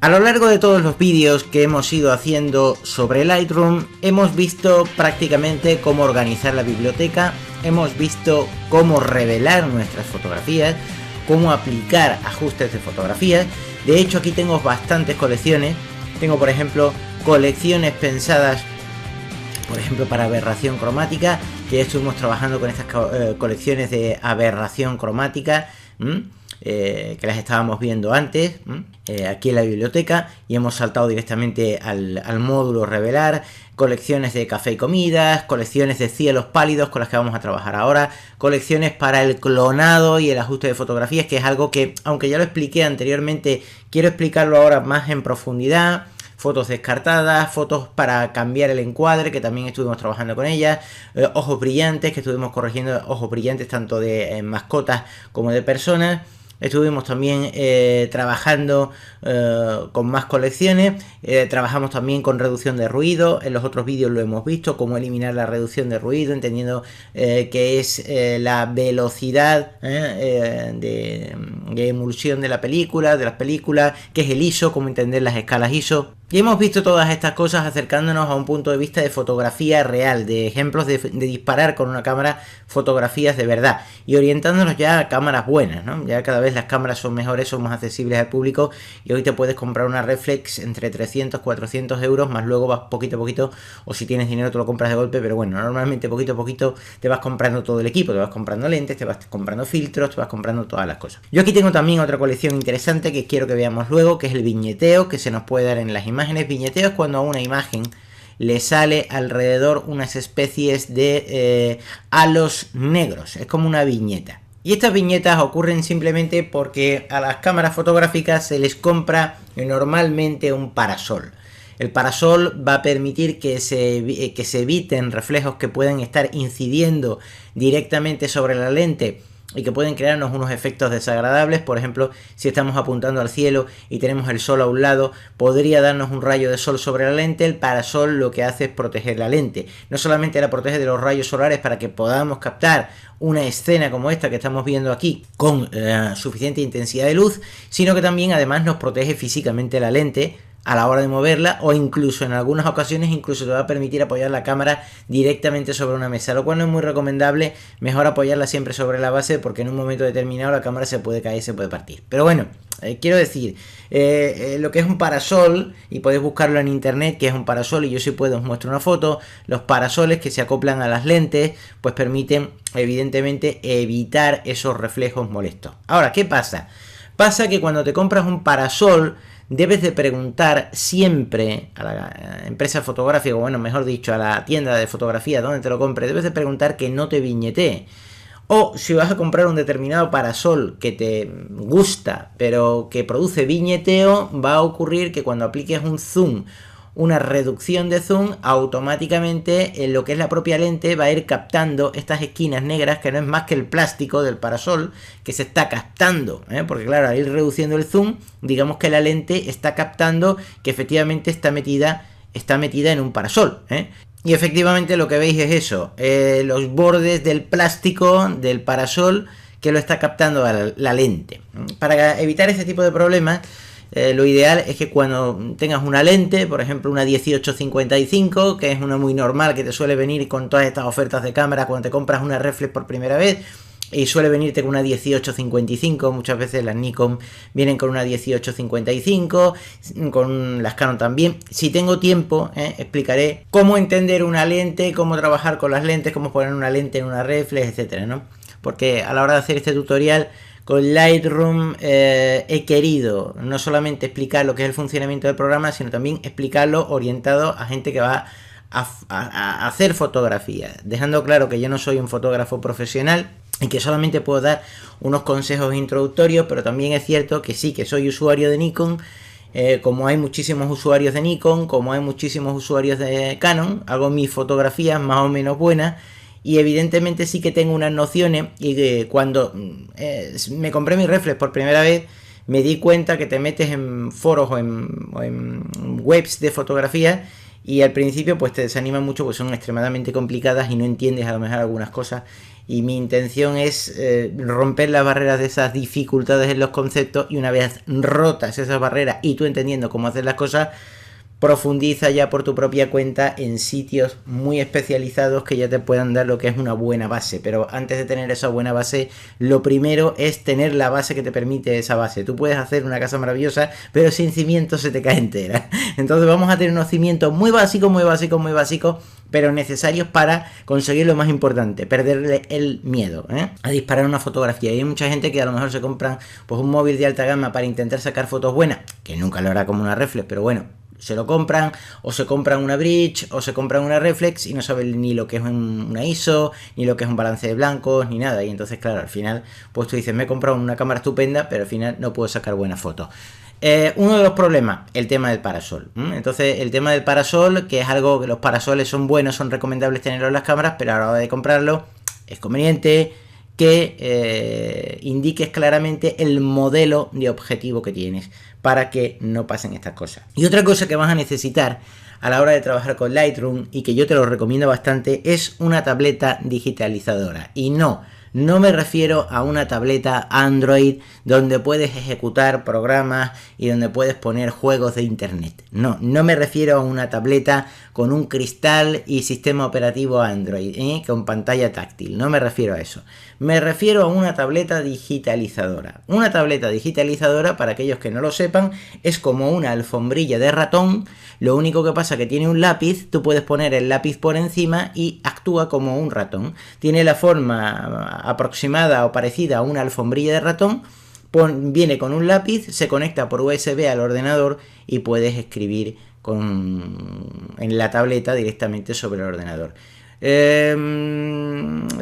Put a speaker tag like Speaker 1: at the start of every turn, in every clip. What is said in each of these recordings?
Speaker 1: A lo largo de todos los vídeos que hemos ido haciendo sobre Lightroom, hemos visto prácticamente cómo organizar la biblioteca, hemos visto cómo revelar nuestras fotografías, cómo aplicar ajustes de fotografías. De hecho, aquí tengo bastantes colecciones. Tengo, por ejemplo, colecciones pensadas, por ejemplo, para aberración cromática, que ya estuvimos trabajando con estas colecciones de aberración cromática, que las estábamos viendo antes, aquí en la biblioteca, y hemos saltado directamente al módulo revelar, colecciones de café y comidas, colecciones de cielos pálidos con las que vamos a trabajar ahora, colecciones para el clonado y el ajuste de fotografías, que es algo que, aunque ya lo expliqué anteriormente, quiero explicarlo ahora más en profundidad. Fotos descartadas, fotos para cambiar el encuadre, que también estuvimos trabajando con ellas, ojos brillantes, que estuvimos corrigiendo ojos brillantes tanto de mascotas como de personas. Estuvimos también trabajando con más colecciones, trabajamos también con reducción de ruido, en los otros vídeos lo hemos visto, cómo eliminar la reducción de ruido, entendiendo que es la velocidad de emulsión de la película, de las películas, que es el ISO, cómo entender las escalas ISO. Y hemos visto todas estas cosas acercándonos a un punto de vista de fotografía real, de ejemplos de disparar con una cámara fotografías de verdad y orientándonos ya a cámaras buenas, ¿no? Ya cada vez las cámaras son mejores, son más accesibles al público y hoy te puedes comprar una reflex entre 300, 400 euros, más luego vas poquito a poquito, o si tienes dinero te lo compras de golpe, pero bueno, normalmente poquito a poquito te vas comprando todo el equipo, te vas comprando lentes, te vas comprando filtros, te vas comprando todas las cosas. Yo aquí tengo también otra colección interesante que quiero que veamos luego, que es el viñeteo, que se nos puede dar en las imágenes. Viñeteo es cuando a una imagen le sale alrededor unas especies de halos negros, es como una viñeta. Y estas viñetas ocurren simplemente porque a las cámaras fotográficas se les compra normalmente un parasol. El parasol va a permitir que se eviten reflejos que pueden estar incidiendo directamente sobre la lente y que pueden crearnos unos efectos desagradables. Por ejemplo, si estamos apuntando al cielo y tenemos el sol a un lado, podría darnos un rayo de sol sobre la lente. El parasol lo que hace es proteger la lente. No solamente la protege de los rayos solares para que podamos captar una escena como esta que estamos viendo aquí con suficiente intensidad de luz, sino que también además nos protege físicamente la lente a la hora de moverla, o incluso en algunas ocasiones incluso te va a permitir apoyar la cámara directamente sobre una mesa, lo cual no es muy recomendable. Mejor apoyarla siempre sobre la base, porque en un momento determinado la cámara se puede caer, se puede partir. Pero bueno, quiero decir, lo que es un parasol, y podéis buscarlo en internet, que es un parasol, y yo si puedo os muestro una foto. Los parasoles que se acoplan a las lentes pues permiten evidentemente evitar esos reflejos molestos. Ahora, ¿qué pasa? Pasa que cuando te compras un parasol debes de preguntar siempre a la empresa fotográfica, o bueno, mejor dicho, a la tienda de fotografía donde te lo compres, debes de preguntar que no te viñetee. O si vas a comprar un determinado parasol que te gusta, pero que produce viñeteo, va a ocurrir que cuando apliques un zoom, una reducción de zoom, automáticamente en lo que es la propia lente va a ir captando estas esquinas negras, que no es más que el plástico del parasol que se está captando, porque claro, al ir reduciendo el zoom, digamos que la lente está captando que efectivamente está metida en un parasol, y efectivamente lo que veis es eso, los bordes del plástico del parasol que lo está captando la lente. Para evitar ese tipo de problemas, lo ideal es que cuando tengas una lente, por ejemplo una 18-55, que es una muy normal que te suele venir con todas estas ofertas de cámara cuando te compras una reflex por primera vez, y suele venirte con una 18-55, muchas veces las Nikon vienen con una 18-55, con las Canon también. Si tengo tiempo, explicaré cómo entender una lente, cómo trabajar con las lentes, cómo poner una lente en una reflex, etcétera, ¿no? Porque a la hora de hacer este tutorial con Lightroom he querido no solamente explicar lo que es el funcionamiento del programa, sino también explicarlo orientado a gente que va a hacer fotografía, dejando claro que yo no soy un fotógrafo profesional y que solamente puedo dar unos consejos introductorios, pero también es cierto que sí, que soy usuario de Nikon, como hay muchísimos usuarios de Nikon, como hay muchísimos usuarios de Canon, hago mis fotografías más o menos buenas. Y evidentemente sí que tengo unas nociones, y cuando me compré mi reflex por primera vez me di cuenta que te metes en foros o en webs de fotografía y al principio pues te desanima mucho, pues son extremadamente complicadas y no entiendes a lo mejor algunas cosas, y mi intención es romper las barreras de esas dificultades en los conceptos, y una vez rotas esas barreras y tú entendiendo cómo hacer las cosas, profundiza ya por tu propia cuenta en sitios muy especializados que ya te puedan dar lo que es una buena base. Pero antes de tener esa buena base, lo primero es tener la base que te permite esa base. Tú puedes hacer una casa maravillosa, pero sin cimientos se te cae entera. Entonces vamos a tener unos cimientos muy básicos, pero necesarios para conseguir lo más importante, perderle el miedo, a disparar una fotografía. Y hay mucha gente que a lo mejor se compran pues un móvil de alta gama para intentar sacar fotos buenas, que nunca lo hará como una reflex, pero bueno, se lo compran, o se compran una bridge, o se compran una reflex y no saben ni lo que es una ISO, ni lo que es un balance de blancos, ni nada. Y entonces, claro, al final, pues tú dices, me he comprado una cámara estupenda, pero al final no puedo sacar buenas fotos. Uno de los problemas, el tema del parasol. Entonces, el tema del parasol, que es algo que los parasoles son buenos, son recomendables tenerlos en las cámaras, pero a la hora de comprarlo es conveniente que indiques claramente el modelo de objetivo que tienes para que no pasen estas cosas. Y otra cosa que vas a necesitar a la hora de trabajar con Lightroom, y que yo te lo recomiendo bastante, es una tableta digitalizadora. Y no me refiero a una tableta Android donde puedes ejecutar programas y donde puedes poner juegos de internet. No me refiero a una tableta con un cristal y sistema operativo Android, con pantalla táctil. No me refiero a eso. Me refiero a una tableta digitalizadora. Una tableta digitalizadora, para aquellos que no lo sepan, es como una alfombrilla de ratón. Lo único que pasa que tiene un lápiz, tú puedes poner el lápiz por encima y actúa como un ratón. Tiene la forma aproximada o parecida a una alfombrilla de ratón. Viene con un lápiz, se conecta por USB al ordenador y puedes escribir en la tableta directamente sobre el ordenador.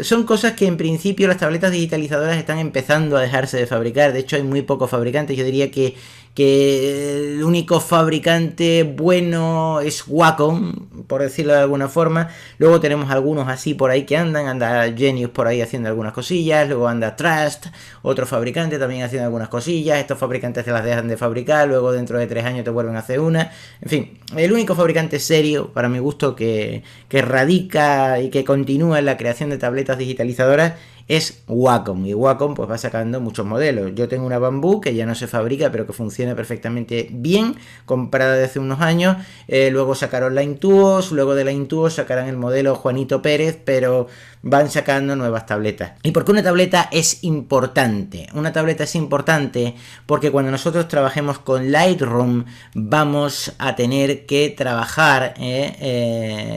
Speaker 1: Son cosas que en principio las tabletas digitalizadoras están empezando a dejarse de fabricar. De hecho, hay muy pocos fabricantes. Yo diría que el único fabricante bueno es Wacom, por decirlo de alguna forma. Luego tenemos algunos así por ahí que anda Genius por ahí haciendo algunas cosillas. Luego anda Trust, otro fabricante también haciendo algunas cosillas. Estos fabricantes te las dejan de fabricar, luego dentro de 3 años te vuelven a hacer una. En fin, el único fabricante serio, para mi gusto, que radica y que continúa en la creación de tabletas digitalizadoras es Wacom, y Wacom pues va sacando muchos modelos. Yo tengo una Bamboo que ya no se fabrica, pero que funciona perfectamente bien, comprada desde hace unos años. Luego sacaron la Intuos, luego de la Intuos sacarán el modelo Juanito Pérez, pero van sacando nuevas tabletas. ¿Y por qué una tableta es importante? Una tableta es importante porque cuando nosotros trabajemos con Lightroom vamos a tener que trabajar,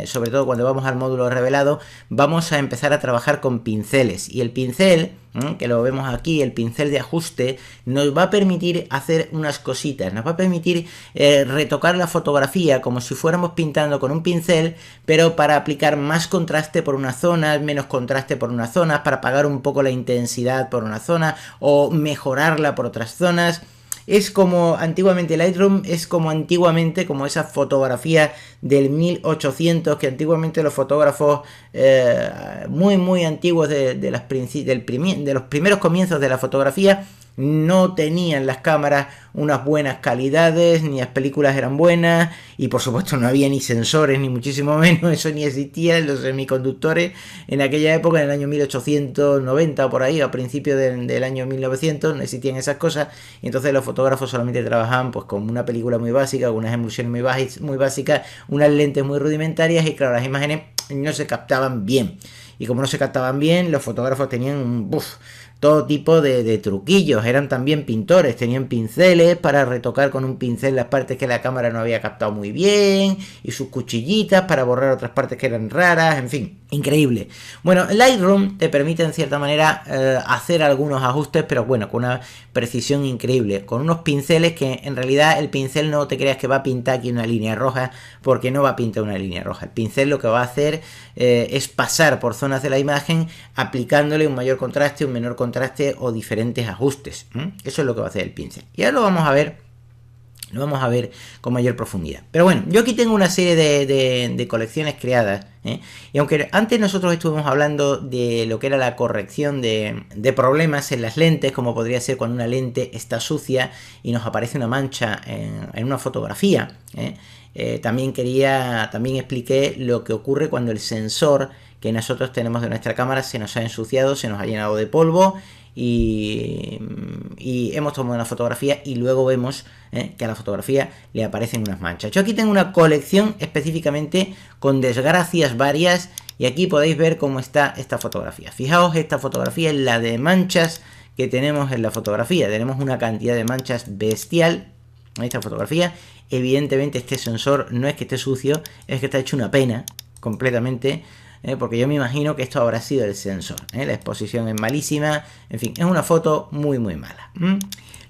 Speaker 1: sobre todo cuando vamos al módulo revelado, vamos a empezar a trabajar con pinceles. Y el pincel, que lo vemos aquí, el pincel de ajuste, nos va a permitir hacer unas cositas, nos va a permitir retocar la fotografía como si fuéramos pintando con un pincel, pero para aplicar más contraste por unas zonas, menos contraste por unas zonas, para apagar un poco la intensidad por una zona o mejorarla por otras zonas. Es como antiguamente Lightroom, es como antiguamente, como esa fotografía del 1800, que antiguamente los fotógrafos muy antiguos de los primeros comienzos de la fotografía no tenían las cámaras unas buenas calidades, ni las películas eran buenas, y por supuesto no había ni sensores, ni muchísimo menos, eso ni existía en los semiconductores en aquella época, en el año 1890 o por ahí, a principios del año 1900, no existían esas cosas, y entonces los fotógrafos solamente trabajaban pues con una película muy básica, con unas emulsiones muy básicas, unas lentes muy rudimentarias, y claro, las imágenes no se captaban bien, y como no se captaban bien, los fotógrafos tenían todo tipo de truquillos. Eran también pintores, tenían pinceles para retocar con un pincel las partes que la cámara no había captado muy bien, y sus cuchillitas para borrar otras partes que eran raras, en fin, increíble. Bueno, Lightroom te permite en cierta manera hacer algunos ajustes, pero bueno, con una precisión increíble, con unos pinceles que en realidad el pincel no te creas que va a pintar aquí una línea roja, porque no va a pintar una línea roja. El pincel lo que va a hacer es pasar por zonas de la imagen aplicándole un mayor contraste, un menor contraste o diferentes ajustes. Eso es lo que va a hacer el pincel. Y ahora lo vamos a ver Lo vamos a ver con mayor profundidad. Pero bueno, yo aquí tengo una serie de colecciones creadas, ¿eh? Y aunque antes nosotros estuvimos hablando de lo que era la corrección de problemas en las lentes, como podría ser cuando una lente está sucia y nos aparece una mancha en una fotografía, también expliqué lo que ocurre cuando el sensor que nosotros tenemos de nuestra cámara se nos ha ensuciado, se nos ha llenado de polvo y hemos tomado una fotografía y luego vemos que a la fotografía le aparecen unas manchas. Yo aquí tengo una colección específicamente con desgracias varias y aquí podéis ver cómo está esta fotografía. Fijaos, esta fotografía es la de manchas que tenemos en la fotografía. Tenemos una cantidad de manchas bestial en esta fotografía. Evidentemente este sensor no es que esté sucio, es que está hecho una pena completamente. Porque yo me imagino que esto habrá sido el sensor. La exposición es malísima. En fin, es una foto muy muy mala.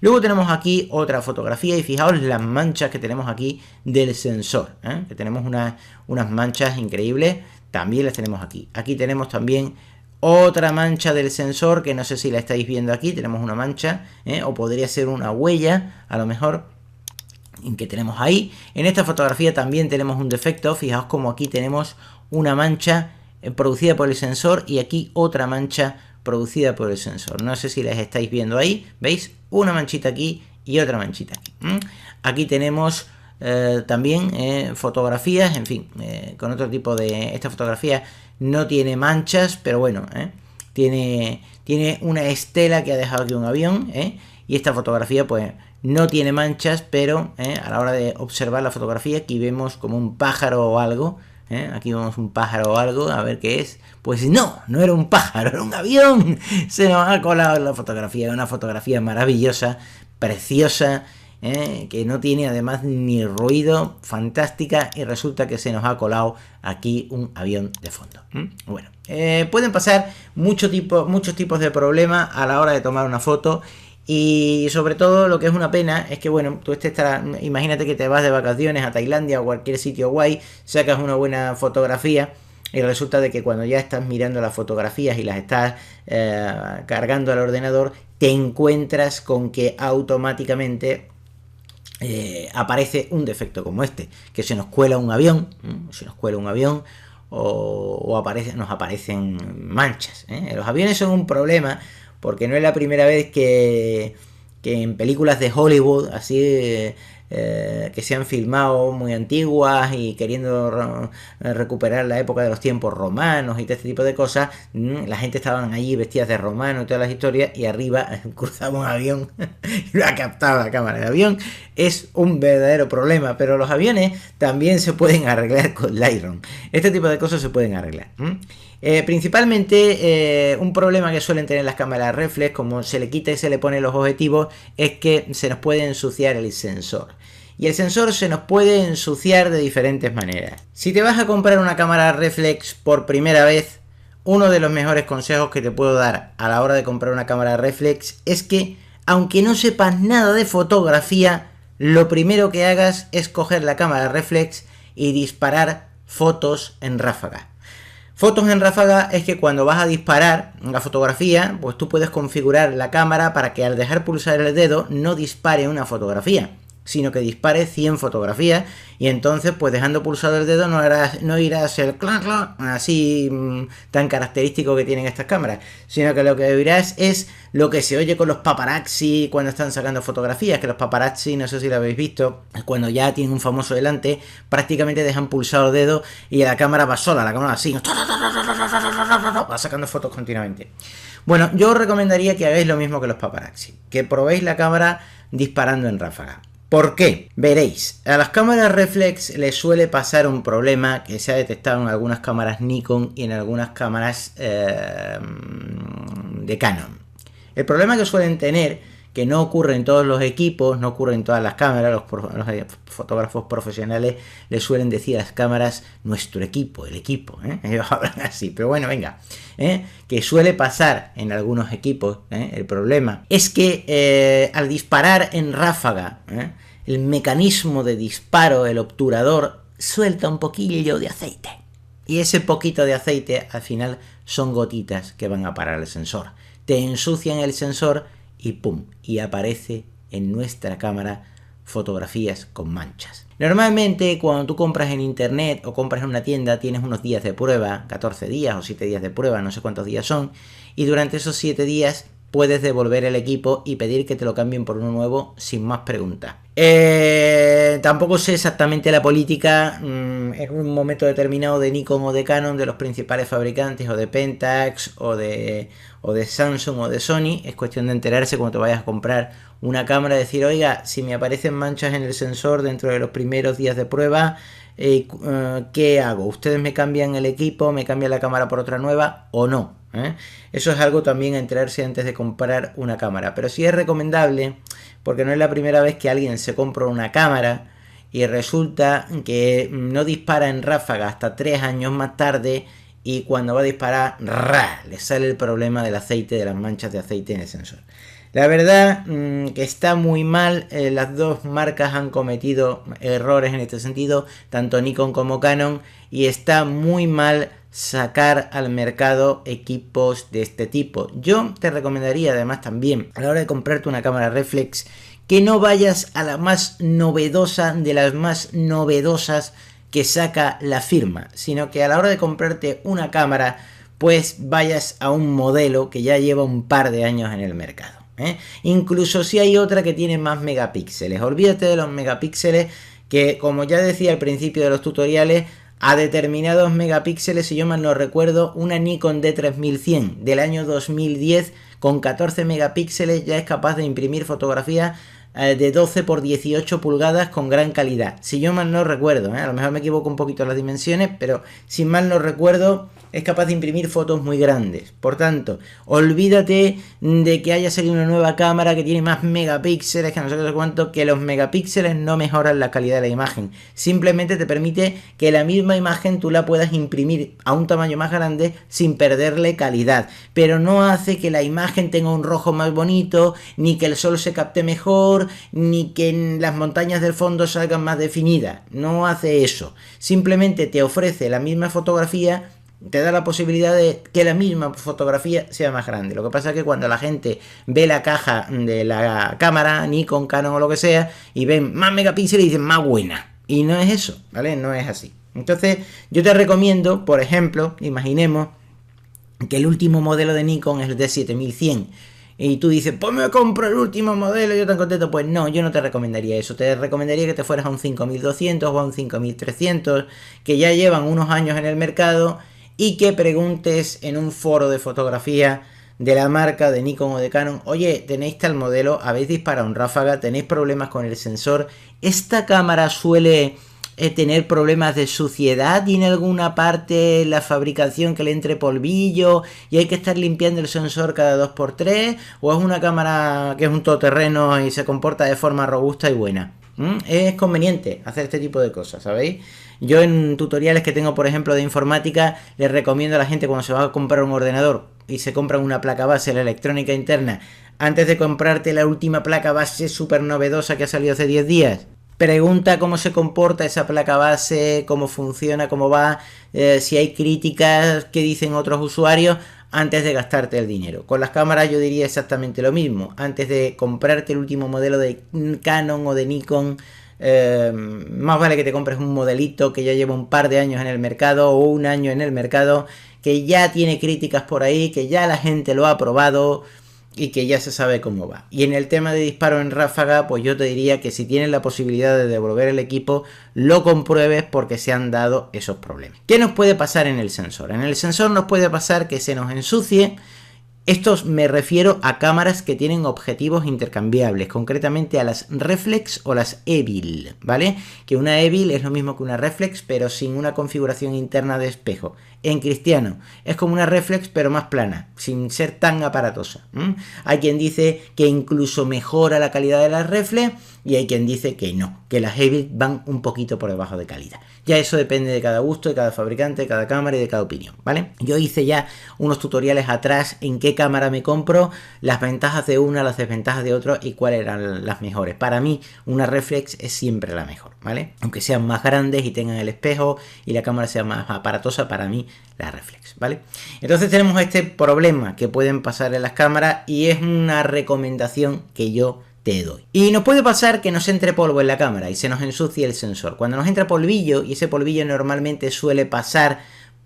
Speaker 1: Luego tenemos aquí otra fotografía y fijaos las manchas que tenemos aquí del sensor. Que tenemos unas manchas increíbles. También las tenemos aquí. Aquí tenemos también otra mancha del sensor que no sé si la estáis viendo aquí. Tenemos una mancha o podría ser una huella a lo mejor que tenemos ahí. En esta fotografía también tenemos un defecto. Fijaos como aquí tenemos una mancha producida por el sensor y aquí otra mancha producida por el sensor. No sé si las estáis viendo ahí. ¿Veis? Una manchita aquí y otra manchita aquí. Aquí tenemos también fotografías, en fin, con otro tipo de... Esta fotografía no tiene manchas, pero bueno, tiene una estela que ha dejado aquí un avión, y esta fotografía pues no tiene manchas, pero a la hora de observar la fotografía aquí vemos como un pájaro o algo. Aquí vemos un pájaro o algo, a ver qué es. Pues no era un pájaro, era un avión. Se nos ha colado en la fotografía, una fotografía maravillosa, preciosa, que no tiene además ni ruido, fantástica, y resulta que se nos ha colado aquí un avión de fondo. Bueno, pueden pasar muchos tipos de problemas a la hora de tomar una foto. Y sobre todo lo que es una pena es que, bueno, tú imagínate que te vas de vacaciones a Tailandia o cualquier sitio guay, sacas una buena fotografía y resulta de que cuando ya estás mirando las fotografías y las estás cargando al ordenador, te encuentras con que automáticamente aparece un defecto como este, que se nos cuela un avión, o nos aparecen manchas. Los aviones son un problema porque no es la primera vez que en películas de Hollywood, así que se han filmado muy antiguas y queriendo recuperar la época de los tiempos romanos y todo este tipo de cosas, la gente estaban allí vestidas de romano y todas las historias, y arriba cruzaba un avión y lo ha captado la cámara de avión. Es un verdadero problema, pero los aviones también se pueden arreglar con Lightroom. Este tipo de cosas se pueden arreglar. Principalmente un problema que suelen tener las cámaras reflex, como se le quita y se le pone los objetivos, es que se nos puede ensuciar el sensor. Y el sensor se nos puede ensuciar de diferentes maneras. Si te vas a comprar una cámara reflex por primera vez, uno de los mejores consejos que te puedo dar a la hora de comprar una cámara reflex es que, aunque no sepas nada de fotografía, lo primero que hagas es coger la cámara reflex y disparar fotos en ráfaga. Fotos en ráfaga es que cuando vas a disparar la fotografía, pues tú puedes configurar la cámara para que al dejar pulsar el dedo no dispare una fotografía, sino que dispare 100 fotografías, y entonces pues dejando pulsado el dedo no irás el clac clac así tan característico que tienen estas cámaras, sino que lo que oirás es lo que se oye con los paparazzi cuando están sacando fotografías, que los paparazzi, no sé si lo habéis visto, cuando ya tienen un famoso delante, prácticamente dejan pulsado el dedo y la cámara va sola, la cámara así, va sacando fotos continuamente. Bueno, yo os recomendaría que hagáis lo mismo que los paparazzi, que probéis la cámara disparando en ráfaga. ¿Por qué? Veréis, a las cámaras reflex les suele pasar un problema que se ha detectado en algunas cámaras Nikon y en algunas cámaras de Canon. El problema que suelen tener, que no ocurre en todos los equipos, no ocurre en todas las cámaras, los fotógrafos profesionales les suelen decir a las cámaras nuestro equipo, el equipo, ellos hablan así, pero bueno, venga, que suele pasar en algunos equipos, el problema es que al disparar en ráfaga, el mecanismo de disparo, el obturador, suelta un poquillo de aceite, y ese poquito de aceite al final son gotitas que van a parar el sensor, te ensucian el sensor y ¡pum! Y aparece en nuestra cámara fotografías con manchas. Normalmente cuando tú compras en internet o compras en una tienda tienes unos días de prueba, 14 días o 7 días de prueba, no sé cuántos días son, y durante esos 7 días puedes devolver el equipo y pedir que te lo cambien por uno nuevo sin más preguntas. Tampoco sé exactamente la política en un momento determinado de Nikon o de Canon, de los principales fabricantes, o de Pentax, o de Samsung o de Sony. Es cuestión de enterarse cuando te vayas a comprar una cámara, decir, oiga, si me aparecen manchas en el sensor dentro de los primeros días de prueba, ¿qué hago? ¿Ustedes me cambian el equipo, me cambian la cámara por otra nueva o no? Eso es algo también a enterarse antes de comprar una cámara, pero sí es recomendable, porque no es la primera vez que alguien se compra una cámara y resulta que no dispara en ráfaga hasta 3 años más tarde, y cuando va a disparar, le sale el problema del aceite, de las manchas de aceite en el sensor. La verdad que está muy mal, las dos marcas han cometido errores en este sentido, tanto Nikon como Canon, y está muy mal sacar al mercado equipos de este tipo. Yo te recomendaría además también, a la hora de comprarte una cámara reflex, que no vayas a la más novedosa de las más novedosas que saca la firma, sino que a la hora de comprarte una cámara, pues vayas a un modelo que ya lleva un par de años en el mercado. Incluso si hay otra que tiene más megapíxeles, olvídate de los megapíxeles, que como ya decía al principio de los tutoriales, a determinados megapíxeles, si yo mal no recuerdo, una Nikon D3100 del año 2010 con 14 megapíxeles ya es capaz de imprimir fotografías de 12 por 18 pulgadas con gran calidad. Si yo mal no recuerdo, a lo mejor me equivoco un poquito en las dimensiones, pero si mal no recuerdo, es capaz de imprimir fotos muy grandes. Por tanto, olvídate de que haya salido una nueva cámara que tiene más megapíxeles, que no sé qué cuánto, que los megapíxeles no mejoran la calidad de la imagen. Simplemente te permite que la misma imagen tú la puedas imprimir a un tamaño más grande sin perderle calidad. Pero no hace que la imagen tenga un rojo más bonito, ni que el sol se capte mejor, ni que las montañas del fondo salgan más definidas. No hace eso. Simplemente te ofrece la misma fotografía, te da la posibilidad de que la misma fotografía sea más grande. Lo que pasa es que cuando la gente ve la caja de la cámara, Nikon, Canon o lo que sea, y ven más megapíxeles y dicen más buena. Y no es eso, ¿vale? No es así. Entonces, yo te recomiendo, por ejemplo, imaginemos que el último modelo de Nikon es el D7100. Y tú dices, pues me compro el último modelo, yo tan contento. Pues no, yo no te recomendaría eso. Te recomendaría que te fueras a un 5200 o a un 5300, que ya llevan unos años en el mercado, y que preguntes en un foro de fotografía de la marca de Nikon o de Canon, oye, tenéis tal modelo, habéis disparado en ráfaga, tenéis problemas con el sensor, esta cámara suele tener problemas de suciedad, tiene alguna parte la fabricación que le entre polvillo y hay que estar limpiando el sensor cada 2x3, o es una cámara que es un todoterreno y se comporta de forma robusta y buena. Es conveniente hacer este tipo de cosas, ¿sabéis? Yo en tutoriales que tengo, por ejemplo, de informática, les recomiendo a la gente, cuando se va a comprar un ordenador y se compran una placa base, la electrónica interna, antes de comprarte la última placa base súper novedosa que ha salido hace 10 días, pregunta cómo se comporta esa placa base, cómo funciona, cómo va, si hay críticas que dicen otros usuarios, antes de gastarte el dinero. Con las cámaras yo diría exactamente lo mismo. Antes de comprarte el último modelo de Canon o de Nikon, más vale que te compres un modelito que ya lleva un par de años en el mercado o un año en el mercado, que ya tiene críticas por ahí, que ya la gente lo ha probado y que ya se sabe cómo va. Y en el tema de disparo en ráfaga, pues yo te diría que si tienes la posibilidad de devolver el equipo, lo compruebes, porque se han dado esos problemas. ¿Qué nos puede pasar en el sensor? En el sensor nos puede pasar que se nos ensucie. Estos me refiero a cámaras que tienen objetivos intercambiables, concretamente a las reflex o las Evil, ¿vale? Que una Evil es lo mismo que una reflex, pero sin una configuración interna de espejo. En cristiano es como una reflex, pero más plana, sin ser tan aparatosa. Hay quien dice que incluso mejora la calidad de las reflex, y hay quien dice que no, que las Evil van un poquito por debajo de calidad. Ya eso depende de cada gusto, de cada fabricante, de cada cámara y de cada opinión, ¿vale? Yo hice ya unos tutoriales atrás en qué cámara me compro, las ventajas de una, las desventajas de otra y cuáles eran las mejores. Para mí, una reflex es siempre la mejor, ¿vale? Aunque sean más grandes y tengan el espejo y la cámara sea más aparatosa, para mí la reflex, ¿vale? Entonces tenemos este problema que pueden pasar en las cámaras, y es una recomendación que yo te doy. Y nos puede pasar que nos entre polvo en la cámara y se nos ensucie el sensor. Cuando nos entra polvillo, y ese polvillo normalmente suele pasar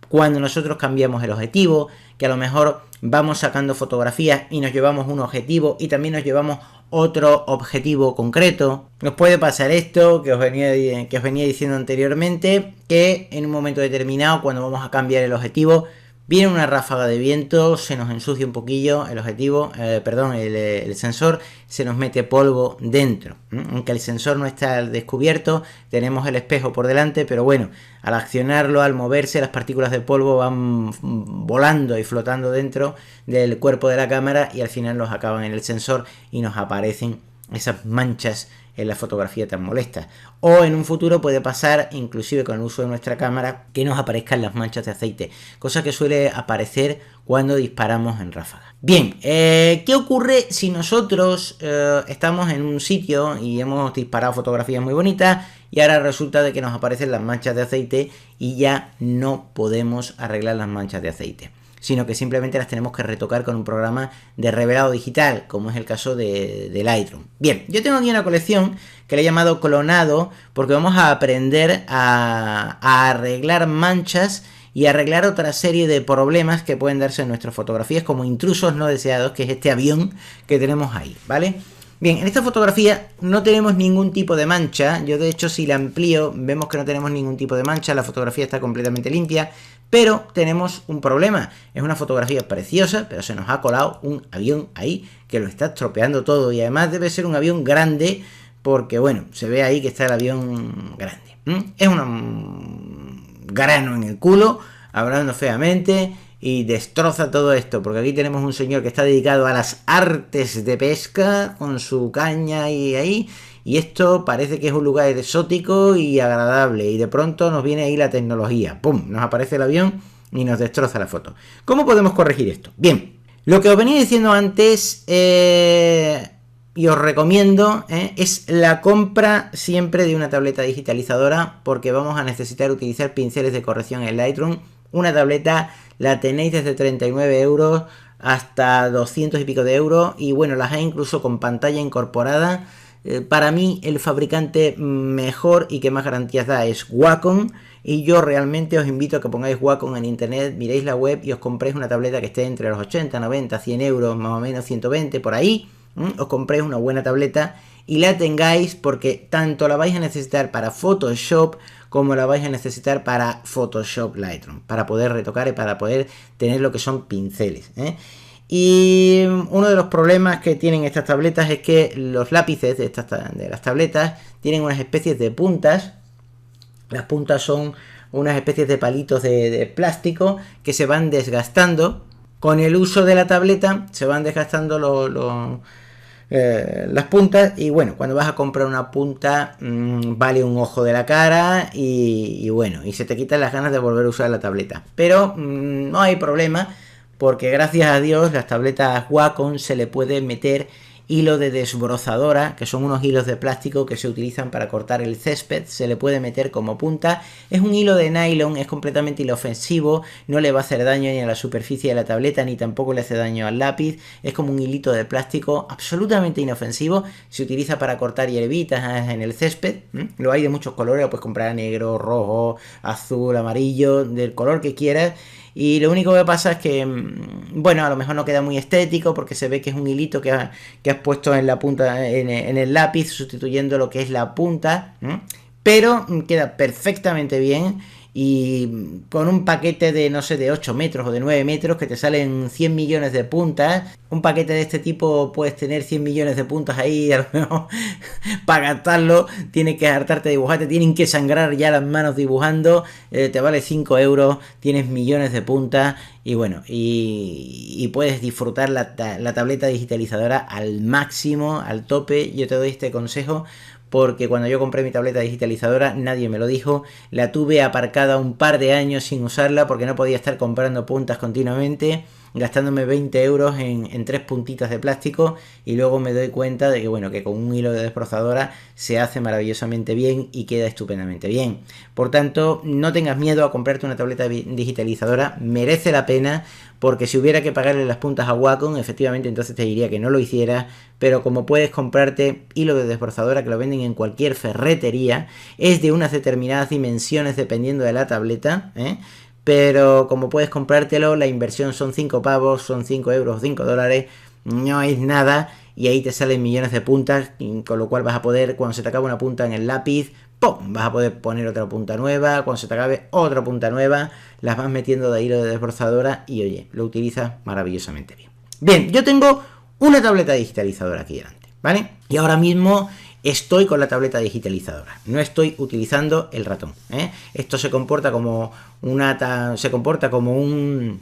Speaker 1: cuando nosotros cambiamos el objetivo, que a lo mejor vamos sacando fotografías y nos llevamos un objetivo y también nos llevamos otro objetivo concreto. Nos puede pasar esto que os venía diciendo anteriormente, que en un momento determinado, cuando vamos a cambiar el objetivo, viene una ráfaga de viento, se nos ensucia un poquillo el objetivo, el sensor, se nos mete polvo dentro. Aunque el sensor no está al descubierto, tenemos el espejo por delante, pero bueno, al accionarlo, al moverse, las partículas de polvo van volando y flotando dentro del cuerpo de la cámara y al final nos acaban en el sensor y nos aparecen esas manchas en la fotografía tan molesta. O en un futuro puede pasar, inclusive con el uso de nuestra cámara, que nos aparezcan las manchas de aceite, cosa que suele aparecer cuando disparamos en ráfaga. Bien, ¿qué ocurre si nosotros estamos en un sitio y hemos disparado fotografías muy bonitas y ahora resulta de que nos aparecen las manchas de aceite y ya no podemos arreglar las manchas de aceite, sino que simplemente las tenemos que retocar con un programa de revelado digital, como es el caso de Lightroom? Bien, yo tengo aquí una colección que le he llamado Clonado, porque vamos a aprender a arreglar manchas y arreglar otra serie de problemas que pueden darse en nuestras fotografías como intrusos no deseados, que es este avión que tenemos ahí, ¿vale? Bien, en esta fotografía no tenemos ningún tipo de mancha. Yo de hecho si la amplío vemos que no tenemos ningún tipo de mancha, la fotografía está completamente limpia, pero tenemos un problema. Es una fotografía preciosa, pero se nos ha colado un avión ahí que lo está estropeando todo, y además debe ser un avión grande porque bueno, se ve ahí que está el avión grande. Es un grano en el culo, hablando feamente, y destroza todo esto, porque aquí tenemos un señor que está dedicado a las artes de pesca con su caña y ahí, y esto parece que es un lugar exótico y agradable, y de pronto nos viene ahí la tecnología, ¡pum!, nos aparece el avión y nos destroza la foto. ¿Cómo podemos corregir esto? Bien, lo que os venía diciendo antes y os recomiendo es la compra siempre de una tableta digitalizadora, porque vamos a necesitar utilizar pinceles de corrección en Lightroom. Una tableta la tenéis desde 39 euros hasta 200 y pico de euros, y bueno, las hay incluso con pantalla incorporada. Para mí el fabricante mejor y que más garantías da es Wacom, y yo realmente os invito a que pongáis Wacom en internet, miréis la web y os compréis una tableta que esté entre los 80, 90, 100 euros, más o menos 120 por ahí. Os compréis una buena tableta y la tengáis, porque tanto la vais a necesitar para Photoshop como la vais a necesitar para Photoshop Lightroom, para poder retocar y para poder tener lo que son pinceles. Y uno de los problemas que tienen estas tabletas es que los lápices de las tabletas tienen unas especies de puntas. Las puntas son unas especies de palitos de plástico que se van desgastando. Con el uso de la tableta se van desgastando las puntas, y bueno, cuando vas a comprar una punta vale un ojo de la cara y bueno, y se te quitan las ganas de volver a usar la tableta. Pero no hay problema, porque gracias a Dios las tabletas Wacom se le puede meter hilo de desbrozadora, que son unos hilos de plástico que se utilizan para cortar el césped, se le puede meter como punta. Es un hilo de nylon, es completamente inofensivo, no le va a hacer daño ni a la superficie de la tableta, ni tampoco le hace daño al lápiz. Es como un hilito de plástico absolutamente inofensivo, se utiliza para cortar hierbitas en el césped. Lo hay de muchos colores, lo puedes comprar negro, rojo, azul, amarillo, del color que quieras. Y lo único que pasa es que, bueno, a lo mejor no queda muy estético, porque se ve que es un hilito que has puesto en la punta, en el lápiz, sustituyendo lo que es la punta, pero queda perfectamente bien. Y con un paquete de, no sé, de 8 metros o de 9 metros, que te salen 100 millones de puntas. Un paquete de este tipo puedes tener 100 millones de puntas ahí, a lo mejor para gastarlo tienes que hartarte de dibujar, te tienen que sangrar ya las manos dibujando, te vale 5 euros, tienes millones de puntas, y bueno, y puedes disfrutar la tableta digitalizadora al máximo, al tope. Yo te doy este consejo, porque cuando yo compré mi tableta digitalizadora nadie me lo dijo, la tuve aparcada un par de años sin usarla porque no podía estar comprando puntas continuamente, gastándome 20 euros en 3 puntitas de plástico, y luego me doy cuenta de que, bueno, que con un hilo de desbrozadora se hace maravillosamente bien y queda estupendamente bien. Por tanto, no tengas miedo a comprarte una tableta digitalizadora, merece la pena, porque si hubiera que pagarle las puntas a Wacom, efectivamente entonces te diría que no lo hicieras, pero como puedes comprarte hilo de desbrozadora, que lo venden en cualquier ferretería, es de unas determinadas dimensiones dependiendo de la tableta, pero como puedes comprártelo, la inversión son 5 pavos, son 5 euros, 5 dólares, no es nada, y ahí te salen millones de puntas, con lo cual vas a poder, cuando se te acabe una punta en el lápiz, ¡pum!, vas a poder poner otra punta nueva, cuando se te acabe otra punta nueva, las vas metiendo de hilo de desbrozadora y oye, lo utilizas maravillosamente bien. Bien, yo tengo una tableta digitalizadora aquí delante, ¿vale? Y ahora mismo estoy con la tableta digitalizadora, no estoy utilizando el ratón, Esto se comporta como un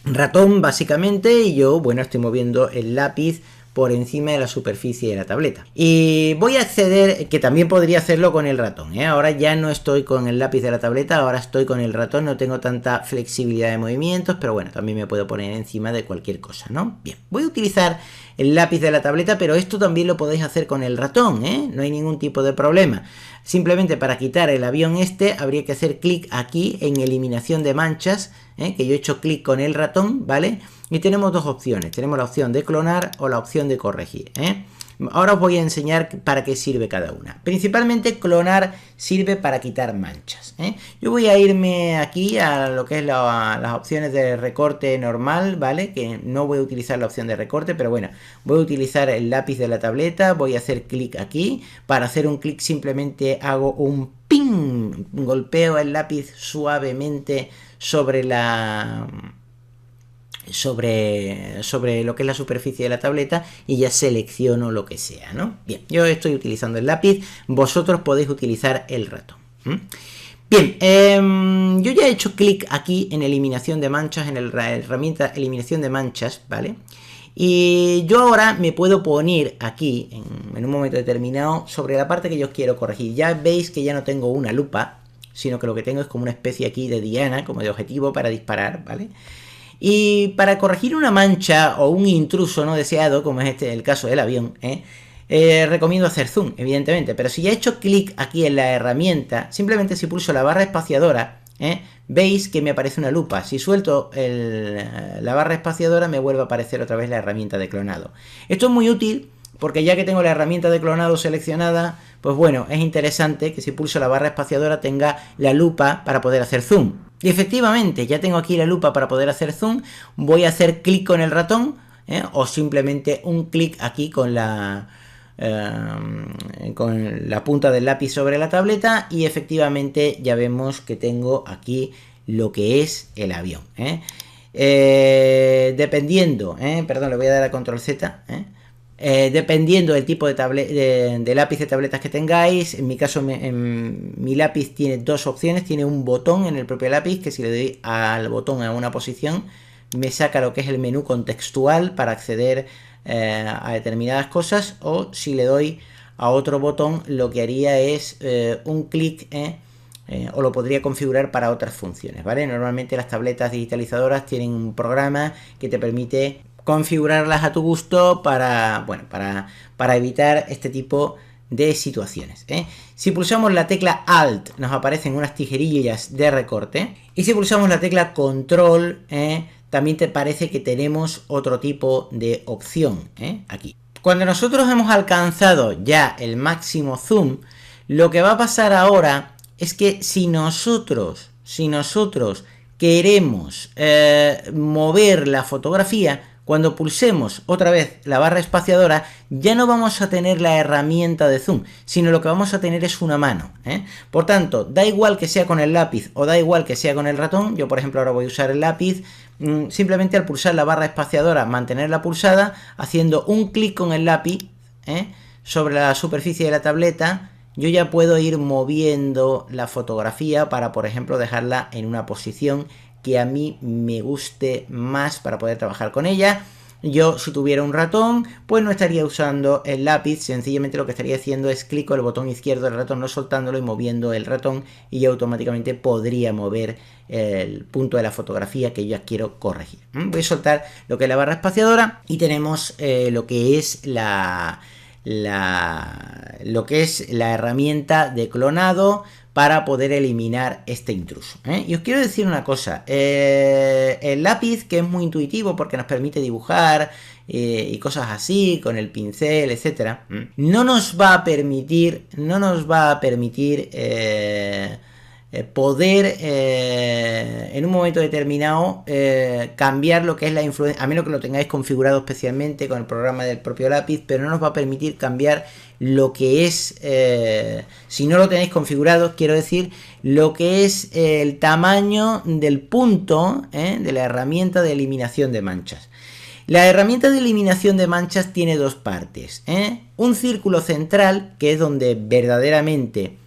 Speaker 1: ratón básicamente, y yo, bueno, estoy moviendo el lápiz por encima de la superficie de la tableta. Y voy a acceder, que también podría hacerlo con el ratón, Ahora ya no estoy con el lápiz de la tableta, ahora estoy con el ratón, no tengo tanta flexibilidad de movimientos, pero bueno, también me puedo poner encima de cualquier cosa, ¿no? Bien, voy a utilizar el lápiz de la tableta, pero esto también lo podéis hacer con el ratón, no hay ningún tipo de problema. Simplemente para quitar el avión habría que hacer clic aquí en eliminación de manchas, que yo he hecho clic con el ratón, ¿vale? Y tenemos dos opciones, tenemos la opción de clonar o la opción de corregir, Ahora os voy a enseñar para qué sirve cada una. Principalmente clonar sirve para quitar manchas, Yo voy a irme aquí a lo que es las opciones de recorte normal, ¿vale? Que no voy a utilizar la opción de recorte, pero bueno, voy a utilizar el lápiz de la tableta, voy a hacer clic aquí. Para hacer un clic simplemente hago un ping, golpeo el lápiz suavemente sobre lo que es la superficie de la tableta y ya selecciono lo que sea, ¿no? Bien, yo estoy utilizando el lápiz, vosotros podéis utilizar el ratón. Bien, yo ya he hecho clic aquí en eliminación de manchas, en la herramienta eliminación de manchas, ¿vale? Y yo ahora me puedo poner aquí, en un momento determinado, sobre la parte que yo quiero corregir. Ya veis que ya no tengo una lupa, sino que lo que tengo es como una especie aquí de diana, como de objetivo para disparar, ¿vale? Y para corregir una mancha o un intruso no deseado, como es el caso del avión, recomiendo hacer zoom, evidentemente. Pero si ya he hecho clic aquí en la herramienta, simplemente si pulso la barra espaciadora, veis que me aparece una lupa. Si suelto la barra espaciadora, me vuelve a aparecer otra vez la herramienta de clonado. Esto es muy útil porque ya que tengo la herramienta de clonado seleccionada, pues bueno, es interesante que si pulso la barra espaciadora tenga la lupa para poder hacer zoom. Y efectivamente, ya tengo aquí la lupa para poder hacer zoom. Voy a hacer clic con el ratón, o simplemente un clic aquí con la punta del lápiz sobre la tableta, y efectivamente ya vemos que tengo aquí lo que es el avión. Dependiendo, perdón, le voy a dar a control Z, dependiendo del tipo de lápiz de tabletas que tengáis. En mi caso, mi lápiz tiene dos opciones. Tiene un botón en el propio lápiz, que si le doy al botón a una posición, me saca lo que es el menú contextual para acceder a determinadas cosas. O si le doy a otro botón, lo que haría es un clic, o lo podría configurar para otras funciones, ¿vale? Normalmente las tabletas digitalizadoras tienen un programa que te permite configurarlas a tu gusto para evitar este tipo de situaciones, Si pulsamos la tecla Alt, nos aparecen unas tijerillas de recorte, y si pulsamos la tecla Control, también te parece que tenemos otro tipo de opción, aquí. Cuando nosotros hemos alcanzado ya el máximo zoom, lo que va a pasar ahora es que si nosotros queremos mover la fotografía, cuando pulsemos otra vez la barra espaciadora, ya no vamos a tener la herramienta de zoom, sino lo que vamos a tener es una mano, Por tanto, da igual que sea con el lápiz o da igual que sea con el ratón. Yo, por ejemplo, ahora voy a usar el lápiz. Simplemente al pulsar la barra espaciadora, mantenerla pulsada, haciendo un clic con el lápiz sobre la superficie de la tableta, yo ya puedo ir moviendo la fotografía para, por ejemplo, dejarla en una posición que a mí me guste más para poder trabajar con ella. Yo, si tuviera un ratón, pues no estaría usando el lápiz, sencillamente lo que estaría haciendo es clic con el botón izquierdo del ratón, no soltándolo y moviendo el ratón, y yo automáticamente podría mover el punto de la fotografía que yo quiero corregir. Voy a soltar lo que es la barra espaciadora y tenemos lo que es la herramienta de clonado para poder eliminar este intruso. Y os quiero decir una cosa, el lápiz, que es muy intuitivo porque nos permite dibujar y cosas así, con el pincel, etcétera, no nos va a permitir poder en un momento determinado cambiar lo que es la influencia, a menos que lo tengáis configurado especialmente con el programa del propio lápiz, pero no nos va a permitir cambiar lo que es, si no lo tenéis configurado, quiero decir, lo que es el tamaño del punto de la herramienta de eliminación de manchas. La herramienta de eliminación de manchas tiene dos partes, un círculo central, que es donde verdaderamente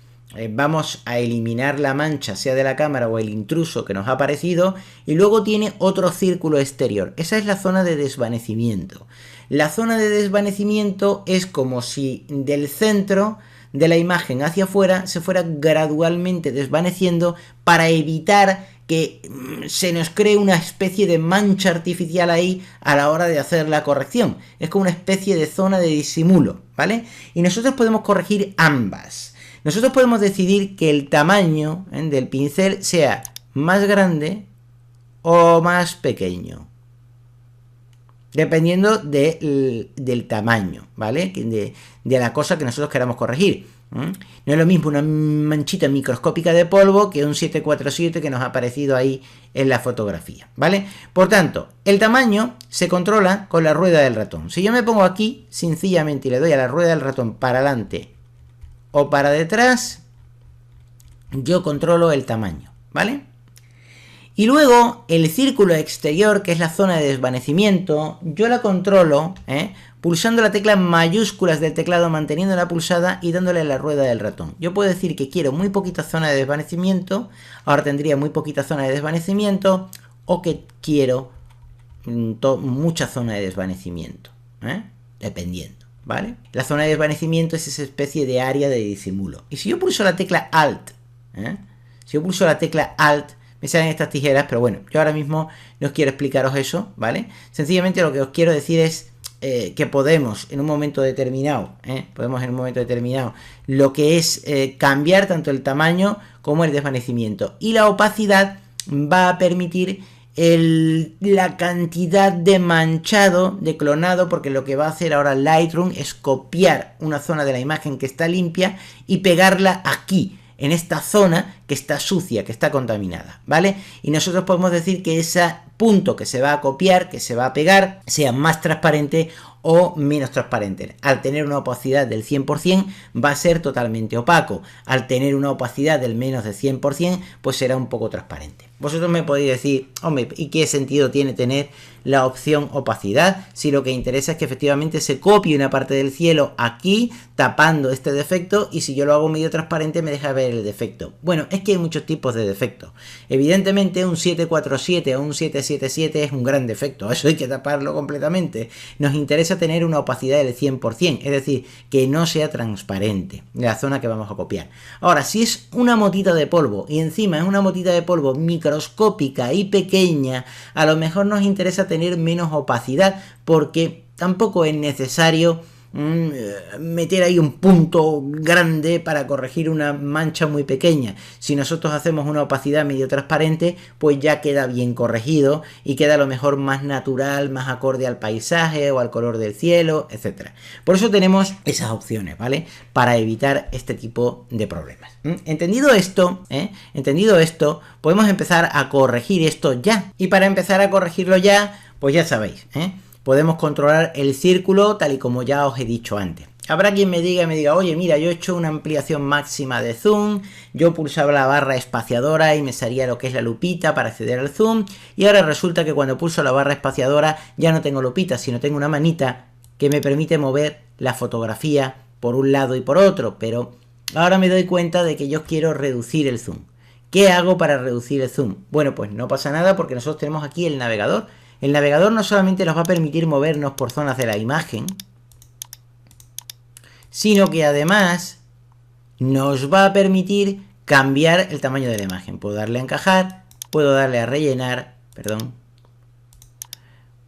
Speaker 1: vamos a eliminar la mancha, sea de la cámara o el intruso que nos ha aparecido, y luego tiene otro círculo exterior. Esa es la zona de desvanecimiento. La zona de desvanecimiento es como si del centro de la imagen hacia afuera se fuera gradualmente desvaneciendo para evitar que se nos cree una especie de mancha artificial ahí a la hora de hacer la corrección. Es como una especie de zona de disimulo, ¿vale? Y nosotros podemos corregir ambas. Nosotros podemos decidir que el tamaño del pincel sea más grande o más pequeño, dependiendo del tamaño, ¿vale? De la cosa que nosotros queramos corregir. No es lo mismo una manchita microscópica de polvo que un 747 que nos ha aparecido ahí en la fotografía, ¿vale? Por tanto, el tamaño se controla con la rueda del ratón. Si yo me pongo aquí, sencillamente, y le doy a la rueda del ratón para adelante o para detrás, yo controlo el tamaño, ¿vale? Y luego el círculo exterior, que es la zona de desvanecimiento, yo la controlo pulsando la tecla mayúsculas del teclado, manteniéndola pulsada y dándole a la rueda del ratón. Yo puedo decir que quiero muy poquita zona de desvanecimiento, ahora tendría muy poquita zona de desvanecimiento, o que quiero mucha zona de desvanecimiento, dependiendo, ¿vale? La zona de desvanecimiento es esa especie de área de disimulo. Y si yo pulso la tecla Alt, me salen estas tijeras, pero bueno, yo ahora mismo no quiero explicaros eso, ¿vale? Sencillamente lo que os quiero decir es que podemos en un momento determinado, lo que es cambiar tanto el tamaño como el desvanecimiento. Y la opacidad va a permitir la cantidad de manchado, de clonado, porque lo que va a hacer ahora Lightroom es copiar una zona de la imagen que está limpia y pegarla aquí, en esta zona que está sucia, que está contaminada, ¿vale? Y nosotros podemos decir que ese punto que se va a copiar, que se va a pegar, sea más transparente o menos transparente. Al tener una opacidad del 100% va a ser totalmente opaco. Al tener una opacidad del menos del 100%, pues será un poco transparente. Vosotros me podéis decir, hombre, ¿y qué sentido tiene tener la opción opacidad si lo que interesa es que efectivamente se copie una parte del cielo aquí, tapando este defecto, y si yo lo hago medio transparente me deja ver el defecto? Bueno, es que hay muchos tipos de defectos. Evidentemente un 747 o un 777 es un gran defecto, eso hay que taparlo completamente. Nos interesa tener una opacidad del 100%, es decir, que no sea transparente la zona que vamos a copiar. Ahora, si es una motita de polvo y encima es una motita de polvo microscópica y pequeña, a lo mejor nos interesa tener menos opacidad, porque tampoco es necesario meter ahí un punto grande para corregir una mancha muy pequeña. Si nosotros hacemos una opacidad medio transparente, pues ya queda bien corregido y queda a lo mejor más natural, más acorde al paisaje o al color del cielo, etcétera. Por eso tenemos esas opciones, ¿vale? Para evitar este tipo de problemas. Entendido esto, podemos empezar a corregir esto ya. Y para empezar a corregirlo ya, pues ya sabéis, podemos controlar el círculo tal y como ya os he dicho antes. Habrá quien me diga, oye, mira, yo he hecho una ampliación máxima de zoom, yo pulsaba la barra espaciadora y me salía lo que es la lupita para acceder al zoom, y ahora resulta que cuando pulso la barra espaciadora ya no tengo lupita, sino tengo una manita que me permite mover la fotografía por un lado y por otro, pero ahora me doy cuenta de que yo quiero reducir el zoom. ¿Qué hago para reducir el zoom? Bueno, pues no pasa nada porque nosotros tenemos aquí el navegador, El navegador no solamente nos va a permitir movernos por zonas de la imagen, sino que además nos va a permitir cambiar el tamaño de la imagen. Puedo darle a encajar, puedo darle a rellenar, perdón.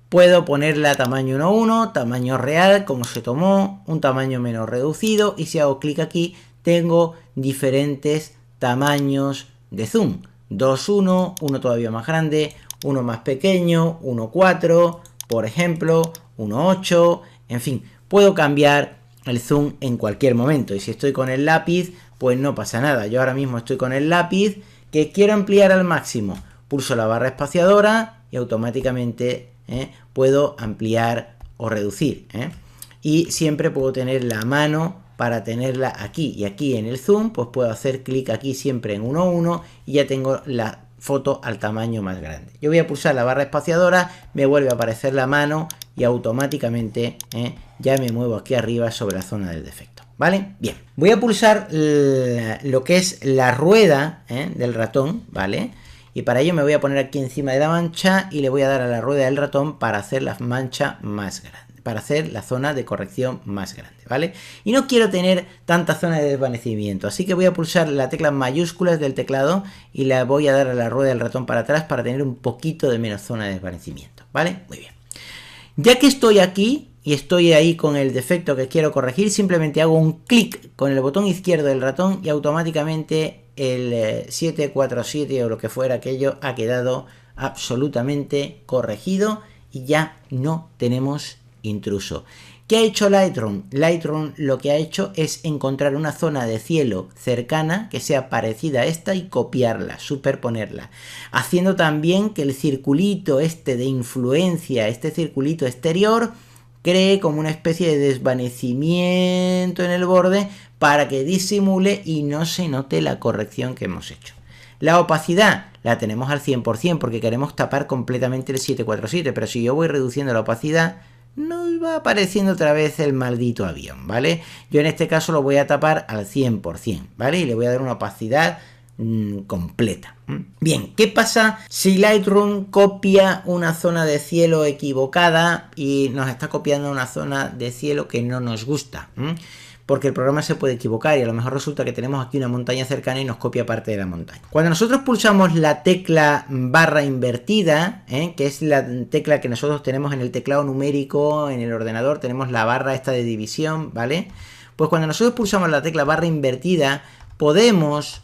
Speaker 1: Puedo ponerla a tamaño 1:1, tamaño real, como se tomó, un tamaño menos reducido, y si hago clic aquí, tengo diferentes tamaños de zoom. 2:1, uno todavía más grande, uno más pequeño, 1:4, por ejemplo, 1:8, en fin, puedo cambiar el zoom en cualquier momento. Y si estoy con el lápiz, pues no pasa nada. Yo ahora mismo estoy con el lápiz que quiero ampliar al máximo. Pulso la barra espaciadora y automáticamente puedo ampliar o reducir. Y siempre puedo tener la mano para tenerla aquí. Y aquí en el zoom, pues puedo hacer clic aquí siempre en 1:1 y ya tengo la foto al tamaño más grande. Yo voy a pulsar la barra espaciadora, me vuelve a aparecer la mano y automáticamente ya me muevo aquí arriba sobre la zona del defecto. ¿Vale? Bien. Voy a pulsar lo que es la rueda del ratón, ¿vale? Y para ello me voy a poner aquí encima de la mancha y le voy a dar a la rueda del ratón para hacer la mancha más grande, para hacer la zona de corrección más grande, ¿vale? Y no quiero tener tanta zona de desvanecimiento, así que voy a pulsar la tecla mayúsculas del teclado y la voy a dar a la rueda del ratón para atrás para tener un poquito de menos zona de desvanecimiento, ¿vale? Muy bien. Ya que estoy aquí y estoy ahí con el defecto que quiero corregir, simplemente hago un clic con el botón izquierdo del ratón y automáticamente el 747 o lo que fuera aquello ha quedado absolutamente corregido y ya no tenemos intruso. ¿Qué ha hecho Lightroom? Lightroom lo que ha hecho es encontrar una zona de cielo cercana que sea parecida a esta y copiarla, superponerla, haciendo también que el circulito este de influencia, este circulito exterior, cree como una especie de desvanecimiento en el borde para que disimule y no se note la corrección que hemos hecho. La opacidad la tenemos al 100% porque queremos tapar completamente el 747, pero si yo voy reduciendo la opacidad, nos va apareciendo otra vez el maldito avión, ¿vale? Yo en este caso lo voy a tapar al 100%, ¿vale? Y le voy a dar una opacidad completa. Bien, ¿qué pasa si Lightroom copia una zona de cielo equivocada y nos está copiando una zona de cielo que no nos gusta? Porque el programa se puede equivocar y a lo mejor resulta que tenemos aquí una montaña cercana y nos copia parte de la montaña. Cuando nosotros pulsamos la tecla barra invertida, que es la tecla que nosotros tenemos en el teclado numérico, en el ordenador, tenemos la barra esta de división, ¿vale? Pues cuando nosotros pulsamos la tecla barra invertida, podemos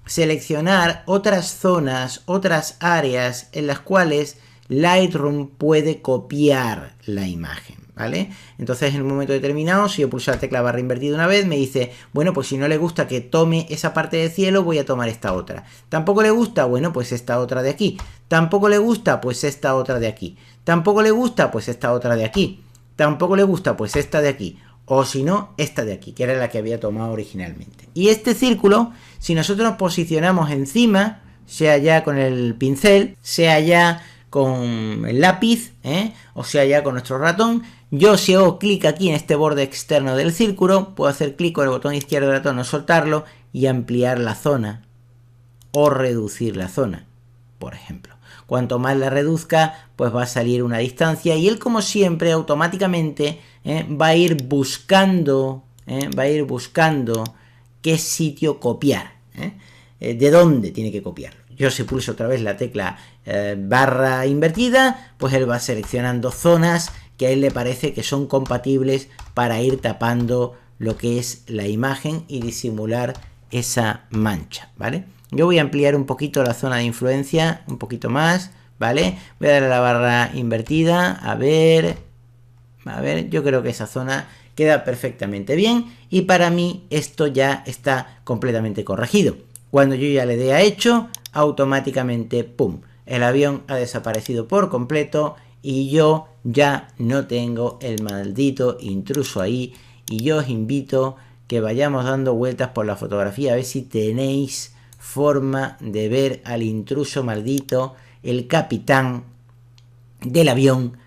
Speaker 1: seleccionar otras zonas, otras áreas en las cuales Lightroom puede copiar la imagen, ¿vale? Entonces en un momento determinado, si yo pulso la tecla barra invertida una vez, me dice, bueno, pues si no le gusta que tome esa parte de cielo, voy a tomar esta otra. ¿Tampoco le gusta? Bueno, pues esta otra de aquí. ¿Tampoco le gusta? Pues esta otra de aquí. ¿Tampoco le gusta? Pues esta otra de aquí. ¿Tampoco le gusta? Pues esta de aquí. O si no, esta de aquí, que era la que había tomado originalmente. Y este círculo, si nosotros nos posicionamos encima, sea ya con el pincel, sea ya con el lápiz, o sea ya con nuestro ratón, yo si hago clic aquí en este borde externo del círculo, puedo hacer clic con el botón izquierdo del ratón, no soltarlo, y ampliar la zona, o reducir la zona, por ejemplo. Cuanto más la reduzca, pues va a salir una distancia y él, como siempre, automáticamente va a ir buscando qué sitio copiar, de dónde tiene que copiarlo. Yo si pulso otra vez la tecla barra invertida, pues él va seleccionando zonas que a él le parece que son compatibles para ir tapando lo que es la imagen y disimular esa mancha, ¿vale? Yo voy a ampliar un poquito la zona de influencia, un poquito más, ¿vale? Voy a darle a la barra invertida, a ver, yo creo que esa zona queda perfectamente bien y para mí esto ya está completamente corregido. Cuando yo ya le dé a hecho, automáticamente, ¡pum!, el avión ha desaparecido por completo y yo ya no tengo el maldito intruso ahí. Y yo os invito que vayamos dando vueltas por la fotografía a ver si tenéis forma de ver al intruso maldito, el capitán del avión,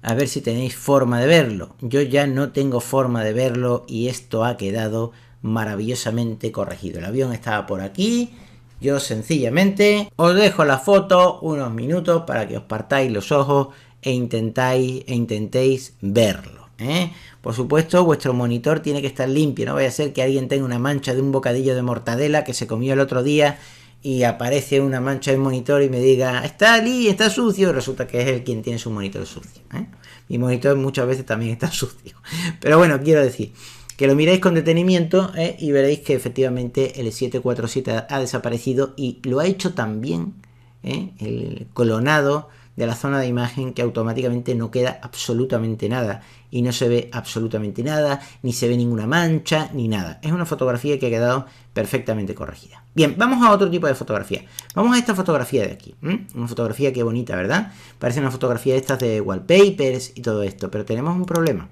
Speaker 1: a ver si tenéis forma de verlo. Yo ya no tengo forma de verlo y esto ha quedado maravillosamente corregido. El avión estaba por aquí Yo sencillamente os dejo la foto unos minutos para que os partáis los ojos e intentéis verlo, ¿eh? Por supuesto, vuestro monitor tiene que estar limpio, no vaya a ser que alguien tenga una mancha de un bocadillo de mortadela que se comió el otro día y aparece una mancha en el monitor y me diga, está sucio, y resulta que es él quien tiene su monitor sucio, ¿eh? Mi monitor muchas veces también está sucio. Pero bueno, quiero decir que lo miréis con detenimiento, y veréis que efectivamente el 747 ha desaparecido y lo ha hecho también, el clonado de la zona de imagen, que automáticamente no queda absolutamente nada y no se ve absolutamente nada, ni se ve ninguna mancha ni nada. Es una fotografía que ha quedado perfectamente corregida. Bien, vamos a otro tipo de fotografía. Vamos a esta fotografía de aquí. Una fotografía que bonita, ¿verdad? Parece una fotografía de estas de wallpapers y todo esto, pero tenemos un problema.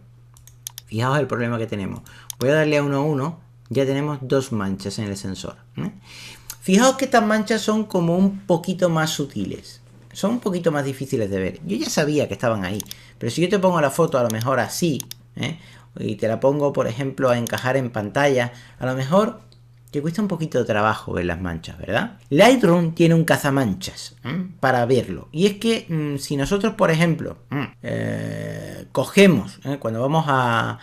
Speaker 1: Fijaos el problema que tenemos. Voy a darle a 1:1, ya tenemos dos manchas en el sensor, ¿eh? Fijaos que estas manchas son como un poquito más sutiles. Son un poquito más difíciles de ver. Yo ya sabía que estaban ahí, pero si yo te pongo la foto a lo mejor así, y te la pongo, por ejemplo, a encajar en pantalla, a lo mejor te cuesta un poquito de trabajo ver las manchas, ¿verdad? Lightroom tiene un cazamanchas, para verlo. Y es que si nosotros, por ejemplo, cogemos, cuando vamos a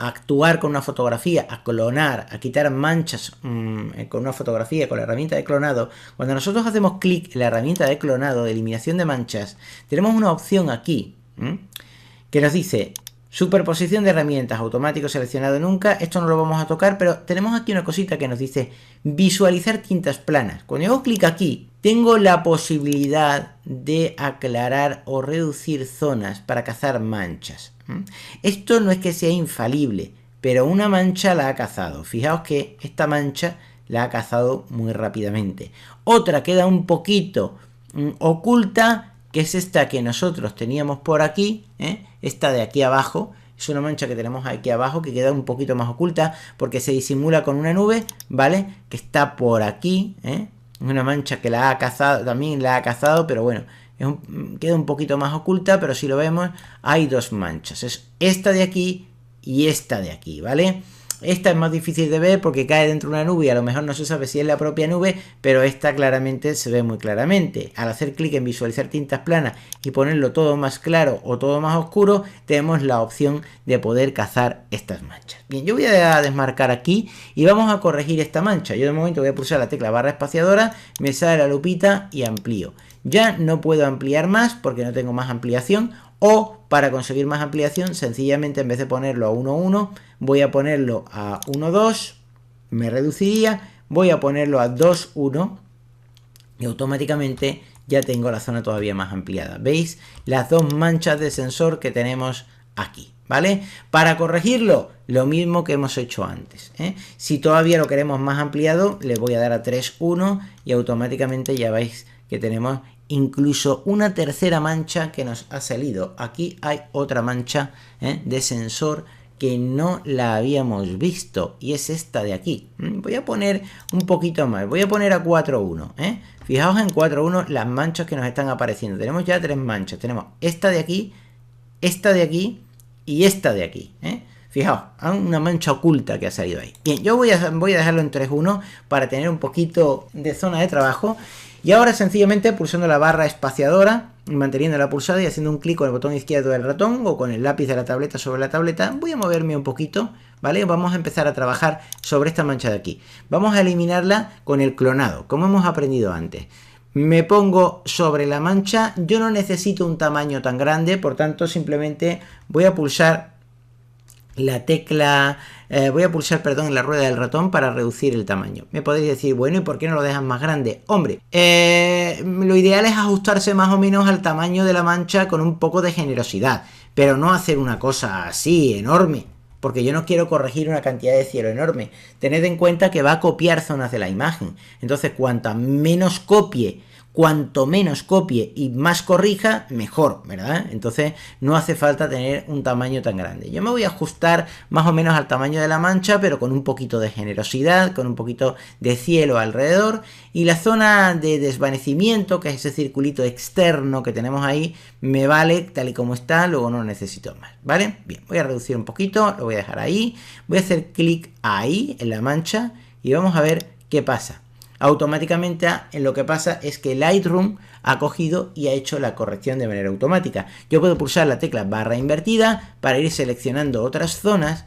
Speaker 1: actuar con una fotografía, a clonar, a quitar manchas con una fotografía, con la herramienta de clonado, cuando nosotros hacemos clic en la herramienta de clonado, de eliminación de manchas, tenemos una opción aquí que nos dice superposición de herramientas, automático seleccionado nunca. Esto no lo vamos a tocar, pero tenemos aquí una cosita que nos dice visualizar tintas planas. Cuando yo hago clic aquí, tengo la posibilidad de aclarar o reducir zonas para cazar manchas. Esto no es que sea infalible, pero una mancha la ha cazado. Fijaos que esta mancha la ha cazado muy rápidamente. Otra queda un poquito oculta, que es esta que nosotros teníamos por aquí, esta de aquí abajo. Es una mancha que tenemos aquí abajo que queda un poquito más oculta porque se disimula con una nube, ¿vale? Que está por aquí, Es una mancha que la ha cazado, también la ha cazado, pero bueno, queda un poquito más oculta, pero si lo vemos, hay dos manchas. Es esta de aquí y esta de aquí, ¿vale? Esta es más difícil de ver porque cae dentro de una nube y a lo mejor no se sabe si es la propia nube, pero esta claramente se ve muy claramente. Al hacer clic en visualizar tintas planas y ponerlo todo más claro o todo más oscuro, tenemos la opción de poder cazar estas manchas. Bien, yo voy a desmarcar aquí y vamos a corregir esta mancha. Yo de momento voy a pulsar la tecla barra espaciadora, me sale la lupita y amplío. Ya no puedo ampliar más porque no tengo más ampliación, o para conseguir más ampliación, sencillamente en vez de ponerlo a 1:1, voy a ponerlo a 1:2, me reduciría, voy a ponerlo a 2:1 y automáticamente ya tengo la zona todavía más ampliada. ¿Veis? Las dos manchas de sensor que tenemos aquí, ¿vale? Para corregirlo, lo mismo que hemos hecho antes, Si todavía lo queremos más ampliado, le voy a dar a 3:1 y automáticamente ya veis que tenemos incluso una tercera mancha que nos ha salido. Aquí hay otra mancha de sensor que no la habíamos visto y es esta de aquí. Voy a poner un poquito más, voy a poner a 4:1. Fijaos en 4:1 las manchas que nos están apareciendo. Tenemos ya tres manchas, tenemos esta de aquí y esta de aquí. Fijaos, hay una mancha oculta que ha salido ahí. Bien, yo voy a dejarlo en 3:1 para tener un poquito de zona de trabajo. Y ahora sencillamente pulsando la barra espaciadora, manteniéndola pulsada y haciendo un clic con el botón izquierdo del ratón o con el lápiz de la tableta sobre la tableta, voy a moverme un poquito, ¿vale? Vamos a empezar a trabajar sobre esta mancha de aquí. Vamos a eliminarla con el clonado, como hemos aprendido antes. Me pongo sobre la mancha, yo no necesito un tamaño tan grande, por tanto simplemente voy a pulsar la tecla, perdón, la rueda del ratón para reducir el tamaño. Me podéis decir, bueno, ¿y por qué no lo dejas más grande? Hombre, lo ideal es ajustarse más o menos al tamaño de la mancha con un poco de generosidad, pero no hacer una cosa así enorme, porque yo no quiero corregir una cantidad de cielo enorme. Tened en cuenta que va a copiar zonas de la imagen, entonces cuanto menos copie y más corrija, mejor, ¿verdad? Entonces no hace falta tener un tamaño tan grande. Yo me voy a ajustar más o menos al tamaño de la mancha, pero con un poquito de generosidad, con un poquito de cielo alrededor. Y la zona de desvanecimiento, que es ese circulito externo que tenemos ahí, me vale tal y como está, luego no necesito más, ¿vale? Bien, voy a reducir un poquito, lo voy a dejar ahí. Voy a hacer clic ahí, en la mancha, y vamos a ver ¿qué pasa? Automáticamente lo que pasa es que Lightroom ha cogido y ha hecho la corrección de manera automática. Yo puedo pulsar la tecla barra invertida para ir seleccionando otras zonas.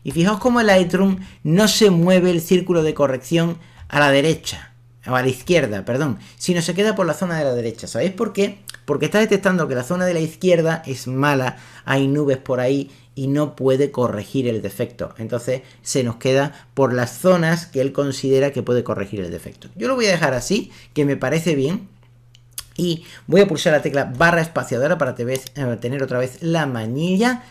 Speaker 1: Y fijaos cómo en Lightroom no se mueve el círculo de corrección a la derecha, o a la izquierda, perdón, sino se queda por la zona de la derecha. ¿Sabéis por qué? Porque está detectando que la zona de la izquierda es mala, hay nubes por ahí y no puede corregir el defecto. Entonces se nos queda por las zonas que él considera que puede corregir el defecto. Yo lo voy a dejar así, que me parece bien. Y voy a pulsar la tecla barra espaciadora para tener otra vez la manilla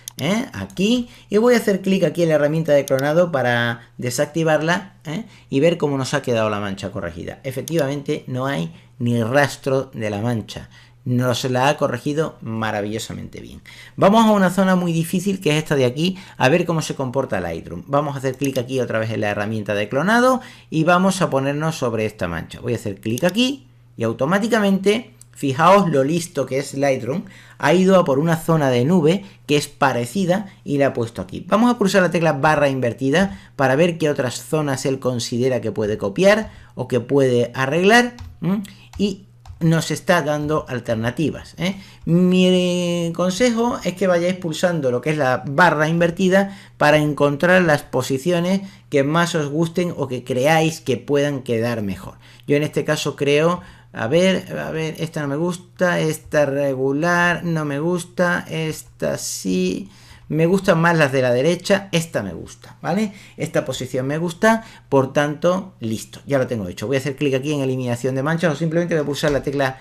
Speaker 1: aquí. Y voy a hacer clic aquí en la herramienta de clonado para desactivarla y ver cómo nos ha quedado la mancha corregida. Efectivamente no hay ni rastro de la mancha. Nos la ha corregido maravillosamente bien. Vamos a una zona muy difícil que es esta de aquí, a ver cómo se comporta Lightroom. Vamos a hacer clic aquí otra vez en la herramienta de clonado y vamos a ponernos sobre esta mancha. Voy a hacer clic aquí y automáticamente, fijaos lo listo que es Lightroom, ha ido a por una zona de nube que es parecida y la ha puesto aquí. Vamos a pulsar la tecla barra invertida para ver qué otras zonas él considera que puede copiar o que puede arreglar y nos está dando alternativas. Mi consejo es que vayáis pulsando lo que es la barra invertida para encontrar las posiciones que más os gusten o que creáis que puedan quedar mejor. Yo en este caso creo, a ver, esta no me gusta, esta regular, no me gusta, esta sí. Me gustan más las de la derecha, esta me gusta, ¿vale? Esta posición me gusta, por tanto, listo, ya lo tengo hecho. Voy a hacer clic aquí en eliminación de manchas o simplemente voy a pulsar la tecla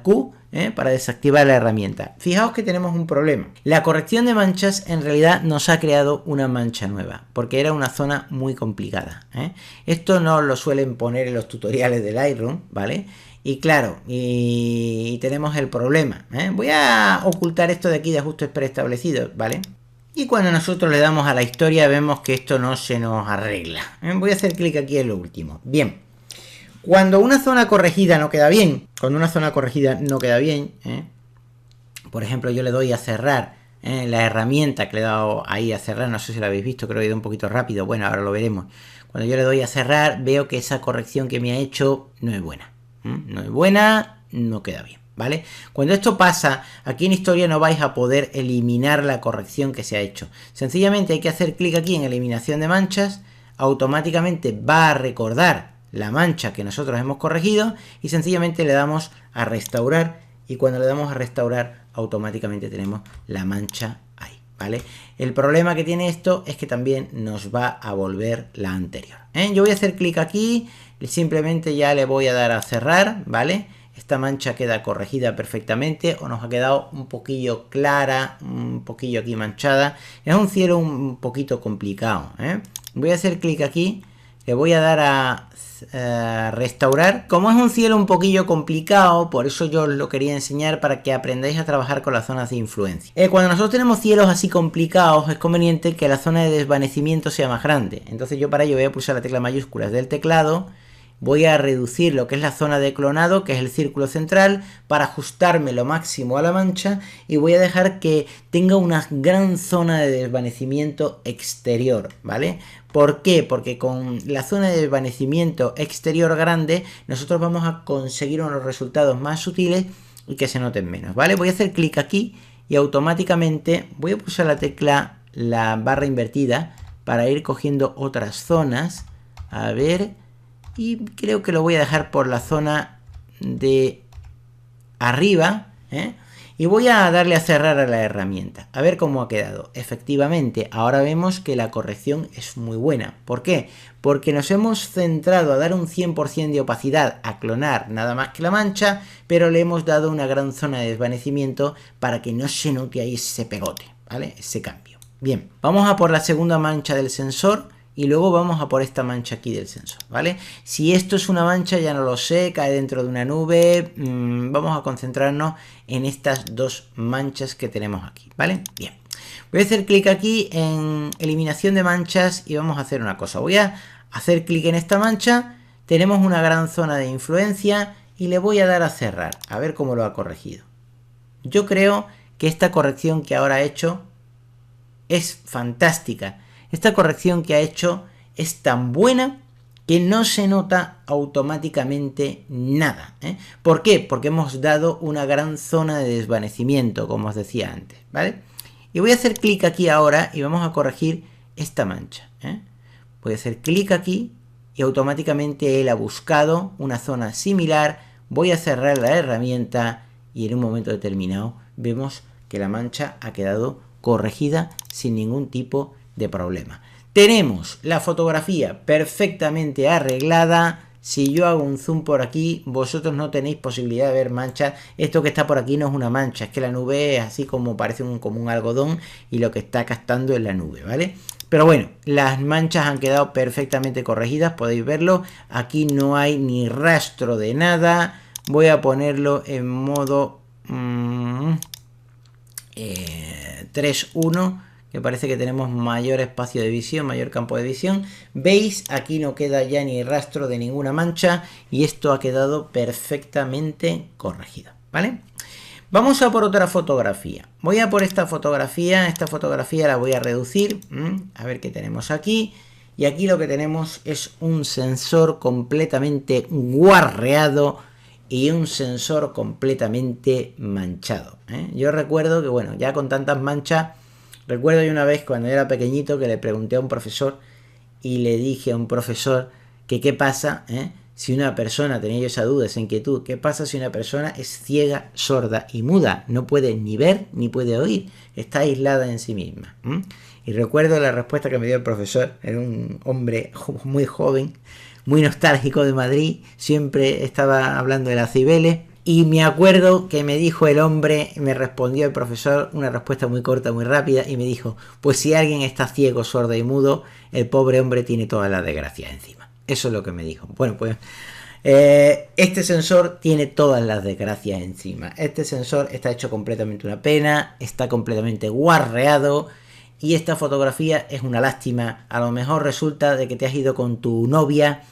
Speaker 1: Q para desactivar la herramienta. Fijaos que tenemos un problema. La corrección de manchas en realidad nos ha creado una mancha nueva, porque era una zona muy complicada. Esto no lo suelen poner en los tutoriales de Lightroom, ¿vale? Y claro, y tenemos el problema. Voy a ocultar esto de aquí de ajustes preestablecidos, ¿vale? Y cuando nosotros le damos a la historia vemos que esto no se nos arregla. Voy a hacer clic aquí en lo último. Bien. Cuando una zona corregida no queda bien, por ejemplo yo le doy a cerrar la herramienta que le he dado ahí a cerrar, no sé si lo habéis visto, creo que he ido un poquito rápido, bueno, ahora lo veremos. Cuando yo le doy a cerrar veo que esa corrección que me ha hecho no es buena. No es buena, no queda bien, ¿vale? Cuando esto pasa, aquí en historia no vais a poder eliminar la corrección que se ha hecho. Sencillamente hay que hacer clic aquí en eliminación de manchas, automáticamente va a recordar la mancha que nosotros hemos corregido y sencillamente le damos a restaurar y cuando le damos a restaurar automáticamente tenemos la mancha ahí, ¿vale? El problema que tiene esto es que también nos va a volver la anterior. Yo voy a hacer clic aquí, simplemente ya le voy a dar a cerrar, ¿vale? Esta mancha queda corregida perfectamente o nos ha quedado un poquillo clara, un poquillo aquí manchada. Es un cielo un poquito complicado, Voy a hacer clic aquí, le voy a dar a restaurar. Como es un cielo un poquillo complicado, por eso yo os lo quería enseñar para que aprendáis a trabajar con las zonas de influencia. Cuando nosotros tenemos cielos así complicados es conveniente que la zona de desvanecimiento sea más grande. Entonces yo para ello voy a pulsar la tecla mayúsculas del teclado, voy a reducir lo que es la zona de clonado, que es el círculo central, para ajustarme lo máximo a la mancha y voy a dejar que tenga una gran zona de desvanecimiento exterior, ¿vale? ¿Por qué? Porque con la zona de desvanecimiento exterior grande nosotros vamos a conseguir unos resultados más sutiles y que se noten menos, ¿vale? Voy a hacer clic aquí y automáticamente voy a pulsar la barra invertida para ir cogiendo otras zonas. A ver, y creo que lo voy a dejar por la zona de arriba, y voy a darle a cerrar a la herramienta, a ver cómo ha quedado. Efectivamente, ahora vemos que la corrección es muy buena. ¿Por qué? Porque nos hemos centrado a dar un 100% de opacidad, a clonar nada más que la mancha, pero le hemos dado una gran zona de desvanecimiento para que no se note ahí ese pegote, ¿vale? Ese cambio. Bien, vamos a por la segunda mancha del sensor. Y luego vamos a por esta mancha aquí del sensor, ¿vale? Si esto es una mancha ya no lo sé, cae dentro de una nube. Vamos a concentrarnos en estas dos manchas que tenemos aquí, ¿vale? Bien, voy a hacer clic aquí en eliminación de manchas y vamos a hacer una cosa. Voy a hacer clic en esta mancha, tenemos una gran zona de influencia y le voy a dar a cerrar, a ver cómo lo ha corregido. Yo creo que esta corrección que ahora ha hecho es fantástica. Esta corrección que ha hecho es tan buena que no se nota automáticamente nada. ¿Por qué? Porque hemos dado una gran zona de desvanecimiento, como os decía antes, ¿vale? Y voy a hacer clic aquí ahora y vamos a corregir esta mancha. Voy a hacer clic aquí y automáticamente él ha buscado una zona similar. Voy a cerrar la herramienta y en un momento determinado vemos que la mancha ha quedado corregida sin ningún tipo de problema. Tenemos la fotografía perfectamente arreglada. Si yo hago un zoom por aquí, vosotros no tenéis posibilidad de ver manchas. Esto que está por aquí no es una mancha, es que la nube es así como parece como un algodón y lo que está captando es la nube, ¿vale? Pero bueno, las manchas han quedado perfectamente corregidas, podéis verlo. Aquí no hay ni rastro de nada. Voy a ponerlo en modo 3.1, que parece que tenemos mayor espacio de visión, mayor campo de visión. ¿Veis? Aquí no queda ya ni rastro de ninguna mancha y esto ha quedado perfectamente corregido, ¿vale? Vamos a por otra fotografía. Voy a por esta fotografía la voy a reducir, a ver qué tenemos aquí. Y aquí lo que tenemos es un sensor completamente guarreado y un sensor completamente manchado. Yo recuerdo que, bueno, ya con tantas manchas, recuerdo yo una vez cuando era pequeñito que le pregunté a un profesor y le dije a un profesor que qué pasa si una persona, tenía yo esa duda, esa inquietud, qué pasa si una persona es ciega, sorda y muda, no puede ni ver ni puede oír, está aislada en sí misma. Y recuerdo la respuesta que me dio el profesor, era un hombre muy joven, muy nostálgico de Madrid, siempre estaba hablando de las Cibeles. Y me acuerdo que me dijo el hombre, me respondió el profesor, una respuesta muy corta, muy rápida, y me dijo, pues si alguien está ciego, sordo y mudo, el pobre hombre tiene toda la desgracia encima. Eso es lo que me dijo. Bueno, pues este sensor tiene todas las desgracias encima. Este sensor está hecho completamente una pena, está completamente guarreado, y esta fotografía es una lástima. A lo mejor resulta de que te has ido con tu novia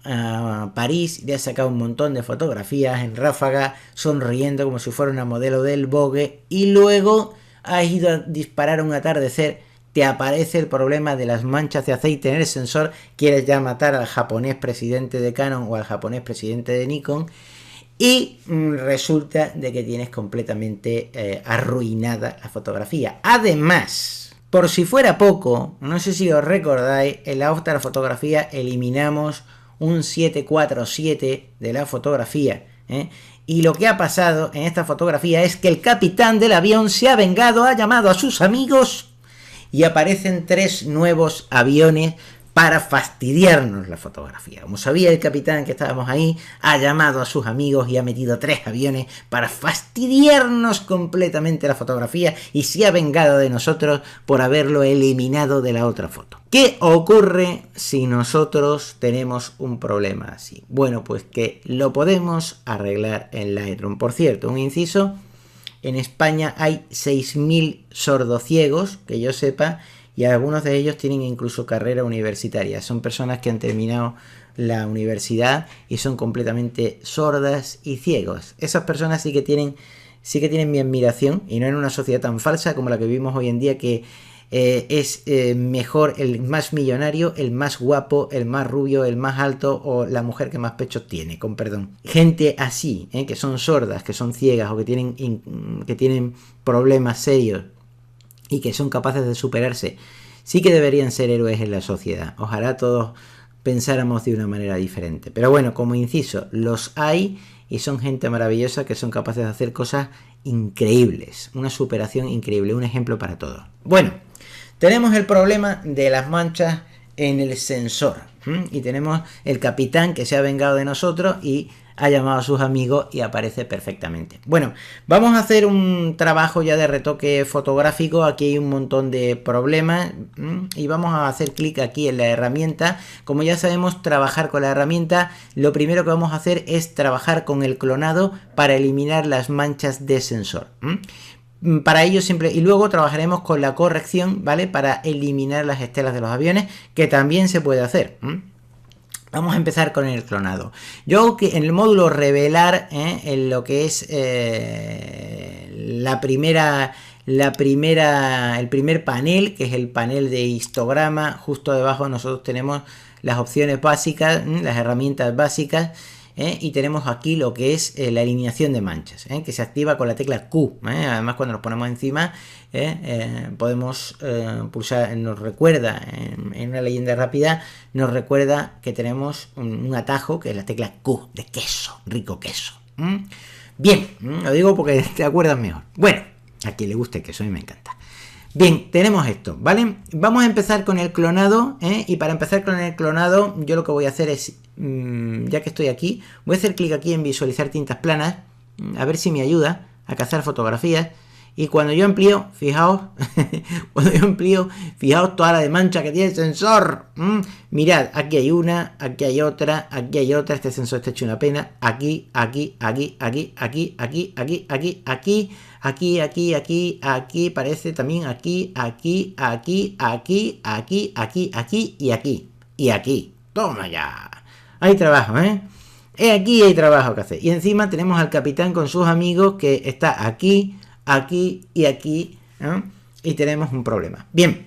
Speaker 1: a París y te has sacado un montón de fotografías en ráfaga, sonriendo como si fuera una modelo del Vogue, y luego has ido a disparar un atardecer, te aparece el problema de las manchas de aceite en el sensor, quieres ya matar al japonés presidente de Canon o al japonés presidente de Nikon, y resulta de que tienes completamente arruinada la fotografía. Además, por si fuera poco, no sé si os recordáis, en la otra fotografía eliminamos un 747 de la fotografía, y lo que ha pasado en esta fotografía es que el capitán del avión se ha vengado, ha llamado a sus amigos y aparecen 3 nuevos aviones para fastidiarnos la fotografía. Como sabía el capitán que estábamos ahí, ha llamado a sus amigos y ha metido 3 aviones para fastidiarnos completamente la fotografía y se ha vengado de nosotros por haberlo eliminado de la otra foto. ¿Qué ocurre si nosotros tenemos un problema así? Bueno, pues que lo podemos arreglar en Lightroom. Por cierto, un inciso, en España hay 6.000 sordociegos, que yo sepa, y algunos de ellos tienen incluso carrera universitaria. Son personas que han terminado la universidad y son completamente sordas y ciegos. Esas personas sí que tienen mi admiración, y no en una sociedad tan falsa como la que vivimos hoy en día, que es mejor el más millonario, el más guapo, el más rubio, el más alto o la mujer que más pechos tiene, con perdón. Gente así, que son sordas, que son ciegas o que tienen problemas serios y que son capaces de superarse, sí que deberían ser héroes en la sociedad. Ojalá todos pensáramos de una manera diferente. Pero bueno, como inciso, los hay y son gente maravillosa que son capaces de hacer cosas increíbles. Una superación increíble, un ejemplo para todos. Bueno, tenemos el problema de las manchas en el sensor. Y tenemos el capitán que se ha vengado de nosotros y ha llamado a sus amigos y aparece perfectamente. Bueno, vamos a hacer un trabajo ya de retoque fotográfico. Aquí hay un montón de problemas y vamos a hacer clic aquí en la herramienta. Como ya sabemos trabajar con la herramienta, lo primero que vamos a hacer es trabajar con el clonado para eliminar las manchas de sensor. Para ello siempre, y luego trabajaremos con la corrección, ¿vale? Para eliminar las estelas de los aviones, que también se puede hacer. Vamos a empezar con el clonado. Yo que en el módulo revelar, en lo que es el primer panel, que es el panel de histograma, justo debajo nosotros tenemos las opciones básicas, las herramientas básicas, y tenemos aquí lo que es la eliminación de manchas, que se activa con la tecla Q. Además, cuando nos ponemos encima podemos pulsar, nos recuerda en una leyenda rápida, nos recuerda que tenemos un atajo que es la tecla Q de queso, rico queso. Bien, lo digo porque te acuerdas mejor. Bueno, a quien le guste el queso, a mí me encanta. Bien, tenemos esto, ¿vale? Vamos a empezar con el clonado, y para empezar con el clonado, yo lo que voy a hacer es, ya que estoy aquí, voy a hacer clic aquí en visualizar tintas planas, a ver si me ayuda a cazar fotografías, y cuando yo amplío, fijaos, fijaos toda la de mancha que tiene el sensor. Mirad, aquí hay una, aquí hay otra, este sensor está hecho una pena, aquí, parece también aquí, y aquí. Toma ya. Hay trabajo, aquí hay trabajo que hacer. Y encima tenemos al capitán con sus amigos que está aquí, y aquí, y tenemos un problema. Bien,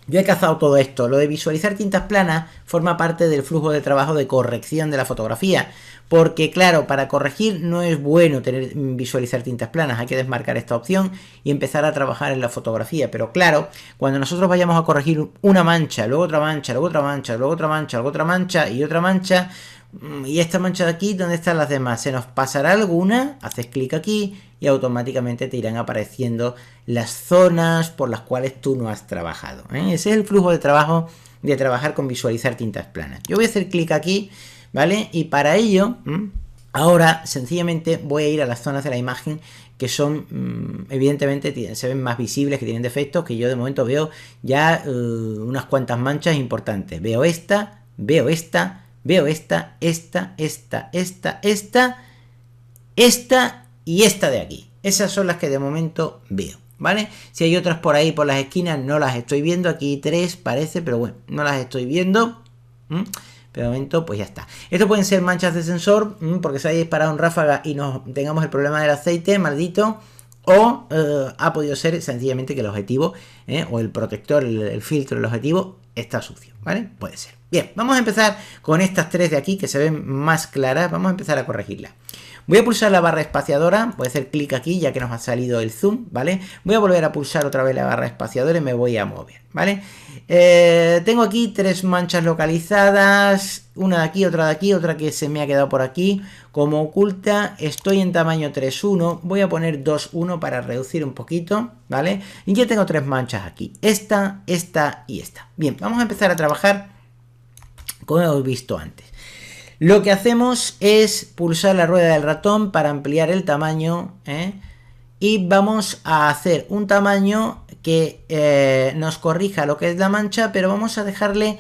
Speaker 1: yo he cazado todo esto. Lo de visualizar tintas planas forma parte del flujo de trabajo de corrección de la fotografía, porque claro, para corregir no es bueno visualizar tintas planas, hay que desmarcar esta opción y empezar a trabajar en la fotografía. Pero claro, cuando nosotros vayamos a corregir una mancha, luego otra mancha, luego otra mancha, luego otra mancha, luego otra mancha y otra mancha, y esta mancha de aquí, ¿dónde están las demás? ¿Se nos pasará alguna? Haces clic aquí y automáticamente te irán apareciendo las zonas por las cuales tú no has trabajado. Ese es el flujo de trabajo de trabajar con visualizar tintas planas. Yo voy a hacer clic aquí, ¿vale? Y para ello, ahora sencillamente voy a ir a las zonas de la imagen que son, evidentemente, se ven más visibles, que tienen defectos, que yo de momento veo ya unas cuantas manchas importantes. Veo esta, veo esta, veo esta y esta de aquí. Esas son las que de momento veo, ¿vale? Si hay otras por ahí por las esquinas no las estoy viendo. Aquí 3 parece, pero bueno, no las estoy viendo. Pero de momento pues ya está. Esto pueden ser manchas de sensor, porque se haya disparado en ráfaga y tengamos el problema del aceite maldito. O ha podido ser sencillamente que el objetivo, o el protector, el filtro del objetivo está sucio, ¿vale? Puede ser. Bien, vamos a empezar con estas 3 de aquí que se ven más claras. Vamos a empezar a corregirlas. Voy a pulsar la barra espaciadora, voy a hacer clic aquí ya que nos ha salido el zoom, ¿vale? Voy a volver a pulsar otra vez la barra espaciadora y me voy a mover, ¿vale? Tengo aquí 3 manchas localizadas, una de aquí, otra que se me ha quedado por aquí como oculta. Estoy en tamaño 3.1, voy a poner 2.1 para reducir un poquito, ¿vale? Y ya tengo 3 manchas aquí, esta y esta. Bien, vamos a empezar a trabajar como hemos visto antes. Lo que hacemos es pulsar la rueda del ratón para ampliar el tamaño, y vamos a hacer un tamaño que nos corrija lo que es la mancha, pero vamos a dejarle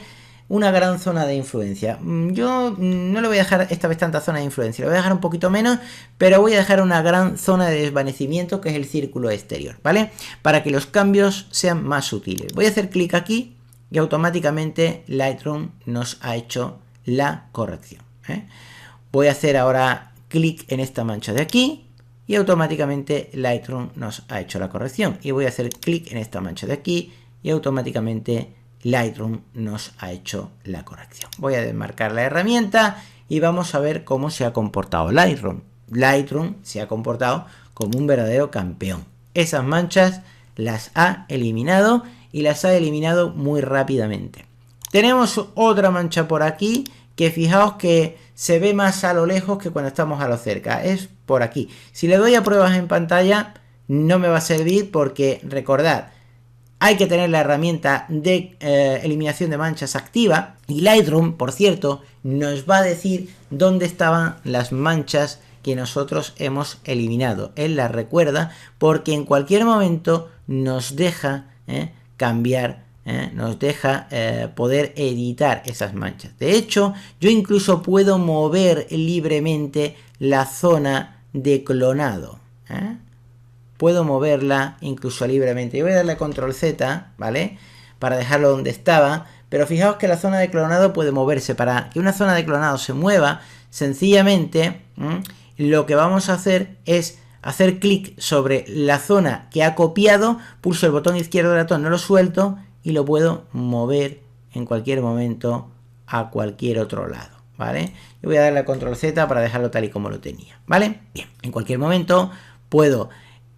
Speaker 1: una gran zona de influencia. Yo no le voy a dejar esta vez tanta zona de influencia, le voy a dejar un poquito menos, pero voy a dejar una gran zona de desvanecimiento que es el círculo exterior, ¿vale? Para que los cambios sean más sutiles. Voy a hacer clic aquí y automáticamente Lightroom nos ha hecho la corrección. Voy a hacer ahora clic en esta mancha de aquí y automáticamente Lightroom nos ha hecho la corrección. Y voy a hacer clic en esta mancha de aquí y automáticamente Lightroom nos ha hecho la corrección. Voy a desmarcar la herramienta y vamos a ver cómo se ha comportado Lightroom. Lightroom se ha comportado como un verdadero campeón. Esas manchas las ha eliminado y las ha eliminado muy rápidamente. Tenemos otra mancha por aquí que fijaos que se ve más a lo lejos que cuando estamos a lo cerca. Es por aquí. Si le doy a pruebas en pantalla no me va a servir porque recordad, hay que tener la herramienta de eliminación de manchas activa y Lightroom, por cierto, nos va a decir dónde estaban las manchas que nosotros hemos eliminado. Él las recuerda porque en cualquier momento nos deja cambiar, nos deja poder editar esas manchas. De hecho, yo incluso puedo mover libremente la zona de clonado. Puedo moverla incluso libremente. Yo voy a darle control Z, ¿vale? Para dejarlo donde estaba. Pero fijaos que la zona de clonado puede moverse. Para que una zona de clonado se mueva, sencillamente lo que vamos a hacer es hacer clic sobre la zona que ha copiado, pulso el botón izquierdo del ratón, no lo suelto y lo puedo mover en cualquier momento a cualquier otro lado, ¿vale? Yo voy a darle a control Z para dejarlo tal y como lo tenía, ¿vale? Bien, en cualquier momento puedo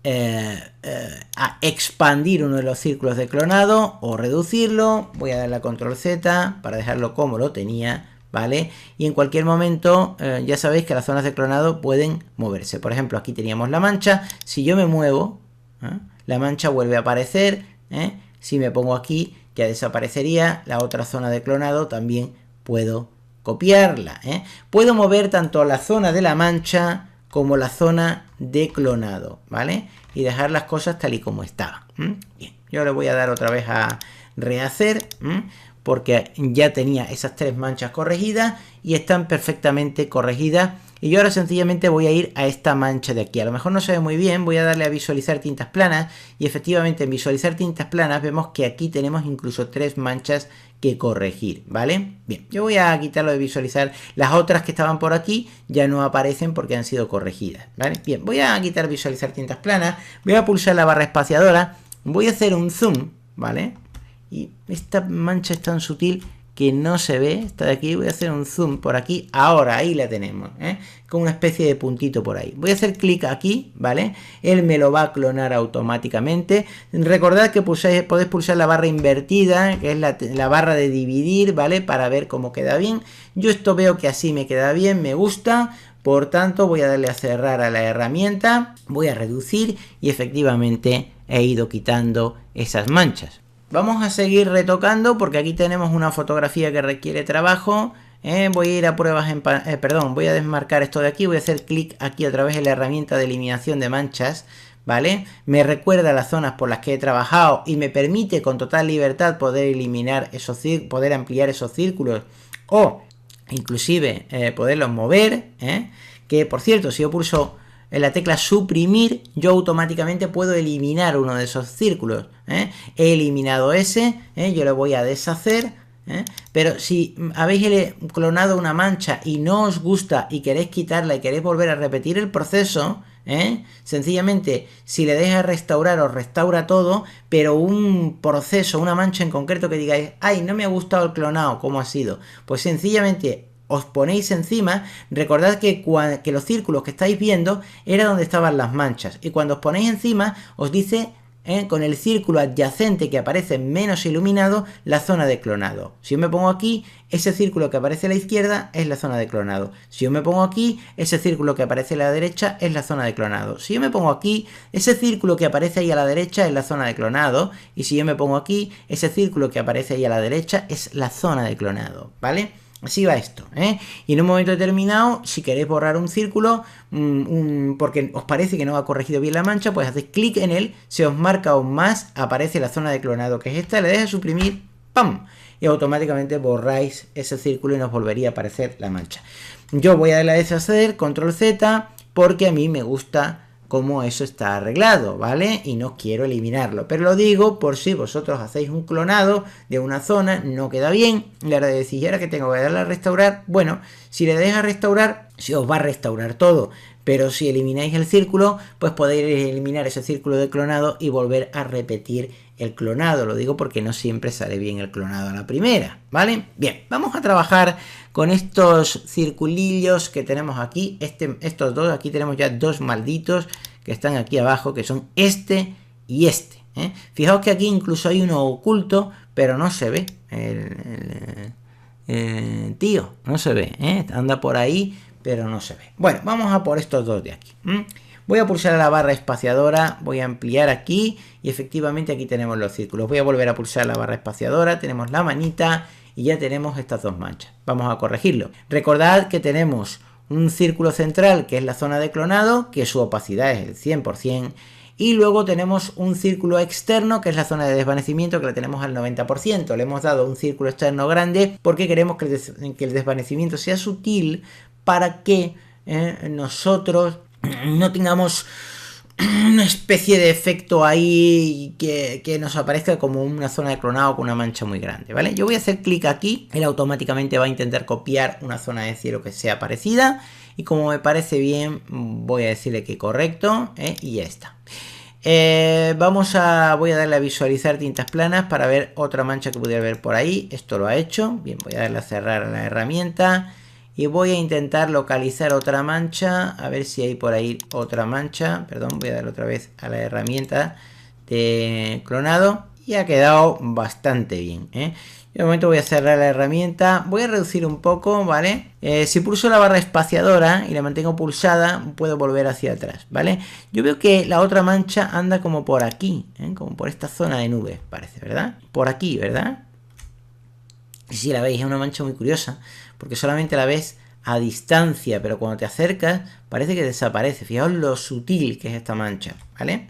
Speaker 1: a expandir uno de los círculos de clonado o reducirlo. Voy a darle a control Z para dejarlo como lo tenía, ¿vale? Y en cualquier momento ya sabéis que las zonas de clonado pueden moverse. Por ejemplo, aquí teníamos la mancha. Si yo me muevo, la mancha vuelve a aparecer. Si me pongo aquí, ya desaparecería. La otra zona de clonado también puedo copiarla. Puedo mover tanto la zona de la mancha como la zona de clonado, ¿vale? Y dejar las cosas tal y como estaban. Bien, yo le voy a dar otra vez a rehacer, porque ya tenía esas 3 manchas corregidas y están perfectamente corregidas. Y yo ahora sencillamente voy a ir a esta mancha de aquí. A lo mejor no se ve muy bien, voy a darle a visualizar tintas planas. Y efectivamente en visualizar tintas planas vemos que aquí tenemos incluso 3 manchas que corregir, ¿vale? Bien, yo voy a quitarlo de visualizar. Las otras que estaban por aquí ya no aparecen porque han sido corregidas, ¿vale? Bien, voy a quitar visualizar tintas planas. Voy a pulsar la barra espaciadora. Voy a hacer un zoom, ¿vale? Y esta mancha es tan sutil que no se ve, esta de aquí. Voy a hacer un zoom por aquí, ahora ahí la tenemos, con una especie de puntito por ahí. Voy a hacer clic aquí, ¿vale? Él me lo va a clonar automáticamente. Recordad que podéis pulsar la barra invertida, que es la barra de dividir, ¿vale? Para ver cómo queda bien. Yo esto veo que así me queda bien, me gusta. Por tanto, voy a darle a cerrar a la herramienta, voy a reducir y efectivamente he ido quitando esas manchas. Vamos a seguir retocando porque aquí tenemos una fotografía que requiere trabajo. Voy a ir a pruebas voy a desmarcar esto de aquí. Voy a hacer clic aquí a través de la herramienta de eliminación de manchas, ¿vale? Me recuerda las zonas por las que he trabajado y me permite con total libertad poder eliminar poder ampliar esos círculos o inclusive poderlos mover, que por cierto, si yo pulso en la tecla suprimir, yo automáticamente puedo eliminar uno de esos círculos. He eliminado ese, yo lo voy a deshacer. Pero si habéis clonado una mancha y no os gusta y queréis quitarla y queréis volver a repetir el proceso, sencillamente si le deis a restaurar os restaura todo, pero un proceso, una mancha en concreto que digáis, ay, no me ha gustado el clonado, ¿cómo ha sido? Pues sencillamente os ponéis encima. Recordad que los círculos que estáis viendo era donde estaban las manchas, y cuando os ponéis encima os dice con el círculo adyacente que aparece menos iluminado la zona de clonado. Si yo me pongo aquí, ese círculo que aparece a la izquierda es la zona de clonado. Si yo me pongo aquí, ese círculo que aparece a la derecha es la zona de clonado. Si yo me pongo aquí, ese círculo que aparece ahí a la derecha es la zona de clonado. Y si yo me pongo aquí, ese círculo que aparece ahí a la derecha es la zona de clonado, ¿vale? Así va esto, Y en un momento determinado, si queréis borrar un círculo, porque os parece que no ha corregido bien la mancha, pues hacéis clic en él, se os marca aún más, aparece la zona de clonado, que es esta, le dejáis suprimir, ¡pam! Y automáticamente borráis ese círculo y nos volvería a aparecer la mancha. Yo voy a darle a deshacer, control Z, porque a mí me gusta cómo eso está arreglado, ¿vale? Y no quiero eliminarlo, pero lo digo por si vosotros hacéis un clonado de una zona, no queda bien, y ahora decís, ¿y ahora que tengo que darle a restaurar? Bueno, si le deis a restaurar, se os va a restaurar todo, pero si elimináis el círculo, pues podéis eliminar ese círculo de clonado y volver a repetir el clonado. Lo digo porque no siempre sale bien el clonado a la primera, ¿vale? Bien, vamos a trabajar con estos circulillos que tenemos aquí, estos dos. Aquí tenemos ya 2 malditos que están aquí abajo, que son este y este. Fijaos que aquí incluso hay uno oculto, pero no se ve. Tío, no se ve, anda por ahí, pero no se ve. Bueno, vamos a por estos dos de aquí. Voy a pulsar la barra espaciadora, voy a ampliar aquí y efectivamente aquí tenemos los círculos. Voy a volver a pulsar la barra espaciadora, tenemos la manita y ya tenemos estas 2 manchas. Vamos a corregirlo. Recordad que tenemos un círculo central que es la zona de clonado, que su opacidad es el 100%, y luego tenemos un círculo externo que es la zona de desvanecimiento, que la tenemos al 90%. Le hemos dado un círculo externo grande porque queremos que el desvanecimiento sea sutil para que nosotros no tengamos una especie de efecto ahí que nos aparezca como una zona de clonado con una mancha muy grande, ¿vale? Yo voy a hacer clic aquí, él automáticamente va a intentar copiar una zona de cielo que sea parecida, y como me parece bien, voy a decirle que correcto, y ya está. Voy a darle a visualizar tintas planas para ver otra mancha que pudiera haber por ahí. Esto lo ha hecho. Bien, voy a darle a cerrar a la herramienta. Y voy a intentar localizar otra mancha. A ver si hay por ahí otra mancha. Perdón, voy a darle otra vez a la herramienta de clonado. Y ha quedado bastante bien, ¿eh? Yo de momento voy a cerrar la herramienta, voy a reducir un poco, ¿vale? Si pulso la barra espaciadora y la mantengo pulsada, puedo volver hacia atrás, ¿vale? Yo veo que la otra mancha anda como por aquí, ¿eh? Como por esta zona de nubes, parece, ¿verdad? Por aquí, ¿verdad? Y si la veis, es una mancha muy curiosa, porque solamente la ves a distancia, pero cuando te acercas, parece que desaparece. Fijaos lo sutil que es esta mancha, ¿vale?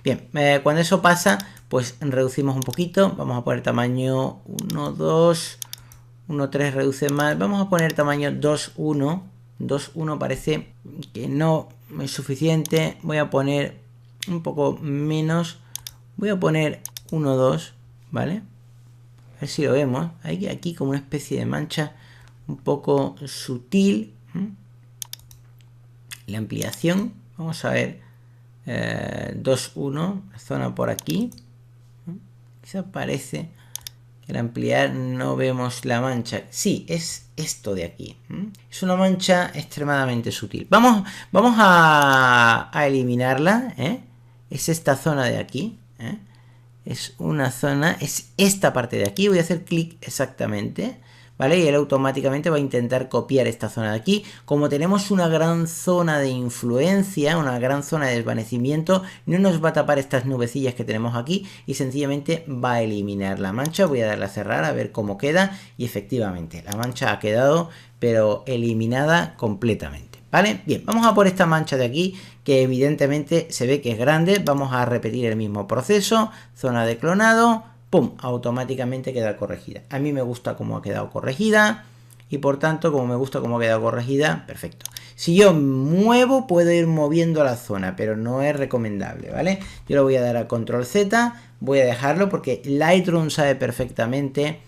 Speaker 1: Bien, cuando eso pasa, pues reducimos un poquito. Vamos a poner tamaño 1, 2, 1, 3 reduce más. Vamos a poner tamaño 2, 1. 2, 1 parece que no es suficiente. Voy a poner un poco menos. Voy a poner 1, 2, ¿vale? A ver si lo vemos. Hay aquí como una especie de mancha un poco sutil. La ampliación, vamos a ver, 2, 1, la zona por aquí. Quizá parece que al ampliar no vemos la mancha. Sí, es esto de aquí. Es una mancha extremadamente sutil. Vamos a eliminarla, ¿eh? Es esta zona de aquí, ¿eh? Es una zona, es esta parte de aquí. Voy a hacer clic exactamente, ¿vale? Y él automáticamente va a intentar copiar esta zona de aquí. Como tenemos una gran zona de influencia, una gran zona de desvanecimiento, no nos va a tapar estas nubecillas que tenemos aquí y sencillamente va a eliminar la mancha. Voy a darle a cerrar a ver cómo queda y efectivamente la mancha ha quedado pero eliminada completamente, ¿vale? Bien, vamos a por esta mancha de aquí que evidentemente se ve que es grande. Vamos a repetir el mismo proceso, zona de clonado, ¡pum! Automáticamente queda corregida. A mí me gusta cómo ha quedado corregida y por tanto, como me gusta cómo ha quedado corregida, perfecto. Si yo muevo, puedo ir moviendo la zona, pero no es recomendable, ¿vale? Yo le voy a dar a Control Z, voy a dejarlo porque Lightroom sabe perfectamente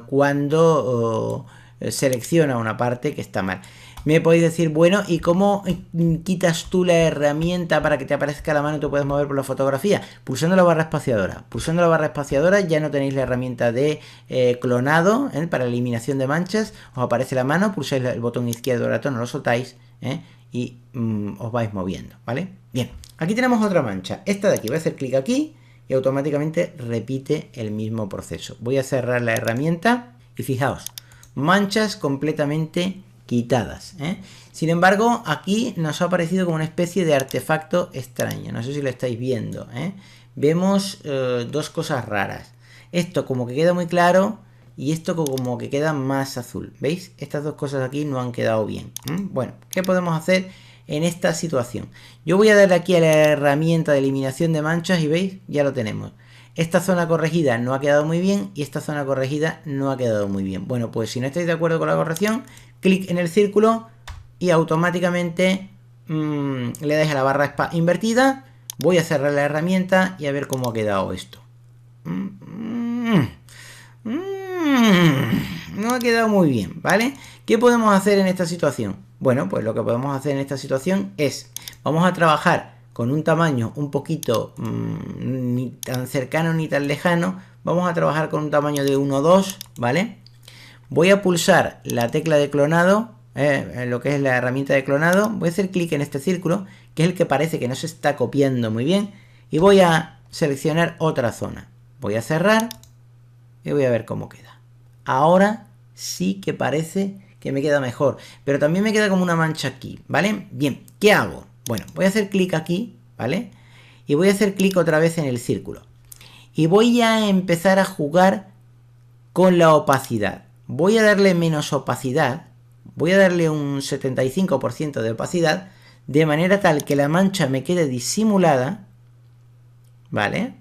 Speaker 1: cuando selecciona una parte que está mal. Me podéis decir, bueno, ¿y cómo quitas tú la herramienta para que te aparezca la mano y te puedes mover por la fotografía? Pulsando la barra espaciadora. Pulsando la barra espaciadora ya no tenéis la herramienta de clonado, para eliminación de manchas. Os aparece la mano, pulsáis el botón izquierdo ratón, no lo soltáis, y os vais moviendo, ¿vale? Bien, aquí tenemos otra mancha. Esta de aquí, voy a hacer clic aquí y automáticamente repite el mismo proceso. Voy a cerrar la herramienta y fijaos, manchas completamente quitadas, ¿eh? Sin embargo, aquí nos ha aparecido como una especie de artefacto extraño. No sé si lo estáis viendo, ¿eh? Vemos dos cosas raras. Esto como que queda muy claro y esto como que queda más azul. ¿Veis? Estas dos cosas aquí no han quedado bien. Bueno, ¿qué podemos hacer en esta situación? Yo voy a darle aquí a la herramienta de eliminación de manchas y ¿veis? Ya lo tenemos. Esta zona corregida no ha quedado muy bien y esta zona corregida no ha quedado muy bien. Bueno, pues si no estáis de acuerdo con la corrección, clic en el círculo y automáticamente le dais a la barra invertida. Voy a cerrar la herramienta y a ver cómo ha quedado esto. No ha quedado muy bien, ¿vale? ¿Qué podemos hacer en esta situación? Bueno, pues lo que podemos hacer en esta situación es, vamos a trabajar con un tamaño un poquito ni tan cercano ni tan lejano. Vamos a trabajar con un tamaño de 1,2, ¿vale? Voy a pulsar la tecla de clonado, lo que es la herramienta de clonado. Voy a hacer clic en este círculo, que es el que parece que no se está copiando muy bien. Y voy a seleccionar otra zona. Voy a cerrar y voy a ver cómo queda. Ahora sí que parece que me queda mejor, pero también me queda como una mancha aquí, ¿vale? Bien, ¿qué hago? Bueno, voy a hacer clic aquí, ¿vale? Y voy a hacer clic otra vez en el círculo. Y voy a empezar a jugar con la opacidad. Voy a darle menos opacidad. Voy a darle un 75% de opacidad. De manera tal que la mancha me quede disimulada. ¿Vale?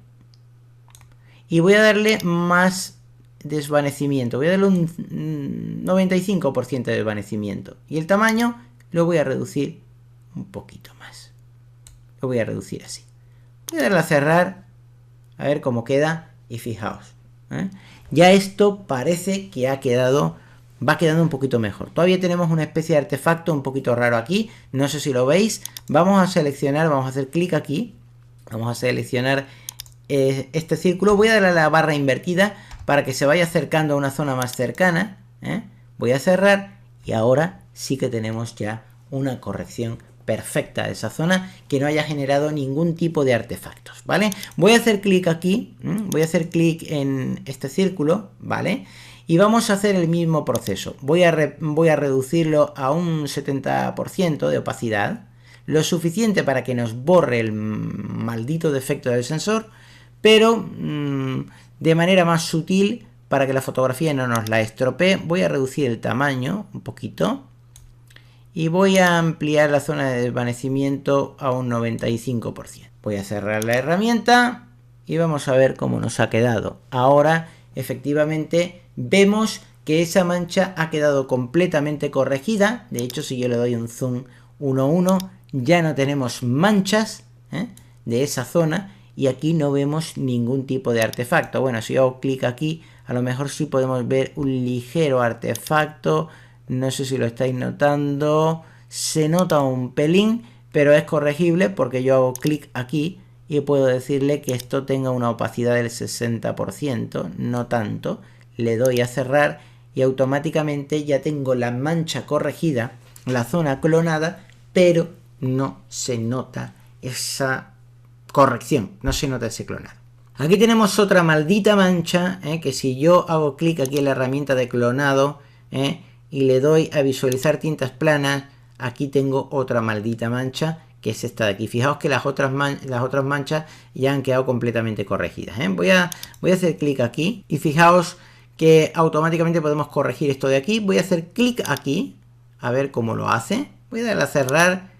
Speaker 1: Y voy a darle más desvanecimiento. Voy a darle un 95% de desvanecimiento. Y el tamaño lo voy a reducir un poquito más. Lo voy a reducir así. Voy a darle a cerrar. A ver cómo queda. Y fijaos. Ya esto parece que va quedando un poquito mejor. Todavía tenemos una especie de artefacto un poquito raro aquí. No sé si lo veis. Vamos a seleccionar, vamos a hacer clic aquí. Vamos a seleccionar este círculo. Voy a darle a la barra invertida para que se vaya acercando a una zona más cercana. Voy a cerrar y ahora sí que tenemos ya una corrección perfecta de esa zona que no haya generado ningún tipo de artefactos, ¿vale? Voy a hacer clic aquí, voy a hacer clic en este círculo, ¿vale? Y vamos a hacer el mismo proceso. Voy a reducirlo a un 70% de opacidad, lo suficiente para que nos borre el maldito defecto del sensor, pero de manera más sutil para que la fotografía no nos la estropee. Voy a reducir el tamaño un poquito y voy a ampliar la zona de desvanecimiento a un 95%. Voy a cerrar la herramienta y vamos a ver cómo nos ha quedado. Ahora efectivamente vemos que esa mancha ha quedado completamente corregida. De hecho, si yo le doy un zoom 1:1, ya no tenemos manchas de esa zona y aquí no vemos ningún tipo de artefacto. Bueno, si yo hago clic aquí, a lo mejor sí podemos ver un ligero artefacto. No sé si lo estáis notando. Se nota un pelín, pero es corregible porque yo hago clic aquí y puedo decirle que esto tenga una opacidad del 60%, no tanto. Le doy a cerrar y automáticamente ya tengo la mancha corregida, la zona clonada, pero no se nota esa corrección, no se nota ese clonado. Aquí tenemos otra maldita mancha, que si yo hago clic aquí en la herramienta de clonado y le doy a visualizar tintas planas, aquí tengo otra maldita mancha, que es esta de aquí. Fijaos que las otras manchas ya han quedado completamente corregidas. Voy a hacer clic aquí y fijaos que automáticamente podemos corregir esto de aquí. Voy a hacer clic aquí, a ver cómo lo hace. Voy a darle a cerrar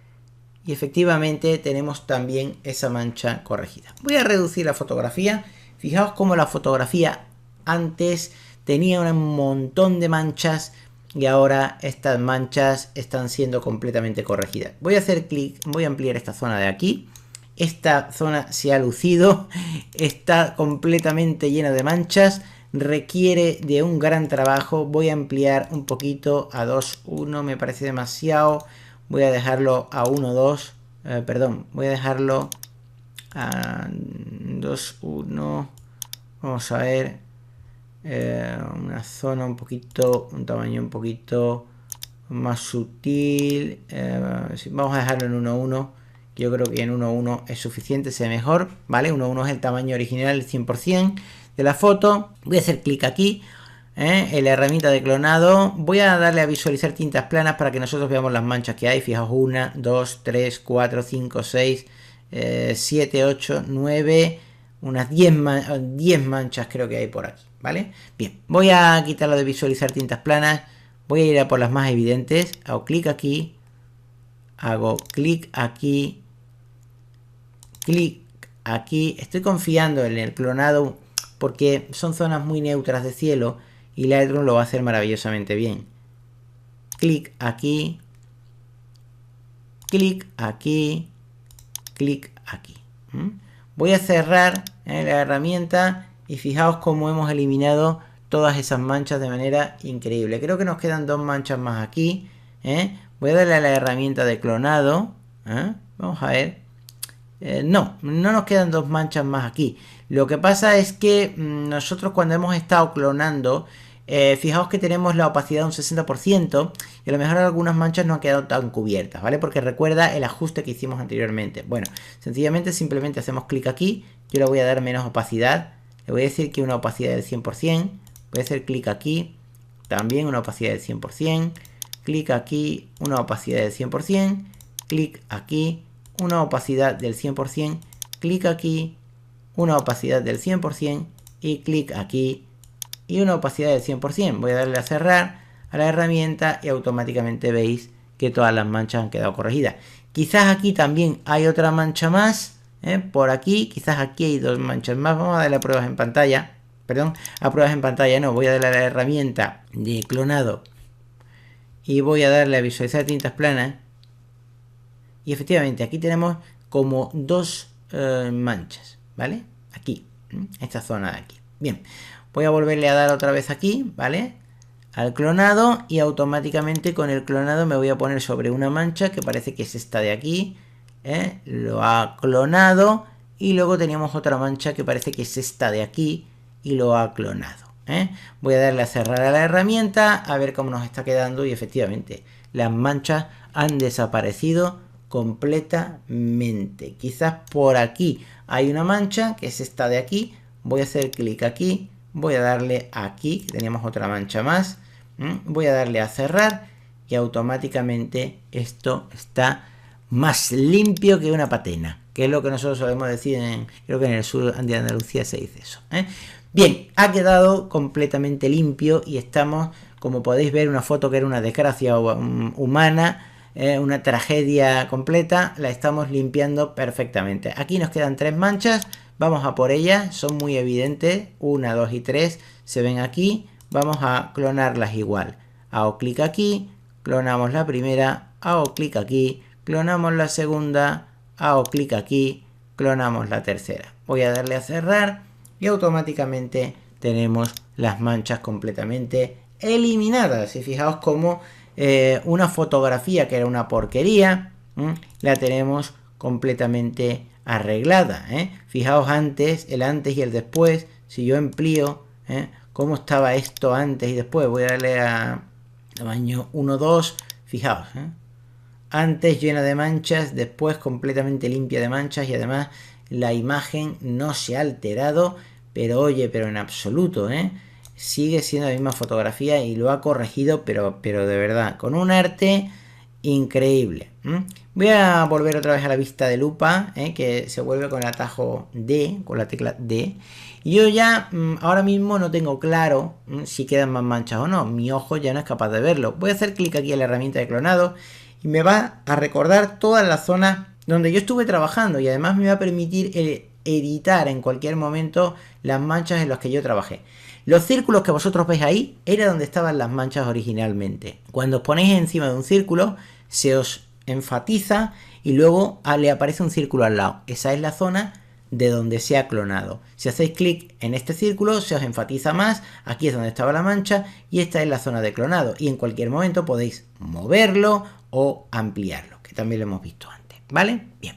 Speaker 1: y efectivamente tenemos también esa mancha corregida. Voy a reducir la fotografía. Fijaos cómo la fotografía antes tenía un montón de manchas y ahora estas manchas están siendo completamente corregidas. Voy a hacer clic, voy a ampliar esta zona de aquí. Esta zona se ha lucido, está completamente llena de manchas, requiere de un gran trabajo. Voy a ampliar un poquito a 2:1, me parece demasiado. Voy a dejarlo a 1:2, perdón, voy a dejarlo a 2:1. Vamos a ver, una zona un poquito, un tamaño un poquito más sutil. Vamos a dejarlo en 1:1. Yo creo que en 1:1 es suficiente, se ve mejor, ¿vale? 1:1 es el tamaño original, el 100% de la foto. Voy a hacer clic aquí en la herramienta de clonado. Voy a darle a visualizar tintas planas para que nosotros veamos las manchas que hay. Fijaos, 1, 2, 3, 4, 5, 6, 7, 8, 9, unas 10 manchas creo que hay por aquí, ¿vale? Bien, voy a quitarlo de visualizar tintas planas. Voy a ir a por las más evidentes. Hago clic aquí. Hago clic aquí. Clic aquí. Estoy confiando en el clonado porque son zonas muy neutras de cielo y Lightroom lo va a hacer maravillosamente bien. Clic aquí. Clic aquí. Clic aquí. Voy a cerrar la herramienta y fijaos cómo hemos eliminado todas esas manchas de manera increíble. Creo que nos quedan 2 manchas más aquí. Voy a darle a la herramienta de clonado. Vamos a ver. No nos quedan 2 manchas más aquí. Lo que pasa es que nosotros cuando hemos estado clonando, fijaos que tenemos la opacidad de un 60% y a lo mejor algunas manchas no han quedado tan cubiertas, ¿vale? Porque recuerda el ajuste que hicimos anteriormente. Bueno, sencillamente simplemente hacemos clic aquí. Yo le voy a dar menos opacidad. Le voy a decir que una opacidad del 100%. Voy a hacer clic aquí. También una opacidad del 100%. Clic aquí. Una opacidad del 100%. Clic aquí. Una opacidad del 100%. Clic aquí. Una opacidad del 100%. Y clic aquí. Y una opacidad del 100%. Voy a darle a cerrar a la herramienta y automáticamente veis que todas las manchas han quedado corregidas. Quizás aquí también hay otra mancha más. Por aquí, quizás aquí hay 2 manchas más. Vamos a darle a pruebas en pantalla. Perdón, a pruebas en pantalla no. Voy a darle a la herramienta de clonado. Y voy a darle a visualizar tintas planas. Y efectivamente aquí tenemos como 2 manchas. ¿Vale? Aquí. Esta zona de aquí. Bien. Voy a volverle a dar otra vez aquí, ¿vale? Al clonado y automáticamente con el clonado me voy a poner sobre una mancha que parece que es esta de aquí. Lo ha clonado y luego teníamos otra mancha que parece que es esta de aquí y lo ha clonado, ¿eh? Voy a darle a cerrar a la herramienta a ver cómo nos está quedando y efectivamente las manchas han desaparecido completamente. Quizás por aquí hay una mancha que es esta de aquí. Voy a hacer clic aquí, voy a darle aquí, que teníamos otra mancha más, voy a darle a cerrar y automáticamente esto está más limpio que una patena, que es lo que nosotros solemos decir, creo que en el sur de Andalucía se dice eso, ¿eh? Bien, ha quedado completamente limpio y estamos, como podéis ver, una foto que era una desgracia humana, una tragedia completa, la estamos limpiando perfectamente. Aquí nos quedan 3 manchas, vamos a por ellas, son muy evidentes, 1, 2 y 3 se ven aquí, vamos a clonarlas igual. Hago clic aquí, clonamos la primera, hago clic aquí, clonamos la segunda, hago clic aquí, clonamos la tercera. Voy a darle a cerrar y automáticamente tenemos las manchas completamente eliminadas. Y fijaos cómo una fotografía que era una porquería, la tenemos completamente arreglada, ¿eh? Fijaos antes, el antes y el después. Si yo amplío, cómo estaba esto antes y después. Voy a darle a tamaño 1, 2. Fijaos, antes llena de manchas, después completamente limpia de manchas y además la imagen no se ha alterado, pero oye, pero en absoluto, sigue siendo la misma fotografía y lo ha corregido, pero de verdad, con un arte increíble. Voy a volver otra vez a la vista de lupa, que se vuelve con el atajo D, con la tecla D. Y yo ya ahora mismo no tengo claro si quedan más manchas o no. Mi ojo ya no es capaz de verlo. Voy a hacer clic aquí en la herramienta de clonado y me va a recordar todas las zonas donde yo estuve trabajando y además me va a permitir editar en cualquier momento las manchas en las que yo trabajé. Los círculos que vosotros veis ahí era donde estaban las manchas originalmente. Cuando os ponéis encima de un círculo se os enfatiza y luego le aparece un círculo al lado. Esa es la zona de donde se ha clonado. Si hacéis clic en este círculo se os enfatiza más, aquí es donde estaba la mancha y esta es la zona de clonado y en cualquier momento podéis moverlo o ampliarlo, que también lo hemos visto antes, ¿vale? Bien.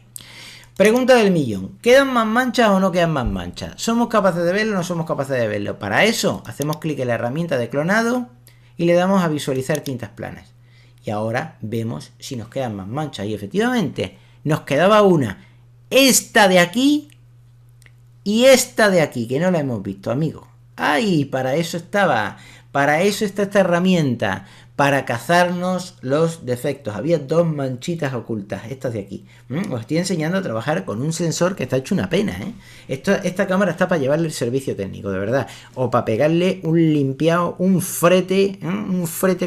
Speaker 1: Pregunta del millón, ¿quedan más manchas o no quedan más manchas? ¿Somos capaces de verlo o no somos capaces de verlo? Para eso hacemos clic en la herramienta de clonado y le damos a visualizar tintas planas. Y ahora vemos si nos quedan más manchas. Y efectivamente, nos quedaba una, esta de aquí y esta de aquí, que no la hemos visto, amigo. ¡Ay! Para eso está esta herramienta, para cazarnos los defectos. Había 2 manchitas ocultas, estas de aquí. Os estoy enseñando a trabajar con un sensor que está hecho una pena, Esta cámara está para llevarle el servicio técnico, de verdad. O para pegarle un limpiado, un frete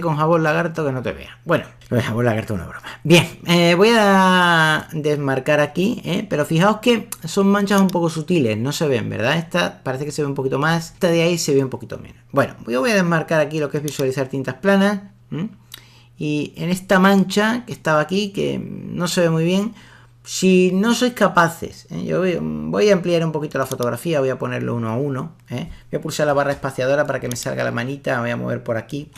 Speaker 1: con jabón lagarto que no te vea. Bueno, lo de jabón lagarto es una broma. Bien, voy a desmarcar aquí, pero fijaos que son manchas un poco sutiles, no se ven, ¿verdad? Esta parece que se ve un poquito más, esta de ahí se ve un poquito menos. Bueno, yo voy a desmarcar aquí lo que es visualizar tintas planas. Y en esta mancha que estaba aquí, que no se ve muy bien, si no sois capaces, yo voy a ampliar un poquito la fotografía, voy a ponerlo 1 a 1, voy a pulsar la barra espaciadora para que me salga la manita, voy a mover por aquí.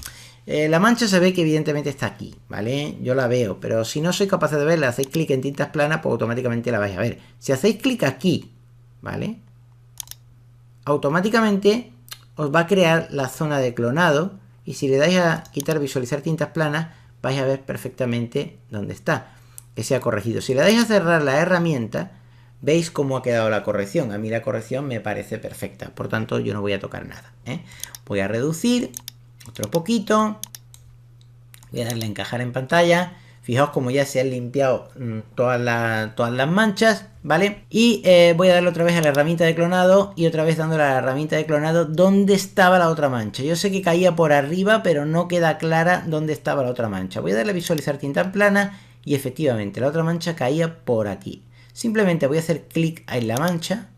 Speaker 1: La mancha se ve que evidentemente está aquí, ¿vale? Yo la veo, pero si no sois capaces de verla, hacéis clic en tintas planas, pues automáticamente la vais a ver. Si hacéis clic aquí, ¿vale? Automáticamente os va a crear la zona de clonado. Y si le dais a quitar visualizar tintas planas, vais a ver perfectamente dónde está, que se ha corregido. Si le dais a cerrar la herramienta, veis cómo ha quedado la corrección. A mí la corrección me parece perfecta, por tanto yo no voy a tocar nada. Voy a reducir otro poquito, voy a darle a encajar en pantalla. Fijaos como ya se han limpiado todas las manchas, ¿vale? Y voy a darle otra vez a la herramienta de clonado y otra vez dándole a la herramienta de clonado dónde estaba la otra mancha. Yo sé que caía por arriba, pero no queda clara dónde estaba la otra mancha. Voy a darle a visualizar tinta plana y efectivamente la otra mancha caía por aquí. Simplemente voy a hacer clic en la mancha,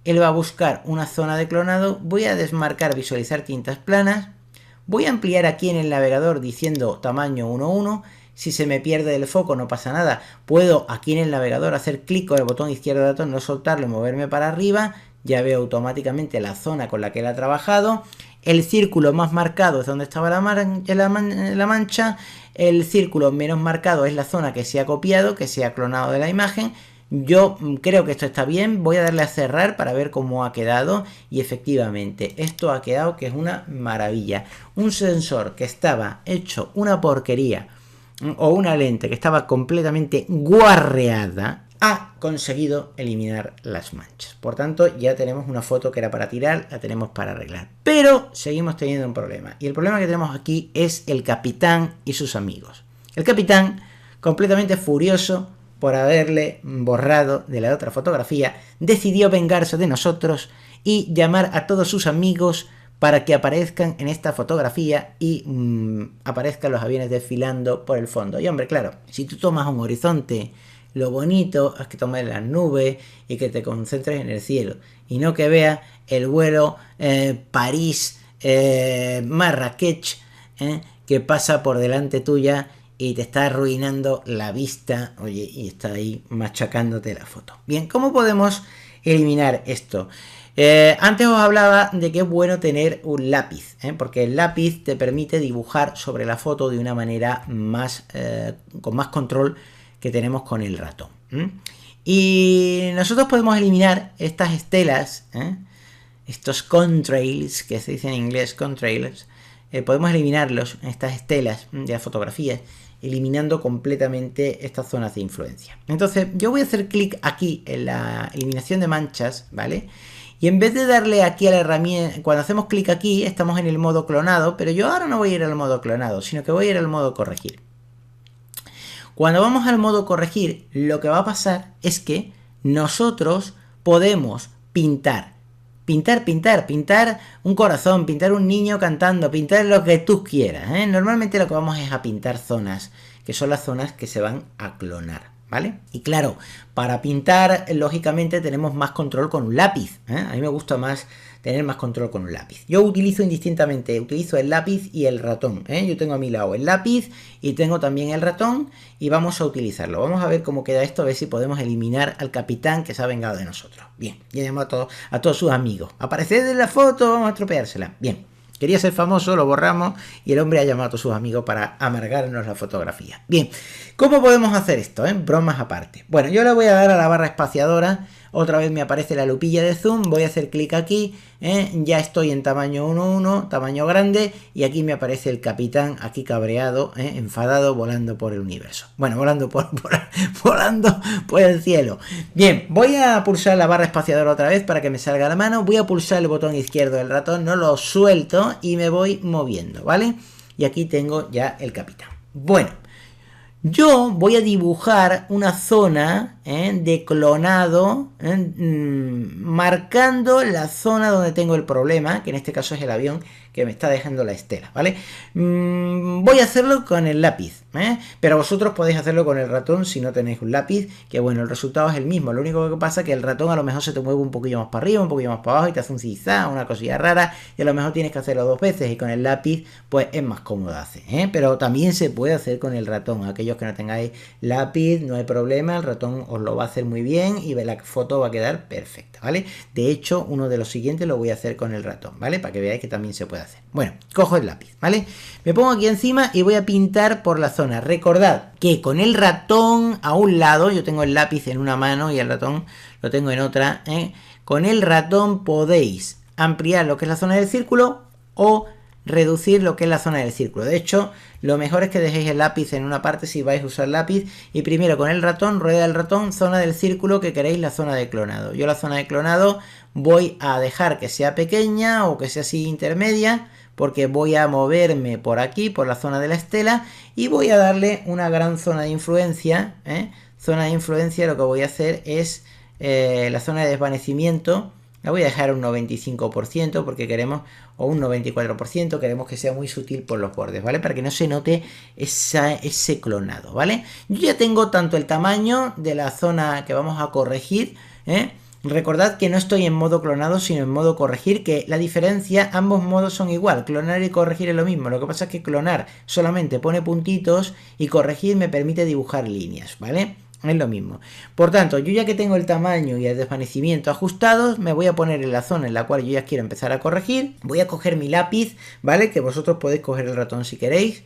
Speaker 1: él va a buscar una zona de clonado, voy a desmarcar visualizar tintas planas, voy a ampliar aquí en el navegador diciendo tamaño 1:1. Si se me pierde el foco no pasa nada, puedo aquí en el navegador hacer clic con el botón izquierdo de ratón, no soltarlo y moverme para arriba, ya veo automáticamente la zona con la que él ha trabajado. El círculo más marcado es donde estaba la mancha, el círculo menos marcado es la zona que se ha copiado, que se ha clonado de la imagen, Yo creo que esto está bien, voy a darle a cerrar para ver cómo ha quedado y efectivamente esto ha quedado que es una maravilla. Un sensor que estaba hecho una porquería o una lente que estaba completamente guarreada ha conseguido eliminar las manchas. Por tanto, ya tenemos una foto que era para tirar, la tenemos para arreglar. Pero seguimos teniendo un problema. Y el problema que tenemos aquí es el capitán y sus amigos. El capitán, completamente furioso por haberle borrado de la otra fotografía, decidió vengarse de nosotros y llamar a todos sus amigos para que aparezcan en esta fotografía y aparezcan los aviones desfilando por el fondo. Y hombre, claro, si tú tomas un horizonte, lo bonito es que tomes las nubes y que te concentres en el cielo y no que veas el vuelo París Marrakech que pasa por delante tuya y te está arruinando la vista, oye, y está ahí machacándote la foto. Bien, ¿cómo podemos eliminar esto? Antes os hablaba de que es bueno tener un lápiz, porque el lápiz te permite dibujar sobre la foto de una manera más con más control que tenemos con el ratón. Y nosotros podemos eliminar estas estelas, estos contrails, que se dice en inglés contrails, podemos eliminarlos, estas estelas de las fotografías, eliminando completamente estas zonas de influencia. Entonces yo voy a hacer clic aquí en la eliminación de manchas, ¿vale? Y en vez de darle aquí a la herramienta, cuando hacemos clic aquí estamos en el modo clonado, pero yo ahora no voy a ir al modo clonado, sino que voy a ir al modo corregir. Cuando vamos al modo corregir, lo que va a pasar es que nosotros podemos pintar un corazón, pintar un niño cantando, pintar lo que tú quieras, Normalmente lo que vamos es a pintar zonas, que son las zonas que se van a clonar, ¿vale? Y claro, para pintar, lógicamente, tenemos más control con un lápiz, A mí me gusta más tener más control con un lápiz. Yo utilizo indistintamente, utilizo el lápiz y el ratón, Yo tengo a mi lado el lápiz y tengo también el ratón y vamos a utilizarlo. Vamos a ver cómo queda esto, a ver si podemos eliminar al capitán que se ha vengado de nosotros. Bien, ya llamamos a todos sus amigos. Apareced en la foto, vamos a estropeársela. Bien. Quería ser famoso, lo borramos y el hombre ha llamado a todos sus amigos para amargarnos la fotografía. Bien, ¿cómo podemos hacer esto? Bromas aparte. Bueno, yo le voy a dar a la barra espaciadora. Otra vez me aparece la lupilla de zoom. Voy a hacer clic aquí. Ya estoy en tamaño 1:1, tamaño grande. Y aquí me aparece el capitán, aquí cabreado, enfadado, volando por el universo. Bueno, volando volando por el cielo. Bien, voy a pulsar la barra espaciadora otra vez para que me salga la mano. Voy a pulsar el botón izquierdo del ratón, no lo suelto y me voy moviendo, ¿vale? Y aquí tengo ya el capitán. Bueno, yo voy a dibujar una zona de clonado, marcando la zona donde tengo el problema, que en este caso es el avión que me está dejando la estela, ¿vale? Voy a hacerlo con el lápiz, pero vosotros podéis hacerlo con el ratón si no tenéis un lápiz, que bueno, el resultado es el mismo. Lo único que pasa es que el ratón a lo mejor se te mueve un poquillo más para arriba, un poquillo más para abajo y te hace un zigzag, una cosilla rara, y a lo mejor tienes que hacerlo 2 veces y con el lápiz pues es más cómodo hacer, pero también se puede hacer con el ratón. Aquellos que no tengáis lápiz, no hay problema, el ratón os lo va a hacer muy bien y la foto va a quedar perfecta, ¿vale? De hecho, uno de los siguientes lo voy a hacer con el ratón, ¿vale? Para que veáis que también se puede hacer. Bueno, cojo el lápiz, ¿vale? Me pongo aquí encima y voy a pintar por la zona. Recordad que con el ratón a un lado, yo tengo el lápiz en una mano y el ratón lo tengo en otra, Con el ratón podéis ampliar lo que es la zona del círculo o reducir lo que es la zona del círculo. De hecho, lo mejor es que dejéis el lápiz en una parte si vais a usar lápiz y primero con el ratón, rueda del ratón, zona del círculo que queréis, la zona de clonado. Yo la zona de clonado voy a dejar que sea pequeña o que sea así intermedia, porque voy a moverme por aquí, por la zona de la estela, y voy a darle una gran zona de influencia. Zona de influencia, lo que voy a hacer es la zona de desvanecimiento. La voy a dejar un 95% porque queremos, o un 94%, queremos que sea muy sutil por los bordes, ¿vale? Para que no se note ese clonado, ¿vale? Yo ya tengo tanto el tamaño de la zona que vamos a corregir, Recordad que no estoy en modo clonado, sino en modo corregir, que la diferencia, ambos modos son igual, clonar y corregir es lo mismo. Lo que pasa es que clonar solamente pone puntitos y corregir me permite dibujar líneas, ¿vale? Es lo mismo. Por tanto, yo ya que tengo el tamaño y el desvanecimiento ajustados, me voy a poner en la zona en la cual yo ya quiero empezar a corregir. Voy a coger mi lápiz, ¿vale? Que vosotros podéis coger el ratón si queréis.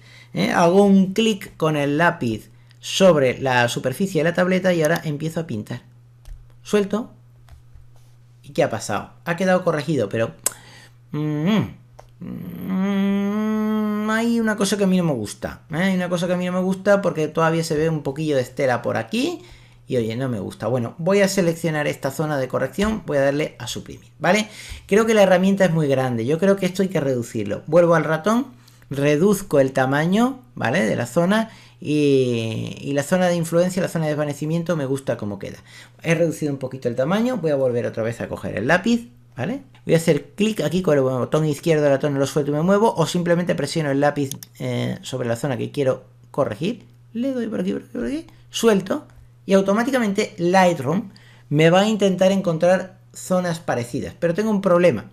Speaker 1: Hago un clic con el lápiz sobre la superficie de la tableta y ahora empiezo a pintar. suelto. ¿Y qué ha pasado? Ha quedado corregido, pero... hay una cosa que a mí no me gusta. Hay una cosa que a mí no me gusta porque todavía se ve un poquillo de estela por aquí. Y oye, no me gusta. Bueno, voy a seleccionar esta zona de corrección. Voy a darle a suprimir, ¿vale? Creo que la herramienta es muy grande. Yo creo que esto hay que reducirlo. Vuelvo al ratón. Reduzco el tamaño, ¿vale? De la zona. Y la zona de influencia, la zona de desvanecimiento, me gusta cómo queda. He reducido un poquito el tamaño. Voy a volver otra vez a coger el lápiz, ¿vale? Voy a hacer clic aquí con el botón izquierdo del ratón, lo suelto y me muevo, o simplemente presiono el lápiz sobre la zona que quiero corregir, le doy por aquí, por aquí, suelto, y automáticamente Lightroom me va a intentar encontrar zonas parecidas, pero tengo un problema.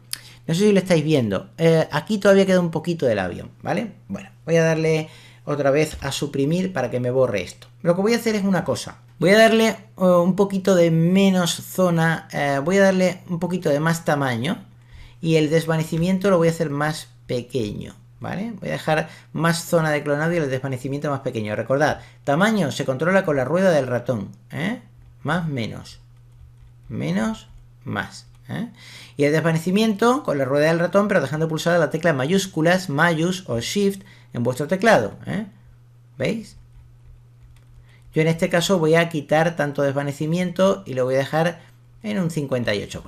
Speaker 1: No sé si lo estáis viendo, aquí todavía queda un poquito del avión, ¿vale? Bueno, voy a darle otra vez a suprimir para que me borre esto. Lo que voy a hacer es una cosa. Voy a darle un poquito de menos zona, voy a darle un poquito de más tamaño y el desvanecimiento lo voy a hacer más pequeño, ¿vale? Voy a dejar más zona de clonado y el desvanecimiento más pequeño. Recordad, tamaño se controla con la rueda del ratón, más, menos, más. Y el desvanecimiento con la rueda del ratón, pero dejando pulsada la tecla mayúsculas, mayús o shift en vuestro teclado, ¿veis? Yo en este caso voy a quitar tanto desvanecimiento y lo voy a dejar en un 58%,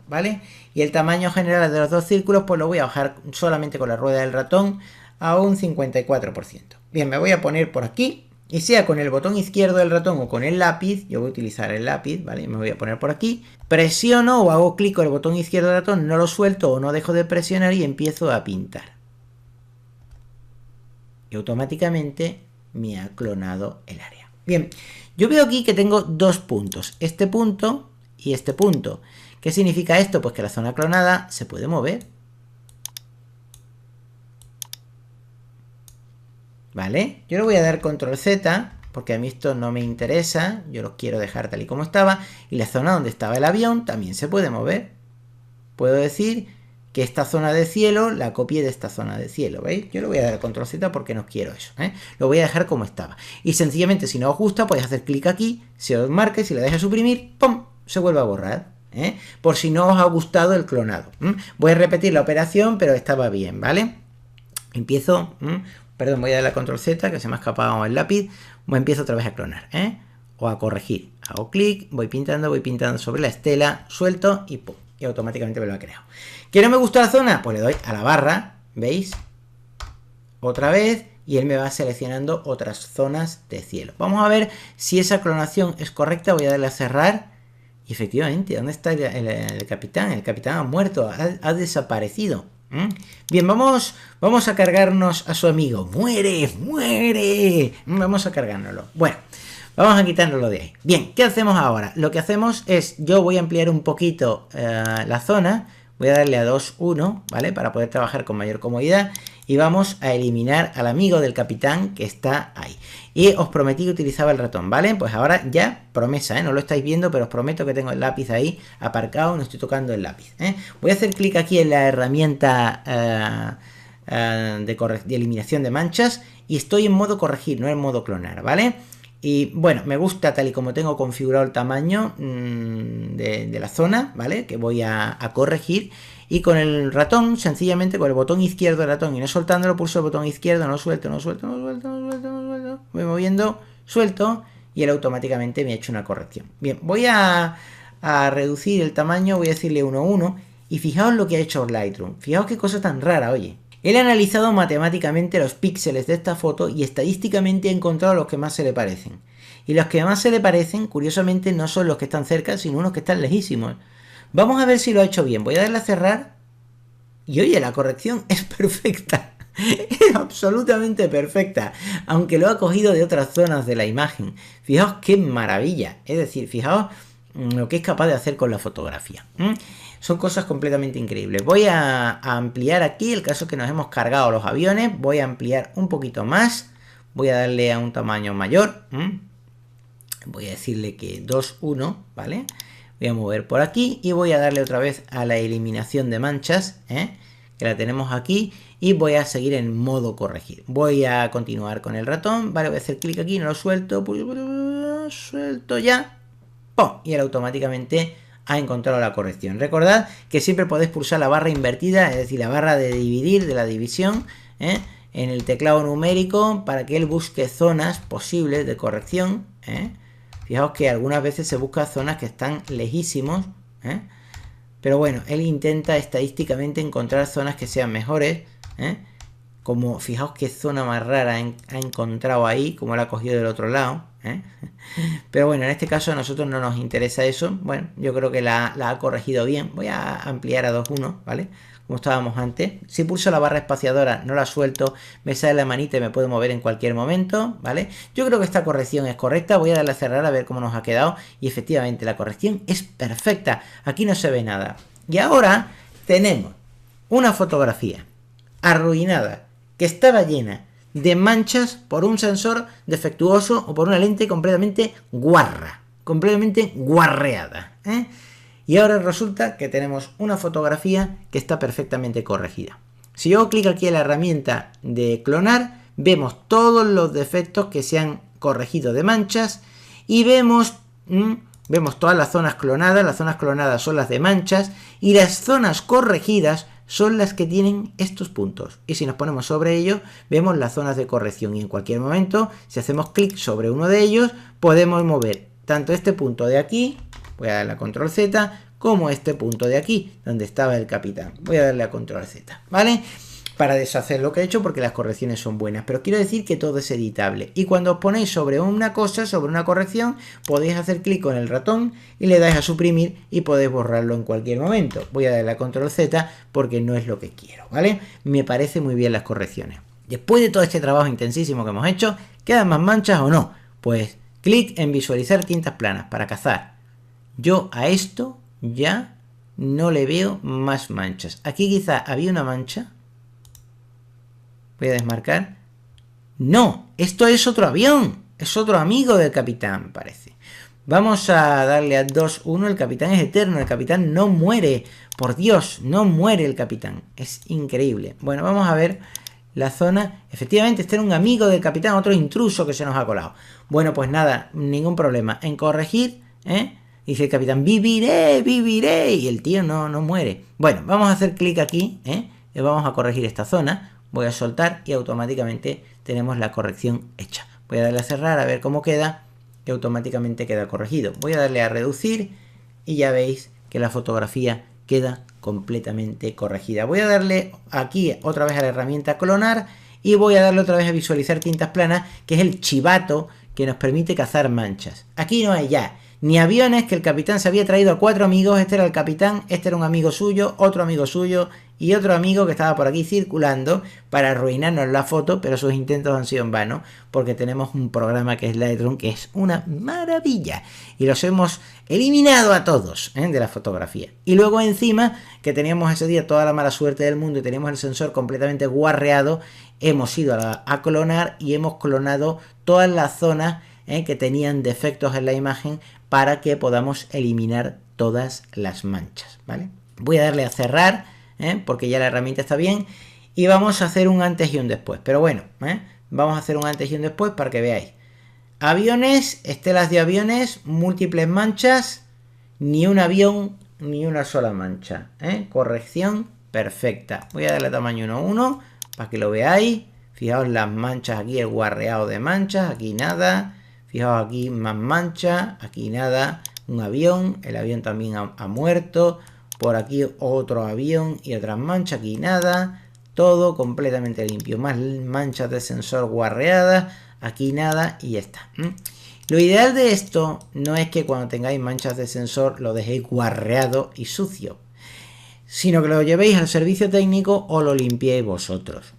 Speaker 1: ¿vale? Y el tamaño general de los dos círculos pues lo voy a bajar solamente con la rueda del ratón a un 54%. Bien, me voy a poner por aquí y sea con el botón izquierdo del ratón o con el lápiz, yo voy a utilizar el lápiz, ¿vale? Me voy a poner por aquí, presiono o hago clic con el botón izquierdo del ratón, no lo suelto o no dejo de presionar y empiezo a pintar. Y automáticamente me ha clonado el área. Bien, yo veo aquí que tengo dos puntos, este punto y este punto. ¿Qué significa esto? Pues que la zona clonada se puede mover. ¿Vale? Yo le voy a dar control Z, porque a mí esto no me interesa, yo lo quiero dejar tal y como estaba, y la zona donde estaba el avión también se puede mover. Puedo decir que esta zona de cielo la copie de esta zona de cielo, ¿veis? Yo le voy a dar control Z porque no quiero eso, Lo voy a dejar como estaba. Y sencillamente, si no os gusta, podéis hacer clic aquí, se os marca y si le dejáis suprimir, ¡pum!, se vuelve a borrar, por si no os ha gustado el clonado. Voy a repetir la operación, pero estaba bien, ¿vale? Empiezo, perdón, voy a darle a control Z, que se me ha escapado el lápiz, empiezo otra vez a clonar, o a corregir. Hago clic, voy pintando sobre la estela, suelto y ¡pum! Y automáticamente me lo ha creado. ¿Que no me gusta la zona? Pues le doy a la barra, ¿veis? Otra vez, y él me va seleccionando otras zonas de cielo. Vamos a ver si esa clonación es correcta. Voy a darle a cerrar. Y efectivamente, ¿dónde está el capitán? El capitán ha muerto, ha desaparecido. Bien, vamos a cargarnos a su amigo. ¡Muere! ¡Muere! Vamos a cargárnoslo. Bueno, vamos a quitárnoslo de ahí. Bien, ¿qué hacemos ahora? Lo que hacemos es, yo voy a ampliar un poquito la zona. Voy a darle a 2.1, ¿vale? Para poder trabajar con mayor comodidad. Y vamos a eliminar al amigo del capitán que está ahí. Y os prometí que utilizaba el ratón, ¿vale? Pues ahora ya, promesa, no lo estáis viendo, pero os prometo que tengo el lápiz ahí aparcado, no estoy tocando el lápiz. Voy a hacer clic aquí en la herramienta de eliminación de manchas y estoy en modo corregir, no en modo clonar, ¿vale? Y bueno, me gusta tal y como tengo configurado el tamaño de la zona, ¿vale? Que voy a corregir. Y con el ratón, sencillamente con el botón izquierdo del ratón y no soltándolo, pulso el botón izquierdo, no suelto. Voy moviendo, suelto y él automáticamente me ha hecho una corrección. Bien, voy a reducir el tamaño, voy a decirle 1.1 y fijaos lo que ha hecho Lightroom. Fijaos qué cosa tan rara, oye. Él ha analizado matemáticamente los píxeles de esta foto y estadísticamente ha encontrado los que más se le parecen. Y los que más se le parecen, curiosamente, no son los que están cerca, sino unos que están lejísimos. Vamos a ver si lo ha hecho bien. Voy a darle a cerrar. Y oye, la corrección es perfecta. Es absolutamente perfecta. Aunque lo ha cogido de otras zonas de la imagen. Fijaos qué maravilla. Es decir, fijaos lo que es capaz de hacer con la fotografía. Son cosas completamente increíbles. Voy a ampliar aquí, el caso que nos hemos cargado los aviones. Voy a ampliar un poquito más. Voy a darle a un tamaño mayor. Voy a decirle que 2.1, ¿vale? Voy a mover por aquí y voy a darle otra vez a la eliminación de manchas, que la tenemos aquí, y voy a seguir en modo corregir. Voy a continuar con el ratón, vale, voy a hacer clic aquí, no lo suelto, suelto ya, ¡pum! Y él automáticamente ha encontrado la corrección. Recordad que siempre podéis pulsar la barra invertida, es decir, la barra de dividir, de la división, en el teclado numérico para que él busque zonas posibles de corrección. Fijaos que algunas veces se busca zonas que están lejísimos, pero bueno, él intenta estadísticamente encontrar zonas que sean mejores, como fijaos qué zona más rara ha encontrado ahí, como la ha cogido del otro lado, pero bueno, en este caso a nosotros no nos interesa eso. Bueno, yo creo que la ha corregido bien. Voy a ampliar a 2.1, ¿vale? Como estábamos antes. Si pulso la barra espaciadora, no la suelto, me sale la manita y me puedo mover en cualquier momento, ¿vale? Yo creo que esta corrección es correcta. Voy a darle a cerrar a ver cómo nos ha quedado. Y efectivamente la corrección es perfecta. Aquí no se ve nada. Y ahora tenemos una fotografía arruinada que estaba llena de manchas por un sensor defectuoso o por una lente completamente guarra, completamente guarreada, Y ahora resulta que tenemos una fotografía que está perfectamente corregida. Si yo hago clic aquí en la herramienta de clonar, vemos todos los defectos que se han corregido de manchas y vemos todas las zonas clonadas. Las zonas clonadas son las de manchas y las zonas corregidas son las que tienen estos puntos. Y si nos ponemos sobre ellos, vemos las zonas de corrección. Y en cualquier momento, si hacemos clic sobre uno de ellos, podemos mover tanto este punto de aquí, voy a darle a control Z, como este punto de aquí, donde estaba el capitán. Voy a darle a control Z, ¿vale? Para deshacer lo que he hecho, porque las correcciones son buenas. Pero quiero decir que todo es editable. Y cuando os ponéis sobre una cosa, sobre una corrección, podéis hacer clic con el ratón y le dais a suprimir y podéis borrarlo en cualquier momento. Voy a darle a control Z porque no es lo que quiero, ¿vale? Me parece muy bien las correcciones. Después de todo este trabajo intensísimo que hemos hecho, ¿quedan más manchas o no? Pues clic en visualizar tintas planas para cazar. Yo a esto ya no le veo más manchas. Aquí quizá había una mancha. Voy a desmarcar. No, esto es otro avión. Es otro amigo del capitán, parece. Vamos a darle a 2.1. El capitán es eterno. El capitán no muere. Por Dios, no muere el capitán. Es increíble. Bueno, vamos a ver la zona. Efectivamente, este era un amigo del capitán. Otro intruso que se nos ha colado. Bueno, pues nada, ningún problema. En corregir, dice el capitán, viviré, viviré. Y el tío no muere. Bueno, vamos a hacer clic aquí, y vamos a corregir esta zona. Voy a soltar y automáticamente tenemos la corrección hecha. Voy a darle a cerrar a ver cómo queda y automáticamente queda corregido. Voy a darle a reducir y ya veis que la fotografía queda completamente corregida. Voy a darle aquí otra vez a la herramienta clonar y voy a darle otra vez a visualizar tintas planas, que es el chivato que nos permite cazar manchas. Aquí no hay ya ni aviones, que el capitán se había traído a 4 amigos. Este era el capitán, este era un amigo suyo, otro amigo suyo y otro amigo que estaba por aquí circulando para arruinarnos la foto, pero sus intentos han sido en vano porque tenemos un programa que es Lightroom, que es una maravilla y los hemos eliminado a todos de la fotografía. Y luego encima que teníamos ese día toda la mala suerte del mundo y teníamos el sensor completamente guarreado, hemos ido a clonar y hemos clonado todas las zonas que tenían defectos en la imagen para que podamos eliminar todas las manchas, ¿vale? Voy a darle a cerrar, porque ya la herramienta está bien, y vamos a hacer un antes y un después. Pero bueno, vamos a hacer un antes y un después para que veáis. Aviones, estelas de aviones, múltiples manchas, ni un avión, ni una sola mancha, corrección perfecta. Voy a darle tamaño 1:1 para que lo veáis. Fijaos las manchas aquí, el guarreado de manchas, aquí nada. Fijaos aquí más manchas, aquí nada, un avión, el avión también ha muerto, por aquí otro avión y otras manchas, aquí nada, todo completamente limpio, más manchas de sensor guarreadas, aquí nada y ya está. Lo ideal de esto no es que cuando tengáis manchas de sensor lo dejéis guarreado y sucio, sino que lo llevéis al servicio técnico o lo limpiéis vosotros,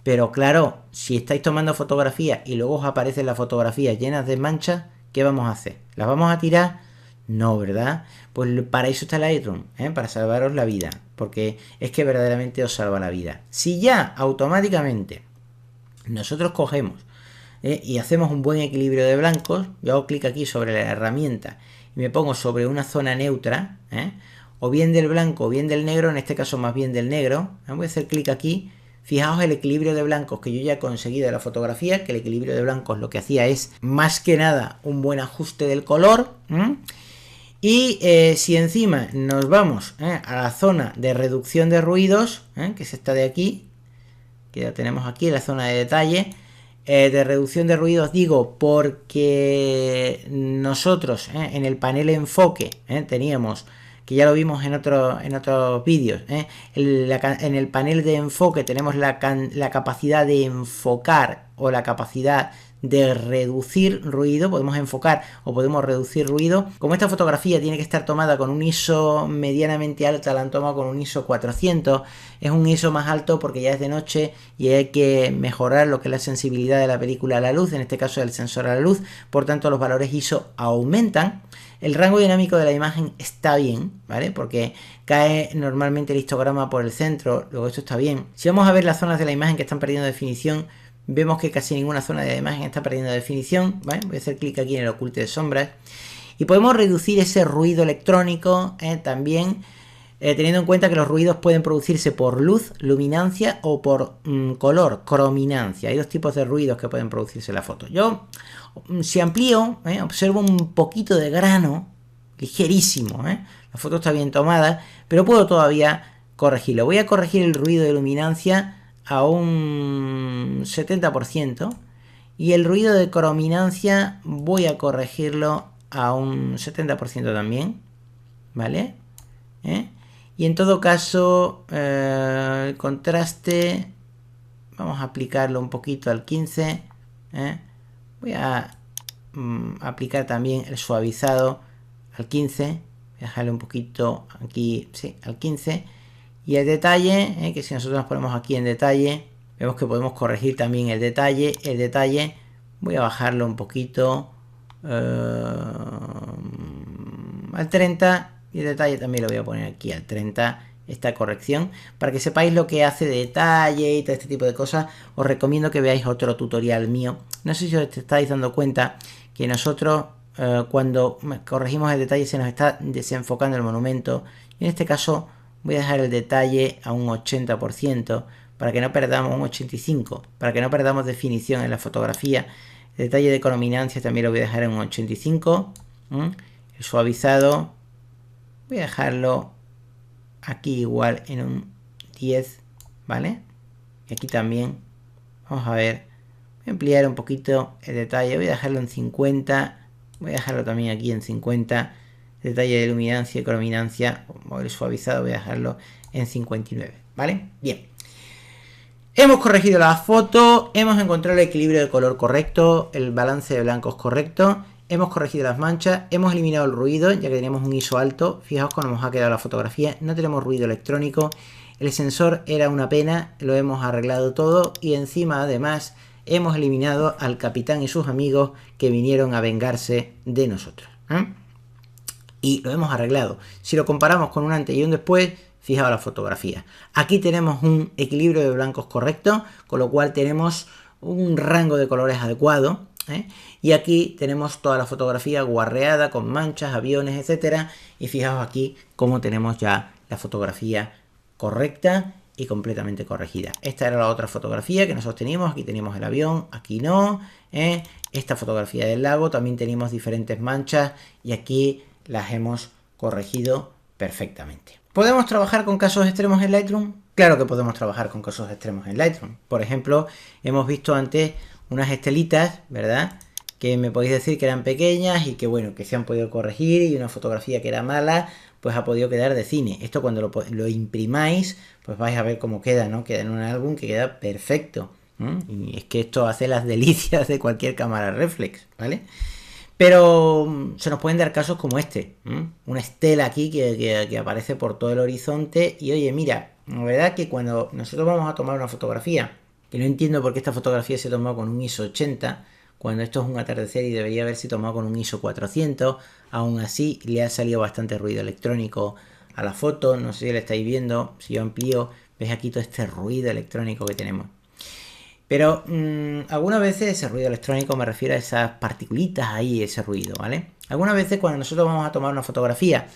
Speaker 1: Pero claro, si estáis tomando fotografías y luego os aparecen las fotografías llenas de manchas, ¿qué vamos a hacer? ¿Las vamos a tirar? No, ¿verdad? Pues para eso está Lightroom, para salvaros la vida, porque es que verdaderamente os salva la vida. Si ya automáticamente nosotros cogemos y hacemos un buen equilibrio de blancos, yo hago clic aquí sobre la herramienta y me pongo sobre una zona neutra, o bien del blanco o bien del negro, en este caso más bien del negro, voy a hacer clic aquí. Fijaos el equilibrio de blancos que yo ya he conseguido en la fotografía, que el equilibrio de blancos lo que hacía es más que nada un buen ajuste del color. Y si encima nos vamos a la zona de reducción de ruidos, que es esta de aquí, que ya tenemos aquí, la zona de detalle, de reducción de ruidos digo porque nosotros en el panel enfoque teníamos, que ya lo vimos en otros vídeos, en el panel de enfoque tenemos la capacidad de enfocar o la capacidad de reducir ruido, podemos enfocar o podemos reducir ruido. Como esta fotografía tiene que estar tomada con un ISO medianamente alta, la han tomado con un ISO 400, es un ISO más alto porque ya es de noche y hay que mejorar lo que es la sensibilidad de la película a la luz, en este caso del sensor a la luz, por tanto los valores ISO aumentan. El rango dinámico de la imagen está bien, ¿vale? Porque cae normalmente el histograma por el centro, luego esto está bien. Si vamos a ver las zonas de la imagen que están perdiendo definición, vemos que casi ninguna zona de la imagen está perdiendo definición, ¿vale? Voy a hacer clic aquí en el oculte de sombras. Y podemos reducir ese ruido electrónico también, teniendo en cuenta que los ruidos pueden producirse por luz, luminancia o por color, crominancia. Hay dos tipos de ruidos que pueden producirse en la foto. Yo, si amplío, observo un poquito de grano, ligerísimo. La foto está bien tomada, pero puedo todavía corregirlo. Voy a corregir el ruido de luminancia a un 70% y el ruido de crominancia voy a corregirlo a un 70% también, ¿vale? Y en todo caso el contraste vamos a aplicarlo un poquito al 15, voy a aplicar también el suavizado al 15, voy a dejarle un poquito aquí, sí, al 15. Y el detalle, que si nosotros nos ponemos aquí en detalle, vemos que podemos corregir también el detalle. El detalle voy a bajarlo un poquito al 30. Y el detalle también lo voy a poner aquí al 30. Esta corrección, para que sepáis lo que hace de detalle y todo este tipo de cosas. Os recomiendo que veáis otro tutorial mío. No sé si os estáis dando cuenta que nosotros cuando corregimos el detalle se nos está desenfocando el monumento. Y en este caso voy a dejar el detalle a un 80% para que no perdamos, un 85%, para que no perdamos definición en la fotografía. El detalle de crominancia también lo voy a dejar en un 85%. El suavizado voy a dejarlo aquí igual en un 10, ¿vale? Y aquí también, vamos a ver, voy a ampliar un poquito el detalle, voy a dejarlo en 50, voy a dejarlo también aquí en 50. Detalle de luminancia y crominancia o el suavizado voy a dejarlo en 59, ¿vale? Bien, hemos corregido la foto, hemos encontrado el equilibrio de color correcto, el balance de blancos correcto, hemos corregido las manchas, hemos eliminado el ruido ya que teníamos un ISO alto. Fijaos cómo nos ha quedado la fotografía, no tenemos ruido electrónico, el sensor era una pena, lo hemos arreglado todo y encima además hemos eliminado al capitán y sus amigos que vinieron a vengarse de nosotros, y lo hemos arreglado. Si lo comparamos con un antes y un después, fijaos la fotografía. Aquí tenemos un equilibrio de blancos correcto, con lo cual tenemos un rango de colores adecuado. Y aquí tenemos toda la fotografía guarreada con manchas, aviones, etcétera. Y fijaos aquí cómo tenemos ya la fotografía correcta y completamente corregida. Esta era la otra fotografía que nosotros teníamos. Aquí teníamos el avión, aquí no. Esta fotografía del lago también tenemos diferentes manchas y aquí las hemos corregido perfectamente. ¿Podemos trabajar con casos extremos en Lightroom? Claro que podemos trabajar con casos extremos en Lightroom. Por ejemplo, hemos visto antes unas estelitas, ¿verdad? Que me podéis decir que eran pequeñas y que bueno, que se han podido corregir, y una fotografía que era mala, pues ha podido quedar de cine. Esto cuando lo imprimáis, pues vais a ver cómo queda, ¿no? Queda en un álbum que queda perfecto. Y es que esto hace las delicias de cualquier cámara reflex, ¿vale? Pero se nos pueden dar casos como este, una estela aquí que aparece por todo el horizonte. Y oye, mira, la verdad que cuando nosotros vamos a tomar una fotografía, que no entiendo por qué esta fotografía se tomó con un ISO 80, cuando esto es un atardecer y debería haberse tomado con un ISO 400, aún así le ha salido bastante ruido electrónico a la foto. No sé si la estáis viendo, si yo amplío, ves aquí todo este ruido electrónico que tenemos. Pero algunas veces ese ruido electrónico me refiero a esas particulitas ahí, ese ruido, ¿vale? Algunas veces cuando nosotros vamos a tomar una fotografía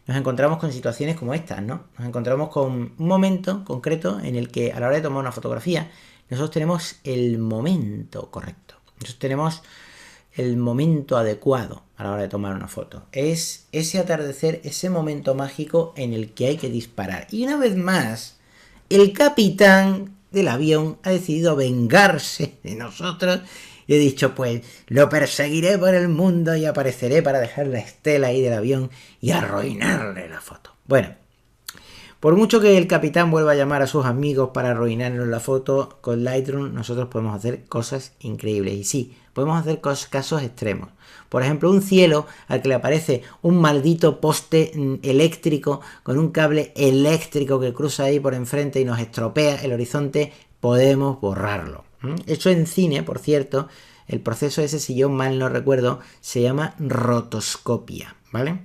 Speaker 1: nos encontramos con situaciones como estas, ¿no? Nos encontramos con un momento concreto en el que a la hora de tomar una fotografía nosotros tenemos el momento correcto. Nosotros tenemos el momento adecuado a la hora de tomar una foto. Es ese atardecer, ese momento mágico en el que hay que disparar. Y una vez más, el capitán del avión ha decidido vengarse de nosotros y he dicho, pues lo perseguiré por el mundo y apareceré para dejar la estela ahí del avión y arruinarle la foto. Bueno, por mucho que el capitán vuelva a llamar a sus amigos para arruinarnos la foto, con Lightroom nosotros podemos hacer cosas increíbles. Y sí, podemos hacer casos extremos. Por ejemplo, un cielo al que le aparece un maldito poste eléctrico con un cable eléctrico que cruza ahí por enfrente y nos estropea el horizonte, podemos borrarlo. Eso en cine, por cierto, el proceso ese, si yo mal no recuerdo, se llama rotoscopia, ¿vale?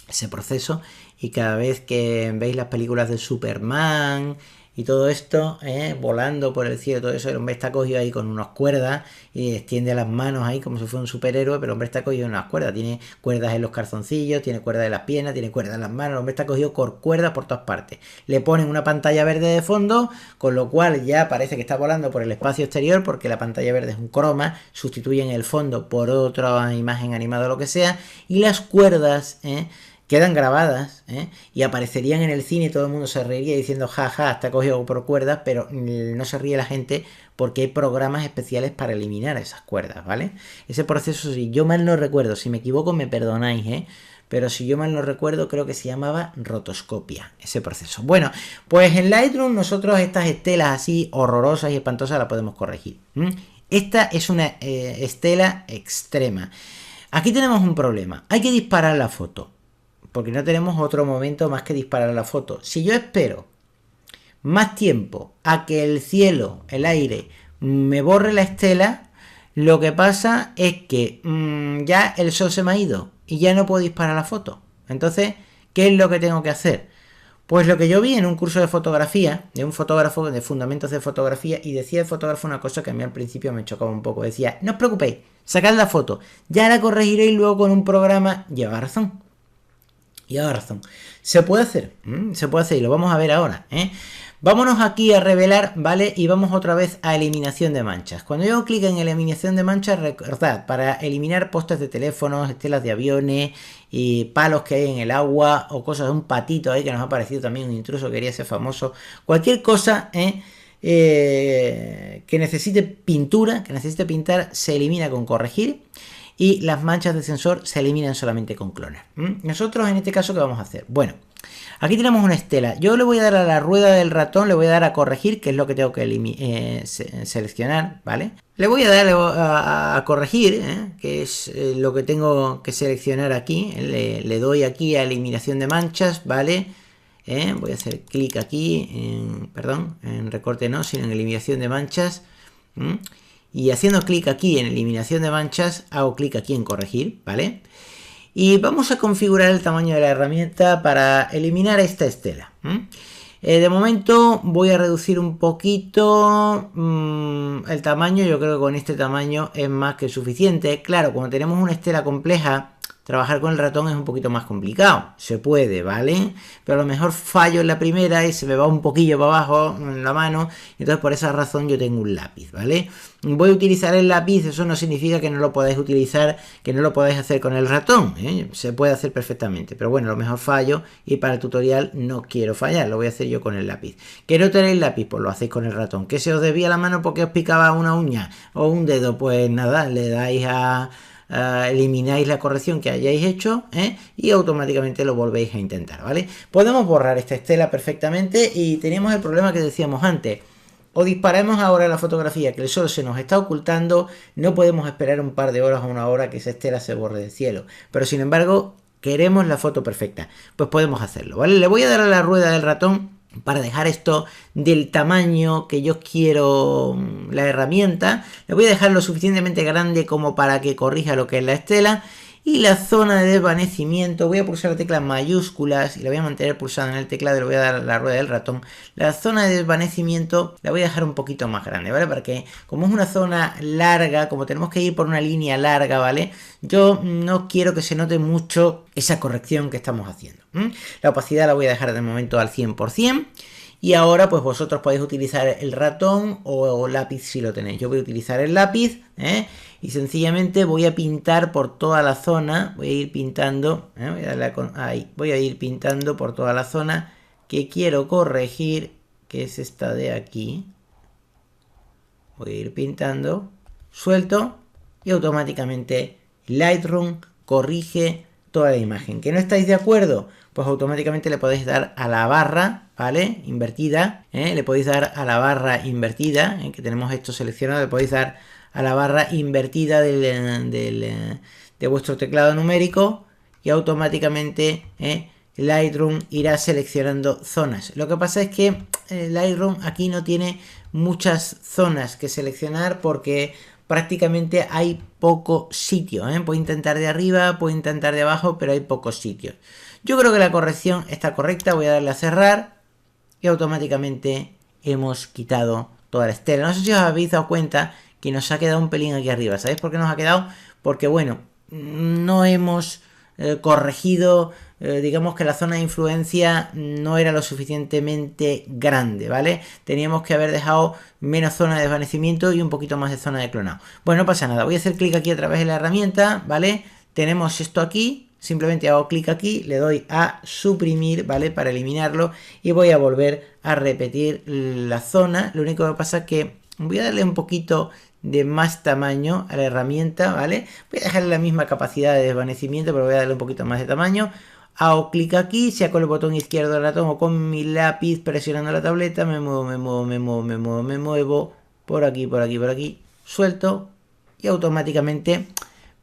Speaker 1: Ese proceso, y cada vez que veis las películas de Superman y todo esto, volando por el cielo, todo eso, el hombre está cogido ahí con unas cuerdas y extiende las manos ahí como si fuera un superhéroe, pero el hombre está cogido en unas cuerdas, tiene cuerdas en los calzoncillos, tiene cuerdas en las piernas, tiene cuerdas en las manos, el hombre está cogido con cuerdas por todas partes. Le ponen una pantalla verde de fondo, con lo cual ya parece que está volando por el espacio exterior, porque la pantalla verde es un croma, sustituyen el fondo por otra imagen animada o lo que sea, y las cuerdas, quedan grabadas, y aparecerían en el cine y todo el mundo se reiría diciendo jaja, está cogido por cuerdas, pero no se ríe la gente porque hay programas especiales para eliminar esas cuerdas, ¿vale? Ese proceso, si yo mal no recuerdo, si me equivoco me perdonáis, pero si yo mal no recuerdo, creo que se llamaba rotoscopia, ese proceso. Bueno, pues en Lightroom nosotros estas estelas así horrorosas y espantosas las podemos corregir. Esta es una estela extrema. Aquí tenemos un problema, hay que disparar la foto, porque no tenemos otro momento más que disparar la foto. Si yo espero más tiempo a que el cielo, el aire, me borre la estela, lo que pasa es que ya el sol se me ha ido y ya no puedo disparar la foto. Entonces, ¿qué es lo que tengo que hacer? Pues lo que yo vi en un curso de fotografía, de un fotógrafo de fundamentos de fotografía, y decía el fotógrafo una cosa que a mí al principio me chocaba un poco. Decía, no os preocupéis, sacad la foto, ya la corregiréis luego con un programa. Lleva razón. Lleva razón. Se puede hacer y lo vamos a ver ahora. Vámonos aquí a revelar, ¿vale? Y vamos otra vez a eliminación de manchas. Cuando yo hago clic en eliminación de manchas, recordad, para eliminar postes de teléfonos, estelas de aviones y palos que hay en el agua o cosas, un patito ahí que nos ha parecido también un intruso, quería ser famoso, cualquier cosa que necesite pintura, que necesite pintar, se elimina con corregir. Y las manchas de sensor se eliminan solamente con clonar. Nosotros en este caso, ¿qué vamos a hacer? Bueno, aquí tenemos una estela. Yo le voy a dar a la rueda del ratón, le voy a dar a corregir, que es lo que tengo que seleccionar, ¿vale? Le voy a dar a corregir, que es lo que tengo que seleccionar aquí. Le doy aquí a eliminación de manchas, ¿vale? Voy a hacer clic aquí, en recorte no, sino en eliminación de manchas. Y haciendo clic aquí en eliminación de manchas, hago clic aquí en corregir, ¿vale? Y vamos a configurar el tamaño de la herramienta para eliminar esta estela. De momento voy a reducir un poquito el tamaño. Yo creo que con este tamaño es más que suficiente. Claro, cuando tenemos una estela compleja, trabajar con el ratón es un poquito más complicado. Se puede, ¿vale? Pero a lo mejor fallo en la primera y se me va un poquillo para abajo en la mano. Entonces por esa razón yo tengo un lápiz, ¿vale? Voy a utilizar el lápiz, eso no significa que no lo podáis utilizar, que no lo podáis hacer con el ratón, se puede hacer perfectamente. Pero bueno, a lo mejor fallo y para el tutorial no quiero fallar, lo voy a hacer yo con el lápiz. ¿Que no tenéis lápiz? Pues lo hacéis con el ratón. ¿Que se os desvía la mano porque os picaba una uña o un dedo? Pues nada, le dais elimináis la corrección que hayáis hecho y automáticamente lo volvéis a intentar, ¿vale? Podemos borrar esta estela perfectamente y teníamos el problema que decíamos antes. O disparamos ahora la fotografía que el sol se nos está ocultando, no podemos esperar un par de horas o una hora que esa estela se borre del cielo, pero sin embargo queremos la foto perfecta, pues podemos hacerlo, ¿vale? Le voy a dar a la rueda del ratón para dejar esto del tamaño que yo quiero la herramienta. Le voy a dejar lo suficientemente grande como para que corrija lo que es la estela. Y la zona de desvanecimiento, voy a pulsar la tecla mayúsculas y la voy a mantener pulsada en el teclado y le voy a dar a la rueda del ratón. La zona de desvanecimiento la voy a dejar un poquito más grande, ¿vale? Porque como es una zona larga, como tenemos que ir por una línea larga, ¿vale? Yo no quiero que se note mucho esa corrección que estamos haciendo. La opacidad la voy a dejar de momento al 100%. Y ahora pues vosotros podéis utilizar el ratón o lápiz si lo tenéis. Yo voy a utilizar el lápiz, y sencillamente voy a pintar por toda la zona. Voy a ir pintando, voy a darle ahí, voy a ir pintando por toda la zona que quiero corregir, que es esta de aquí. Voy a ir pintando, suelto y automáticamente Lightroom corrige toda la imagen. ¿Que no estáis de acuerdo? Pues automáticamente le podéis dar a la barra, ¿vale? Invertida, le podéis dar a la barra invertida, que tenemos esto seleccionado, le podéis dar a la barra invertida de vuestro teclado numérico y automáticamente Lightroom irá seleccionando zonas. Lo que pasa es que Lightroom aquí no tiene muchas zonas que seleccionar porque prácticamente hay poco sitio. Puedo intentar de arriba, puedo intentar de abajo, pero hay pocos sitios. Yo creo que la corrección está correcta. Voy a darle a cerrar y automáticamente hemos quitado toda la estela. No sé si os habéis dado cuenta que nos ha quedado un pelín aquí arriba. ¿Sabéis por qué nos ha quedado? Porque bueno, no hemos corregido, digamos que la zona de influencia no era lo suficientemente grande, ¿vale? Teníamos que haber dejado menos zona de desvanecimiento y un poquito más de zona de clonado. Bueno, no pasa nada, voy a hacer clic aquí a través de la herramienta, ¿vale? Tenemos esto aquí, simplemente hago clic aquí, le doy a suprimir, ¿vale? Para eliminarlo y voy a volver a repetir la zona. Lo único que pasa es que voy a darle un poquito de más tamaño a la herramienta, ¿vale? Voy a dejarle la misma capacidad de desvanecimiento, pero voy a darle un poquito más de tamaño. Hago clic aquí, sea con el botón izquierdo del ratón o con mi lápiz presionando la tableta, me muevo por aquí, suelto y automáticamente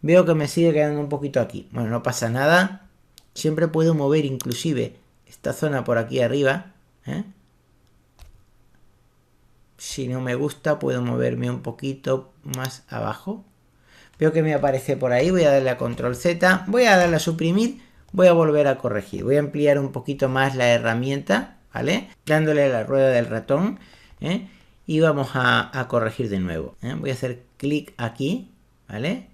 Speaker 1: veo que me sigue quedando un poquito aquí. Bueno, no pasa nada, siempre puedo mover inclusive esta zona por aquí arriba, Si no me gusta, puedo moverme un poquito más abajo. Veo que me aparece por ahí, voy a darle a control Z, voy a darle a suprimir, voy a volver a corregir. Voy a ampliar un poquito más la herramienta, ¿vale? Dándole a la rueda del ratón, y vamos a corregir de nuevo. Voy a hacer clic aquí, ¿vale?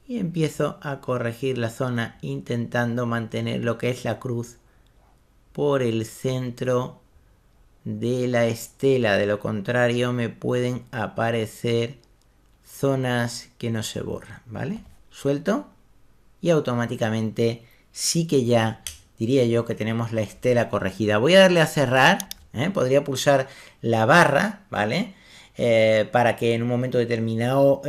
Speaker 1: Y empiezo a corregir la zona intentando mantener lo que es la cruz por el centro de la estela. De lo contrario me pueden aparecer zonas que no se borran, ¿vale? Suelto y automáticamente sí que ya diría yo que tenemos la estela corregida. Voy a darle a cerrar, podría pulsar la barra, ¿vale? Para que en un momento determinado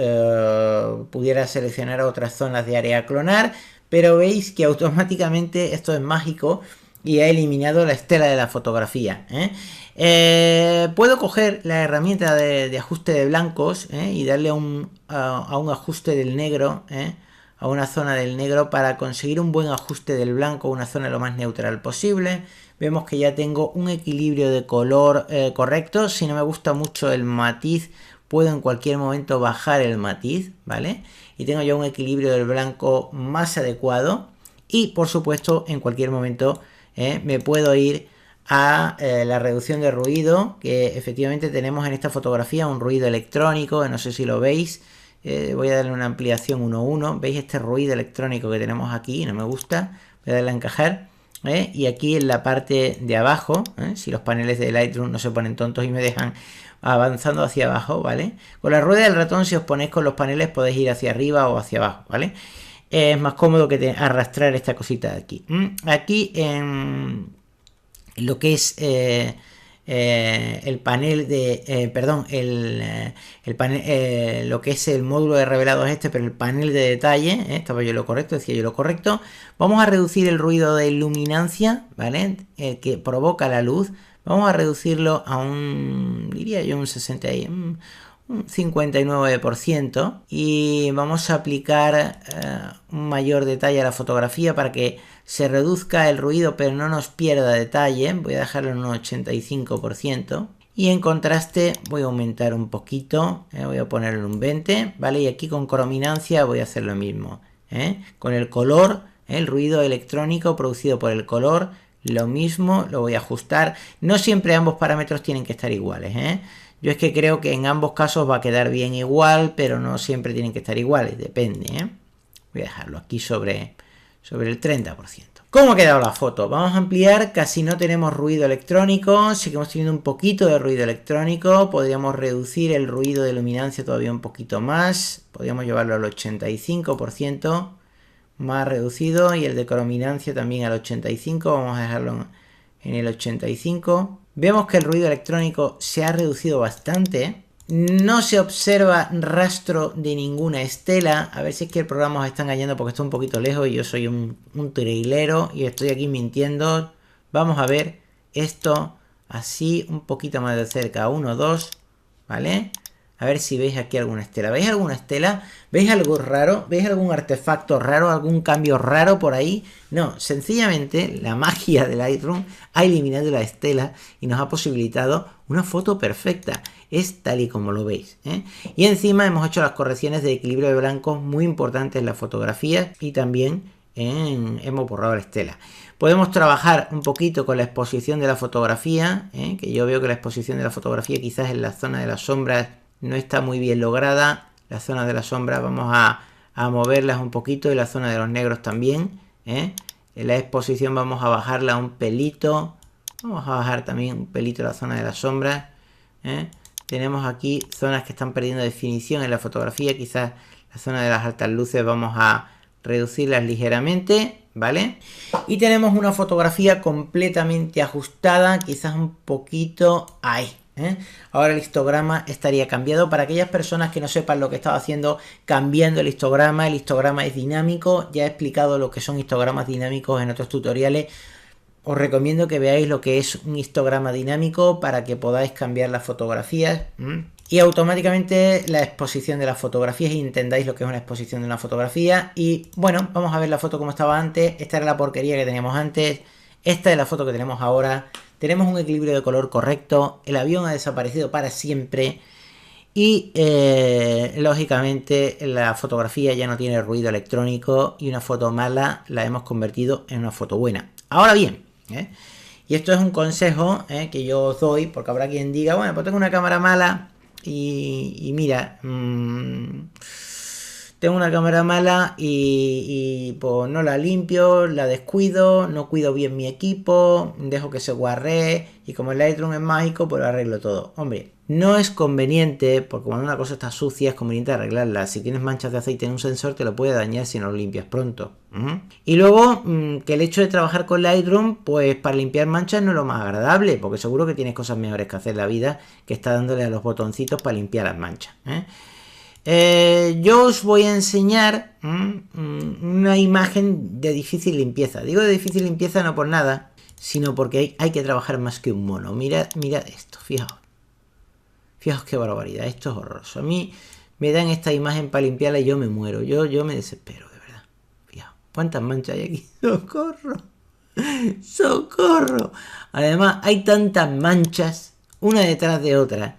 Speaker 1: pudiera seleccionar otras zonas de área a clonar, pero veis que automáticamente esto es mágico y ha eliminado la estela de la fotografía. Puedo coger la herramienta de ajuste de blancos y darle a un ajuste del negro, a una zona del negro para conseguir un buen ajuste del blanco, una zona lo más neutral posible. Vemos que ya tengo un equilibrio de color correcto. Si no me gusta mucho el matiz, puedo en cualquier momento bajar el matiz, ¿vale? Y tengo ya un equilibrio del blanco más adecuado. Y por supuesto, en cualquier momento me puedo ir a la reducción de ruido, que efectivamente tenemos en esta fotografía un ruido electrónico, no sé si lo veis. Voy a darle una ampliación 1:1. ¿Veis este ruido electrónico que tenemos aquí? No me gusta. Voy a darle a encajar. Y aquí en la parte de abajo, si los paneles de Lightroom no se ponen tontos y me dejan avanzando hacia abajo, ¿vale? Con la rueda del ratón, si os ponéis con los paneles, podéis ir hacia arriba o hacia abajo, ¿vale? Es más cómodo que arrastrar esta cosita de aquí. Aquí en lo que es el panel de lo que es el módulo de revelados pero el panel de detalle, estaba yo lo correcto, decía yo lo correcto. Vamos a reducir el ruido de iluminancia, ¿vale? Que provoca la luz. Vamos a reducirlo a diría yo un 59%, y vamos a aplicar un mayor detalle a la fotografía para que se reduzca el ruido pero no nos pierda detalle. Voy a dejarlo en un 85%, y en contraste voy a aumentar un poquito, voy a ponerlo en un 20%, ¿vale? Y aquí con crominancia voy a hacer lo mismo, con el color, el ruido electrónico producido por el color, lo mismo, lo voy a ajustar. No siempre ambos parámetros tienen que estar iguales, Yo es que creo que en ambos casos va a quedar bien igual, pero no siempre tienen que estar iguales, depende, Voy a dejarlo aquí sobre sobre el 30%. ¿Cómo ha quedado la foto? Vamos a ampliar, casi no tenemos ruido electrónico, seguimos teniendo un poquito de ruido electrónico, podríamos reducir el ruido de luminancia todavía un poquito más, podríamos llevarlo al 85%, más reducido, y el de crominancia también al 85%, vamos a dejarlo en el 85%. Vemos que el ruido electrónico se ha reducido bastante. No se observa rastro de ninguna estela. A ver si es que el programa os está engañando porque está un poquito lejos y yo soy un trailero y estoy aquí mintiendo. Vamos a ver esto así un poquito más de cerca. 1, 2, ¿vale? A ver si veis aquí alguna estela. ¿Veis alguna estela? ¿Veis algo raro? ¿Veis algún artefacto raro? ¿Algún cambio raro por ahí? No, sencillamente la magia de Lightroom ha eliminado la estela y nos ha posibilitado una foto perfecta. Es tal y como lo veis, ¿eh? Y encima hemos hecho las correcciones de equilibrio de blancos muy importantes en la fotografía y también hemos borrado la estela. Podemos trabajar un poquito con la exposición de la fotografía, que yo veo que la exposición de la fotografía quizás en la zona de las sombras no está muy bien lograda. La zona de las sombras vamos a moverlas un poquito y la zona de los negros también, ¿eh? En la exposición vamos a bajarla un pelito. Vamos a bajar también un pelito la zona de las sombras, ¿eh? Tenemos aquí zonas que están perdiendo definición en la fotografía. Quizás la zona de las altas luces vamos a reducirlas ligeramente, ¿vale? Y tenemos una fotografía completamente ajustada, quizás un poquito ahí, ¿eh? Ahora el histograma estaría cambiado. Para aquellas personas que no sepan lo que estaba haciendo cambiando el histograma es dinámico. Ya he explicado lo que son histogramas dinámicos en otros tutoriales. Os recomiendo que veáis lo que es un histograma dinámico para que podáis cambiar las fotografías y automáticamente la exposición de las fotografías y entendáis lo que es una exposición de una fotografía. Y bueno, vamos a ver la foto como estaba antes. Esta era la porquería que teníamos antes. Esta es la foto que tenemos ahora. Tenemos un equilibrio de color correcto. El avión ha desaparecido para siempre. Y lógicamente la fotografía ya no tiene ruido electrónico y una foto mala la hemos convertido en una foto buena. Ahora bien, y esto es un consejo que yo os doy, porque habrá quien diga, bueno, pues tengo una cámara mala y mira, tengo una cámara mala y pues no la limpio, la descuido, no cuido bien mi equipo, dejo que se guarree y como el Lightroom es mágico, pues lo arreglo todo. Hombre, no es conveniente, porque cuando una cosa está sucia es conveniente arreglarla. Si tienes manchas de aceite en un sensor te lo puede dañar si no lo limpias pronto. Y luego que el hecho de trabajar con Lightroom, pues para limpiar manchas no es lo más agradable, porque seguro que tienes cosas mejores que hacer en la vida que está dándole a los botoncitos para limpiar las manchas. Yo os voy a enseñar una imagen de difícil limpieza. Digo de difícil limpieza no por nada, sino porque hay que trabajar más que un mono. Mirad esto, fijaos. Fijaos qué barbaridad, esto es horroroso. A mí me dan esta imagen para limpiarla y yo me muero. Yo me desespero, de verdad. Fijaos, cuántas manchas hay aquí. ¡Socorro! ¡Socorro! Además, hay tantas manchas, una detrás de otra,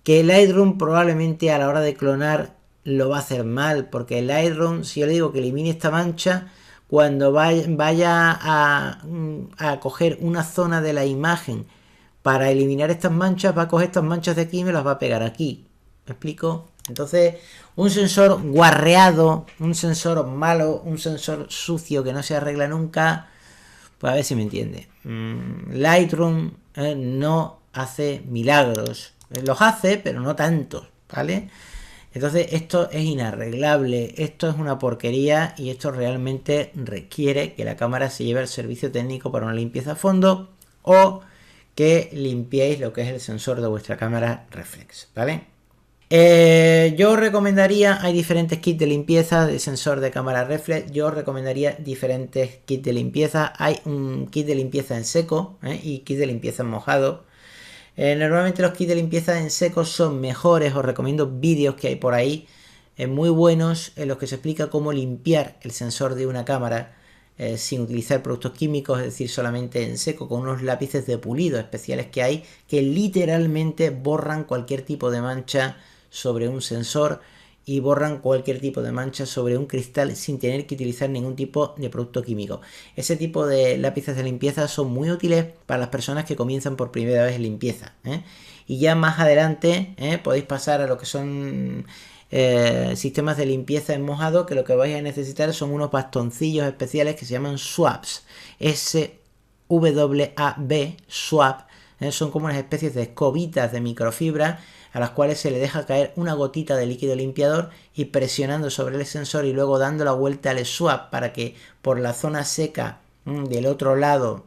Speaker 1: que el Lightroom probablemente a la hora de clonar lo va a hacer mal. Porque el Lightroom, si yo le digo que elimine esta mancha, cuando vaya a coger una zona de la imagen para eliminar estas manchas, va a coger estas manchas de aquí y me las va a pegar aquí. ¿Me explico? Entonces, un sensor guarreado, un sensor malo, un sensor sucio que no se arregla nunca, pues a ver si me entiende. Lightroom no hace milagros. Los hace, pero no tantos, ¿vale? Entonces, esto es inarreglable, esto es una porquería y esto realmente requiere que la cámara se lleve al servicio técnico para una limpieza a fondo o que limpiéis lo que es el sensor de vuestra cámara reflex, ¿vale? Yo os recomendaría, hay diferentes kits de limpieza de sensor de cámara reflex, yo os recomendaría diferentes kits de limpieza. Hay un kit de limpieza en seco y kit de limpieza en mojado. Normalmente los kits de limpieza en seco son mejores, os recomiendo vídeos que hay por ahí muy buenos en los que se explica cómo limpiar el sensor de una cámara sin utilizar productos químicos, es decir, solamente en seco, con unos lápices de pulido especiales que hay que literalmente borran cualquier tipo de mancha sobre un sensor y borran cualquier tipo de mancha sobre un cristal sin tener que utilizar ningún tipo de producto químico. Ese tipo de lápices de limpieza son muy útiles para las personas que comienzan por primera vez en limpieza, y ya más adelante podéis pasar a lo que son sistemas de limpieza en mojado, que lo que vais a necesitar son unos bastoncillos especiales que se llaman swabs, S-W-A-B, swab. Son como unas especies de escobitas de microfibra a las cuales se le deja caer una gotita de líquido limpiador y presionando sobre el sensor y luego dando la vuelta al swab para que por la zona seca del otro lado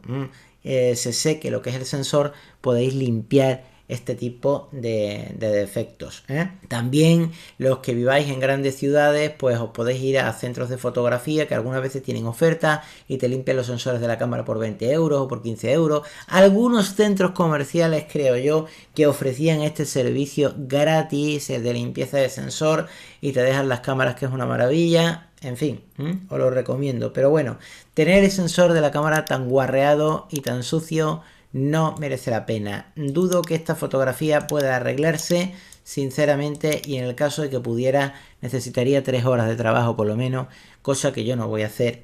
Speaker 1: se seque lo que es el sensor, podéis limpiar este tipo de defectos. También los que viváis en grandes ciudades, pues os podéis ir a centros de fotografía que algunas veces tienen oferta y te limpian los sensores de la cámara por 20 euros o por 15 euros. Algunos centros comerciales, creo yo, que ofrecían este servicio gratis, el de limpieza de sensor, y te dejan las cámaras, que es una maravilla. En fin, os lo recomiendo. Pero bueno, tener el sensor de la cámara tan guarreado y tan sucio no merece la pena. Dudo que esta fotografía pueda arreglarse, sinceramente, y en el caso de que pudiera, necesitaría 3 horas de trabajo por lo menos, cosa que yo no voy a hacer,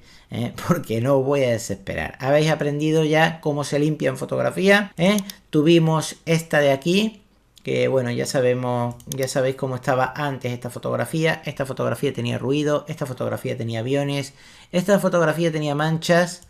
Speaker 1: porque no voy a desesperar. ¿Habéis aprendido ya cómo se limpia en fotografía? Tuvimos esta de aquí, que bueno, ya sabéis cómo estaba antes esta fotografía. Esta fotografía tenía ruido, esta fotografía tenía aviones, esta fotografía tenía manchas,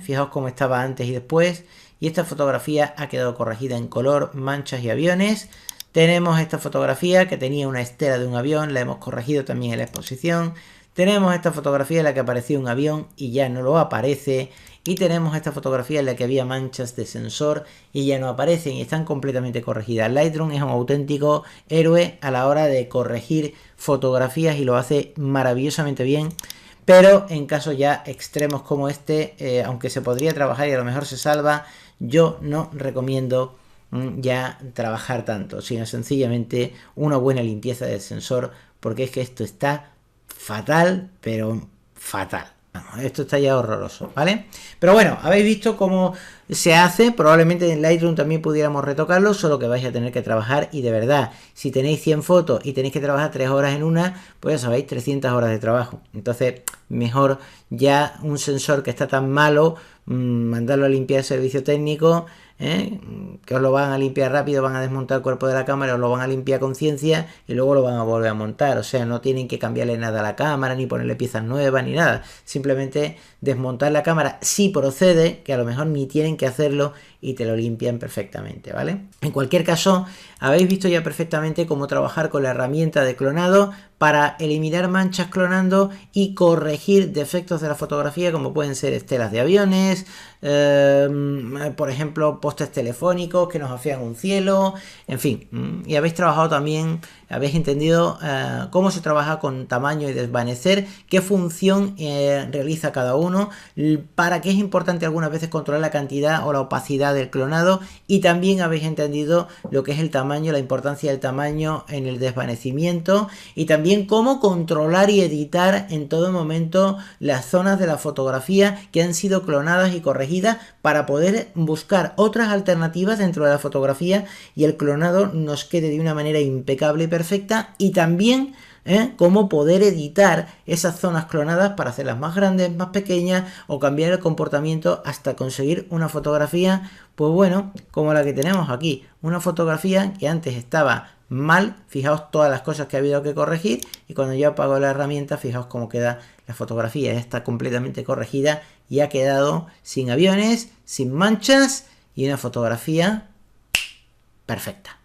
Speaker 1: fijaos cómo estaba antes y después. Y esta fotografía ha quedado corregida en color, manchas y aviones. Tenemos esta fotografía que tenía una estela de un avión, la hemos corregido también en la exposición. Tenemos esta fotografía en la que aparecía un avión y ya no lo aparece. Y tenemos esta fotografía en la que había manchas de sensor y ya no aparecen y están completamente corregidas. Lightroom es un auténtico héroe a la hora de corregir fotografías y lo hace maravillosamente bien. Pero en casos ya extremos como este, aunque se podría trabajar y a lo mejor se salva, yo no recomiendo ya trabajar tanto, sino sencillamente una buena limpieza del sensor, porque es que esto está fatal, pero fatal. Esto está ya horroroso, ¿vale? Pero bueno, habéis visto cómo se hace. Probablemente en Lightroom también pudiéramos retocarlo, solo que vais a tener que trabajar. Y de verdad, si tenéis 100 fotos y tenéis que trabajar 3 horas en una, pues ya sabéis, 300 horas de trabajo. Entonces, mejor ya un sensor que está tan malo, mandarlo a limpiar el servicio técnico, que os lo van a limpiar rápido, van a desmontar el cuerpo de la cámara, os lo van a limpiar con ciencia y luego lo van a volver a montar. O sea, no tienen que cambiarle nada a la cámara, ni ponerle piezas nuevas, ni nada. Simplemente desmontar la cámara si procede, que a lo mejor ni tienen que hacerlo, y te lo limpian perfectamente, ¿vale? En cualquier caso, habéis visto ya perfectamente cómo trabajar con la herramienta de clonado para eliminar manchas clonando y corregir defectos de la fotografía, como pueden ser estelas de aviones, por ejemplo, postes telefónicos que nos afean un cielo, en fin. Y habéis trabajado también, habéis entendido cómo se trabaja con tamaño y desvanecer, qué función realiza cada uno, para qué es importante algunas veces controlar la cantidad o la opacidad del clonado, y también habéis entendido lo que es el tamaño, la importancia del tamaño en el desvanecimiento, y también cómo controlar y editar en todo momento las zonas de la fotografía que han sido clonadas y corregidas, para poder buscar otras alternativas dentro de la fotografía y el clonado nos quede de una manera impecable y perfecta, y también cómo poder editar esas zonas clonadas para hacerlas más grandes, más pequeñas, o cambiar el comportamiento hasta conseguir una fotografía, pues bueno, como la que tenemos aquí, una fotografía que antes estaba mal. Fijaos todas las cosas que ha habido que corregir, y cuando yo apago la herramienta, fijaos cómo queda la fotografía. Ya está completamente corregida y ha quedado sin aviones, sin manchas, y una fotografía perfecta.